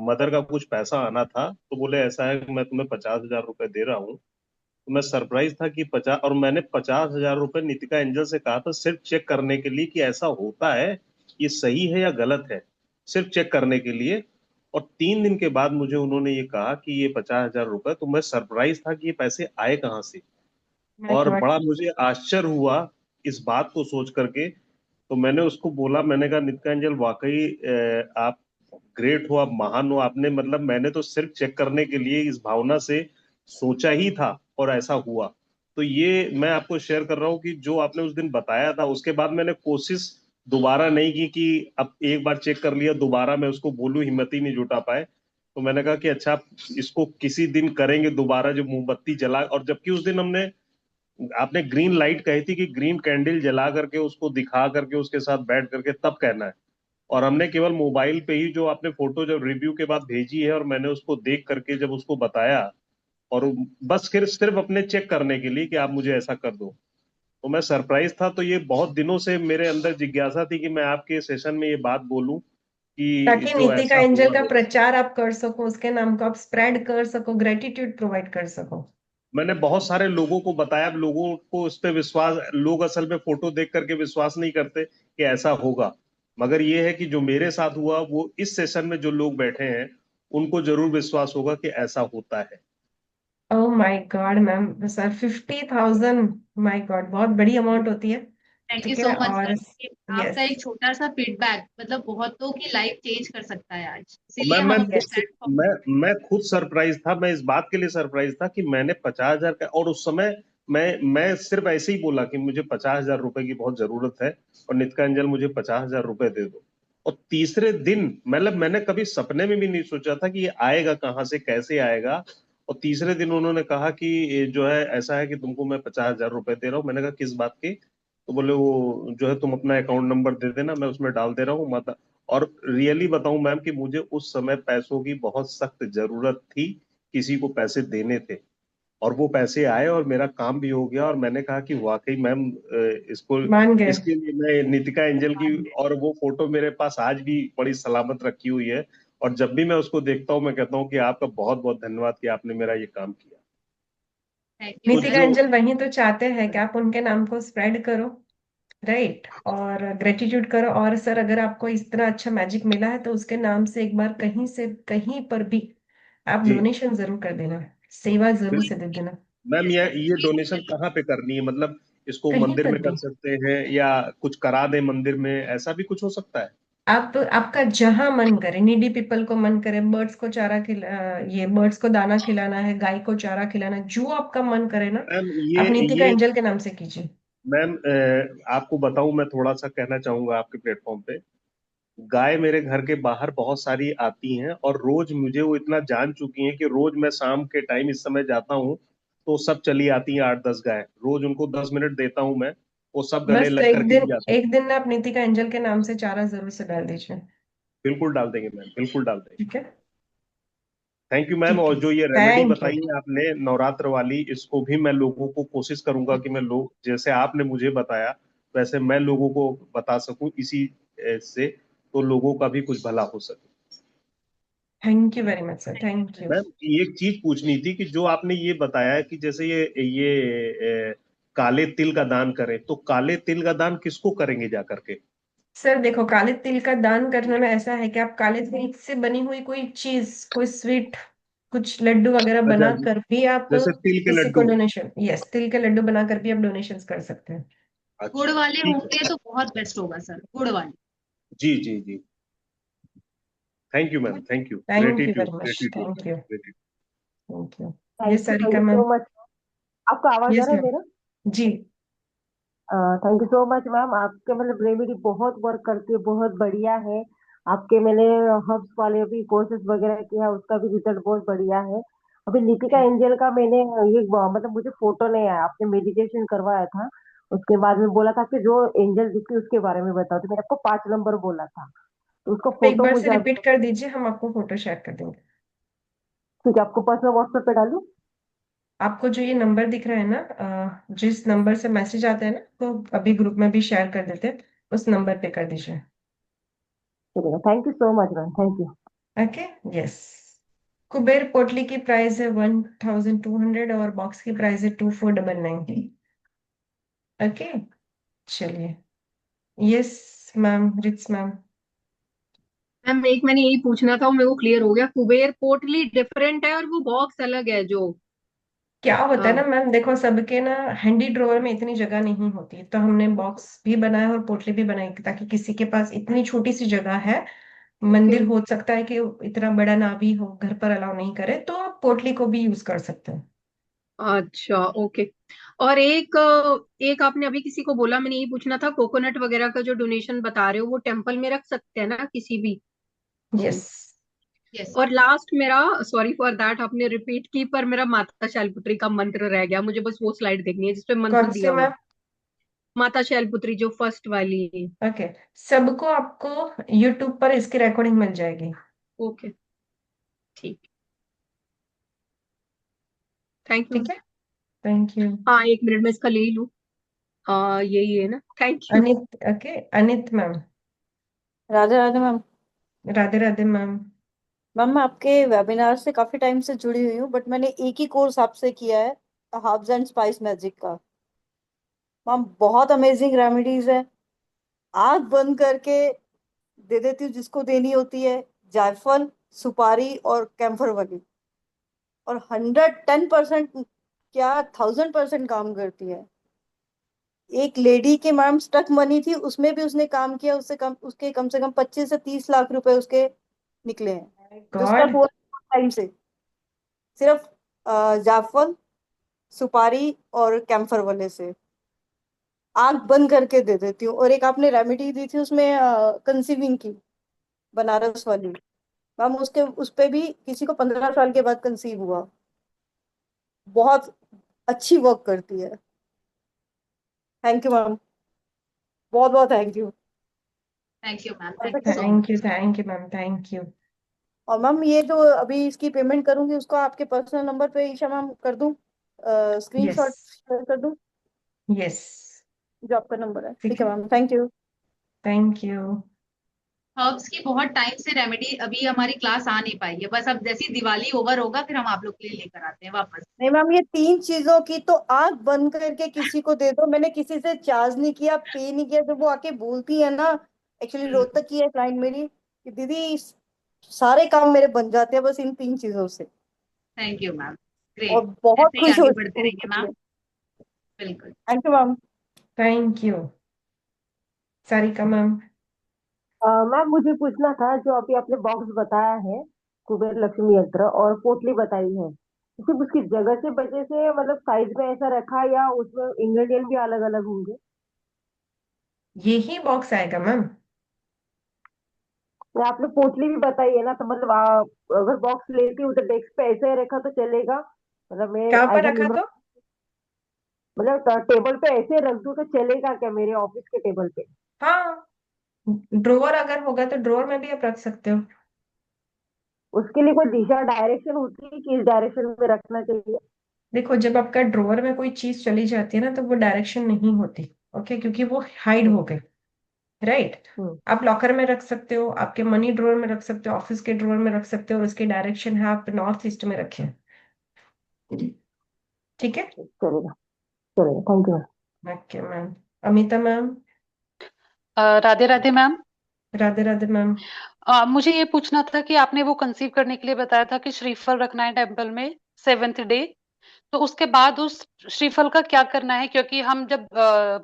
मदर का कुछ पैसा आना था तो बोले ऐसा है कि मैं तुम्हें 50,000 रुपए दे रहा हूँ। तो मैं सरप्राइज था कि 50, और मैंने 50,000 रुपए नितिका एंजल से कहा था सिर्फ चेक करने के लिए कि ऐसा होता है, ये सही है या गलत है, सिर्फ चेक करने के लिए। और 3 दिन के बाद मुझे उन्होंने ये कहा कि ये 50,000 रुपए, तो मैं सरप्राइज था कि ये पैसे आए कहाँ से। माय और गॉड। बड़ा मुझे आश्चर्य हुआ इस बात को सोच करके। तो मैंने उसको बोला, मैंने कहा नित्या एंजल वाकई आप ग्रेट हो, आप महान हो। आपने मतलब मैंने तो सिर्फ चेक करने के लिए इस भावना से सोचा ही था और ऐसा हुआ। तो ये मैं आपको शेयर कर रहा हूँ कि जो आपने उस दिन बताया था उसके बाद मैंने कोशिश दोबारा नहीं की कि अब एक बार चेक कर लिया दोबारा मैं उसको बोलूं, हिम्मत ही नहीं जुटा पाए। तो मैंने कहा कि अच्छा इसको किसी दिन करेंगे दोबारा, जो मोमबत्ती जला। और जबकि उस दिन हमने, आपने ग्रीन लाइट कही थी कि ग्रीन कैंडल जला करके उसको दिखा करके उसके साथ बैठ करके तब कहना है। और हमने केवल मोबाइल पे ही जो आपने फोटो जब रिव्यू के बाद भेजी है और मैंने उसको देख करके जब उसको बताया, और बस फिर सिर्फ अपने चेक करने के लिए कि आप मुझे ऐसा कर दो, तो मैं सरप्राइज था। तो ये बहुत दिनों से मेरे अंदर जिज्ञासा थी कि मैं आपके सेशन में ये बात बोलूं कि ताकि जो नीतिका ऐसा एंजल हुआ का है। प्रचार आप कर सको, उसके नाम को आप स्प्रेड कर सको, ग्रेटिट्यूड प्रोवाइड कर सको। मैंने बहुत सारे लोगों को बताया, अब लोगों को इस पे विश्वास, लोग असल में फोटो देख करके विश्वास नहीं करते कि ऐसा होगा। मगर ये है कि जो मेरे साथ हुआ वो इस सेशन में जो लोग बैठे हैं उनको जरूर विश्वास होगा कि ऐसा होता है। Oh my God ma'am, sir 50,000, my God बहुत बड़ी अमाउंट होती है। थैंक यू ठीक सो है। मच और सर। आपका यस। एक छोटा सा फीडबैक मतलब बहुतों की लाइफ चेंज कर सकता है आज, और इसीलिए हम अपने यस। प्लेटफॉर्म। मैं खुद सरप्राइज था। मैं इस बात के लिए सरप्राइज था कि मैंने 50,000 का, और उस समय मैं सिर्फ ऐसे ही बोला कि मुझे 50,000 रुपए की बहुत जरूरत है और नित्या अंजल मुझे 50,000 रुपए दे दो। और तीसरे दिन, मतलब मैंने कभी सपने में भी नहीं सोचा था कि ये आएगा कहाँ से, कैसे आएगा। और तीसरे दिन उन्होंने कहा कि ये जो है ऐसा है कि तुमको मैं 50,000 रुपए दे रहा हूँ। मैंने कहा किस बात की? तो बोले वो जो है तुम अपना अकाउंट नंबर दे देना, मैं उसमें डाल दे रहा हूँ माता। और रियली बताऊं मैम कि मुझे उस समय पैसों की बहुत सख्त जरूरत थी, किसी को पैसे देने थे, और वो पैसे आए और मेरा काम भी हो गया। और मैंने कहा कि वाकई मैम इसको, मान गए। इसके लिए मैं नितिका एंजल की, और वो फोटो मेरे पास आज भी बड़ी सलामत रखी हुई है। और जब भी मैं उसको देखता हूँ मैं कहता हूँ कि आपका बहुत बहुत धन्यवाद कि आपने मेरा ये काम किया। थैंक यू तो नितिका सर। जो एंजल वही तो चाहते हैं कि आप उनके नाम को स्प्रेड करो, राइट, और ग्रेटिट्यूड करो। और सर अगर आपको इस तरह अच्छा मैजिक मिला है तो उसके नाम से एक बार कहीं से कहीं पर भी आप जी डोनेशन जरूर कर देना, सेवा जरूर से बिल्कुल दे देना। मैम, ये डोनेशन कहाँ पे करनी है? मतलब इसको कहीं मंदिर पर में कर भी सकते हैं या कुछ करा दे मंदिर में, ऐसा भी कुछ हो सकता है? आप, आपका जहां मन करे, नीडी पीपल को मन करे, बर्ड्स को चारा ये बर्ड्स को दाना खिलाना है, गाय को चारा खिलाना है, जो आपका मन करे ना, मैम आप नीतिका ये एंजल के नाम से कीजिए। मैम आपको बताऊं, मैं थोड़ा सा कहना चाहूंगा आपके प्लेटफॉर्म पे। गाय मेरे घर के बाहर बहुत सारी आती हैं, और रोज मुझे वो इतना जान चुकी हैं कि रोज मैं शाम के टाइम इस समय जाता हूँ तो सब चली आती हैं 8-10 गाय। रोज उनको 10 मिनट देता हूँ मैं, वो सब गले बस लग करके ही जाती हैं। एक दिन आप नीतिका एंजल के नाम से चारा जरूर से डाल दीजिए। बिल्कुल डाल देंगे मैम, बिल्कुल डाल देंगे। ठीक है। Thank you ma'am. ठीक और है, जो ये रेमेडी थैंक यू। बताई है आपने नवरात्र वाली, इसको भी मैं लोगों को कोशिश करूंगा कि मैं लोग जैसे आपने मुझे बताया वैसे मैं लोगों को बता सकूं, इसी से तो लोगों का भी कुछ भला हो सके। Thank you very much sir, thank you. Ma'am एक चीज पूछनी थी कि जो आपने ये बताया कि जैसे काले तिल का दान करें, तो काले तिल का दान किसको करेंगे जा करके? सर देखो, काले तिल का दान करने में ऐसा है कि आप काले तिल से बनी हुई कोई चीज, कोई स्वीट, कुछ लड्डू वगैरह अच्छा, बना कर भी आप जैसे तिल के किसी को लड्डू। डोनेशन, यस, तिल के लड्डू बना कर भी आप डोनेशन कर सकते हैं। गुड़ अच्छा वाले ठीक होंगे है। तो बहुत बेस्ट होगा सर, गुड़ वाले। जी जी जी। Thank you ma'am, thank you, thank you gratitude very much, gratitude thank you. Gratitude. Thank you. ये thank Sarika you ma'am. So much. आपको आवाज आ यस रहा है मैम। मेरा? जी। Thank you so much ma'am. आपके मतलब रेमेडी बहुत वर्क करती है, बहुत बढ़िया है। आपके मैंने हर्ब्स वाले भी कोर्सेज वगैरह किया, उसका भी रिजल्ट बहुत बढ़िया है। अभी लिपिका एंजल का मैंने ये मतलब मुझे फोटो नहीं आया, आपने मेडिटेशन करवाया था, उसके बाद में बोला था कि जो एंजल दिखी उसके बारे में बताओ, तो मैंने आपको 5 नंबर बोला था, तो उसका आप एक फोटो बार से मुझे अभी, रिपीट कर दीजिए, हम आपको फोटो शेयर कर देंगे। ठीक है, आपको पर्सनल व्हाट्सएप पे डालूं? आपको जो ये नंबर दिख रहा है ना, जिस नंबर से मैसेज आता है ना, तो अभी ग्रुप में भी शेयर कर देते हैं, उस नंबर पे कर दीजिए। चलेगा, thank you so much ma'am, thank you. Okay. Yes. Kuber पोटली की प्राइस है 1200 और बॉक्स की प्राइस है 2499। ओके। चलिए। यस मैम, रिट्स मैम। मैम एक मैंने यही पूछना था, वो मेरे को क्लियर हो गया, कुबेर पोटली डिफरेंट है और वो बॉक्स अलग है जो। क्या होता है ना हाँ। मैम, देखो सबके ना हैंडी ड्रॉअर में इतनी जगह नहीं होती, तो हमने बॉक्स भी बनाया और पोटली भी बनाई ताकि किसी के पास इतनी छोटी सी जगह है, ओके। मंदिर हो सकता है कि इतना बड़ा ना भी हो, घर पर अलाउ नहीं करे, तो आप पोटली को भी यूज कर सकते हैं। अच्छा ओके। और एक आपने अभी किसी को बोला, मैंने यही पूछना था, कोकोनट वगैरह का जो डोनेशन बता रहे हो वो टेम्पल में रख सकते हैं ना किसी भी? यस। यस। और लास्ट मेरा, सॉरी फॉर दैट, आपने रिपीट की पर मेरा माता शैलपुत्री का मंत्र रह गया, मुझे बस वो स्लाइड देखनी है जिसपे मंत्र कौन से दिया हुआ मैम? है। माता शैलपुत्री जो फर्स्ट वाली है। ओके। सबको आपको यूट्यूब पर इसकी रिकॉर्डिंग मिल जाएगी। ओके ठीक। Thank you. ठीक है। Thank you. हाँ एक मिनट में इसका ले ही लूँ। हाँ यही है ना, thank you. Anit, okay, Anit ma'am. Radhe Radhe ma'am. Radhe Radhe ma'am. Ma'am मैं आपके वेबिनार से काफी टाइम से जुड़ी हुई हूँ, बट मैंने एक ही कोर्स आपसे किया है, हर्ब्स एंड स्पाइस मैजिक का। मैम बहुत अमेजिंग रेमेडीज है, आंख बंद करके दे देती हूँ जिसको देनी होती है, जायफल, सुपारी और कैम्फर वाली, और 110% क्या 1000% काम करती है। एक लेडी के मैम स्टक मनी थी, उसमें भी उसने काम किया, उससे कम, उसके कम से कम 25 से 30 लाख रुपए उसके निकले हैं, जो गॉड। स्टक हुआ टाइम से, सिर्फ जायफल, सुपारी और कैम्फर वाले से। आंख बंद करके दे देती हूँ। और एक आपने रेमेडी दी थी उसमें कंसीविंग की, बनारस वाली, मैम उसके उस पे भी किसी को 15 साल के बाद कंसीव हुआ। बहुत अच्छी वर्क करती है। थैंक यू मैम, बहुत बहुत thank you. Thank you ma'am, और thank you so much. Thank you ma'am, thank you. और मैम ये जो अभी इसकी पेमेंट करूंगी उसको आपके पर्सनल नंबर पे ईशा मैम कर दूं, यस, स्क्रीनशॉट शेयर कर दूं, यस, जो आपका नंबर है। ठीक ठीक है है, ma'am, thank you. Thank you. Herbs की बहुत टाइम से रेमेडी अभी हमारी क्लास आ नहीं पाई है, बस अब जैसी दिवाली ओवर होगा फिर हम आप लोग के लिए लेकर आते हैं वापस। नहीं मैम, ये 3 चीजों की तो आंख बंद करके किसी को दे दो, मैंने किसी से चार्ज नहीं किया, पे नहीं किया। जब वो आके बोलती है ना, एक्चुअली रोहतक की है क्लाइंट मेरी, कि दीदी सारे काम मेरे बन जाते हैं बस इन 3 चीजों से। थैंक यू मैम, और ग्रेट। बहुत ऐसे ही खुश आगे बढ़ते होती रहेंगे मैम। है। बिल्कुल। Thank you ma'am. Thank you. Sarika ma'am. Ma'am मुझे पूछना था, जो अभी आपने बॉक्स बताया है, कुबेर लक्ष्मी यंत्र और पोटली बताई है, सिर्फ उसकी जगह से वजह से मतलब साइज में ऐसा रखा, या उसमें इंग्रेडिएंट भी अलग अलग होंगे? यही बॉक्स आएगा मैम। या आपने पोटली भी बताई है ना, तो मतलब अगर बॉक्स लेती हूँ तो डेस्क पे ऐसे ही रखा तो चलेगा? मतलब मैं कहाँ पर एज रखा ए, तो? मतलब टेबल पे ऐसे रख दूं तो चलेगा क्या, मेरे ऑफिस के टेबल पे? हाँ, ड्रॉवर अगर होगा तो ड्रॉवर में भी आप रख सकते हो। उसके लिए कोई दिशा डायरेक्शन होती है कि इस डायरेक्शन में रखना चाहिए? देखो, जब आपका ड्रॉवर में कोई चीज चली जाती है ना तो वो डायरेक्शन नहीं होती। ओके, क्योंकि वो हाइड हो गई। राइट। हम्म। आप लॉकर में रख सकते हो, आपके मनी ड्रॉवर में रख सकते हो, ऑफिस के ड्रॉवर में रख सकते हो, और उसकी डायरेक्शन है आप नॉर्थ ईस्ट में रखें। ठीक है। चलेगा, चलेगा, thank you. Okay ma'am. Amita ma'am. Radhe Radhe ma'am. Radhe Radhe ma'am. मुझे ये पूछना था कि आपने वो कंसीव करने के लिए बताया था कि श्रीफल रखना है टेम्पल में 7th डे, तो उसके बाद उस श्रीफल का क्या करना है? क्योंकि हम जब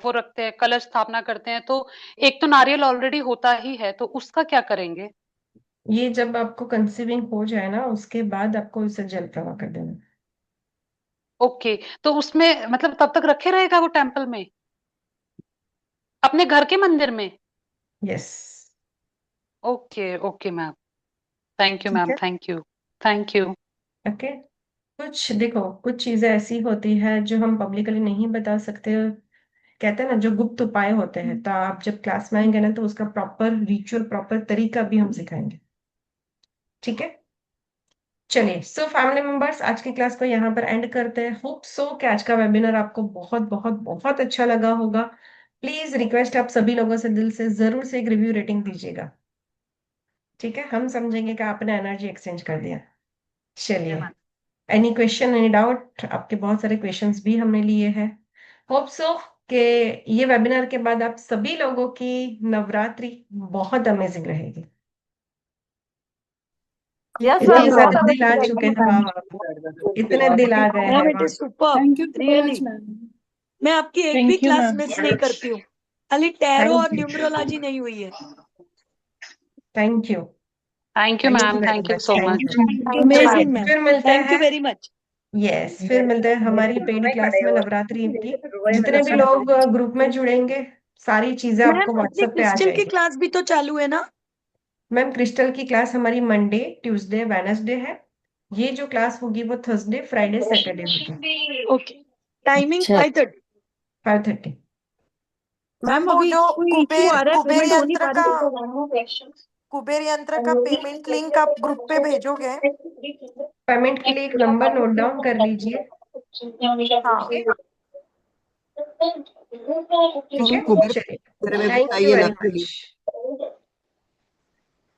वो रखते हैं, कलश स्थापना करते हैं, तो एक तो नारियल ऑलरेडी होता ही है, तो उसका क्या करेंगे? ये जब आपको कंसीविंग हो जाए ना उसके बाद आपको इसे जल प्रवाह कर देना। ओके, तो उसमें मतलब तब तक रखे रहेगा वो टेम्पल में, अपने घर के मंदिर में? Yes. Okay okay ma'am, thank you ठीक मैम, है। Thank you, thank you. Okay. कुछ देखो, कुछ चीजें ऐसी होती है जो हम पब्लिकली नहीं बता सकते। कहते हैं ना, जो गुप्त उपाय होते हैं, तो आप जब क्लास में आएंगे ना तो उसका प्रॉपर रिचुअल, प्रॉपर तरीका भी हम सिखाएंगे। ठीक है। चलिए, सो फैमिली मेंबर्स, आज की क्लास को यहाँ पर एंड करते हैं। होप सो कि आज का वेबिनार आपको बहुत बहुत बहुत अच्छा लगा होगा। प्लीज रिक्वेस्ट, आप सभी लोगों से दिल से जरूर से एक रिव्यू रेटिंग दीजिएगा। ठीक है, हम समझेंगे कि आपने एनर्जी एक्सचेंज कर दिया। चलिए, एनी क्वेश्चन, एनी डाउट? आपके बहुत सारे क्वेश्चंस भी हमने लिए हैं। होप सो कि ये वेबिनार के बाद आप सभी लोगों की नवरात्रि बहुत अमेजिंग रहेगी। यस इतने मैम, मैम बहुत सारे दिल आ अमेजिंग चुके रहेगी हैं मैम। वाह वाह, इतने दिल आ गए हैं मैम इट वाह। Is super, thank you so really. Much ma'am. मैं आपकी एक भी thank you class ma'am. Miss नहीं करती हूँ, खाली टैरो और थैंक यू, न्यूमरोलॉजी नहीं हुई है। Thank you, thank you thank you ma'am, very thank you much, so thank much. You. चलिए, अमेजिंग मैम, फिर मिलते थैंक यू हैं। Very much. यस, फिर मिलते हैं हमारी पेड क्लास में नवरात्रि की। जितने भी लोग ग्रुप में जुड़ेंगे, सारी चीजें मैम आपको अपनी व्हाट्सएप पे आ क्रिस्टल की जाएगी। क्लास भी तो चालू है ना? मैम, क्रिस्टल की क्लास हमारी मंडे, ट्यूसडे, वेडनेसडे है। ये जो क्लास होगी वो थर्सडे, फ्राइडे, सैटरडे होगी। ओके, टाइमिंग अच्छा, 5:30। 5:30। मैम मैम वो अभी जो कोई इशू कुबेर आ रहा है, कुबेर पेमेंट हो नहीं यंत्र पा का, रही? कुबेर यंत्र का पेमेंट लिंक आप ग्रुप पे भेजोगे? पेमेंट के लिए एक नंबर नोट डाउन कर लीजिए। हाँ। ठीक है। ठीक मैम है, कुबेर चलिए, के बारे में थैंक यू बताइए ना वेरी प्लीज। मच।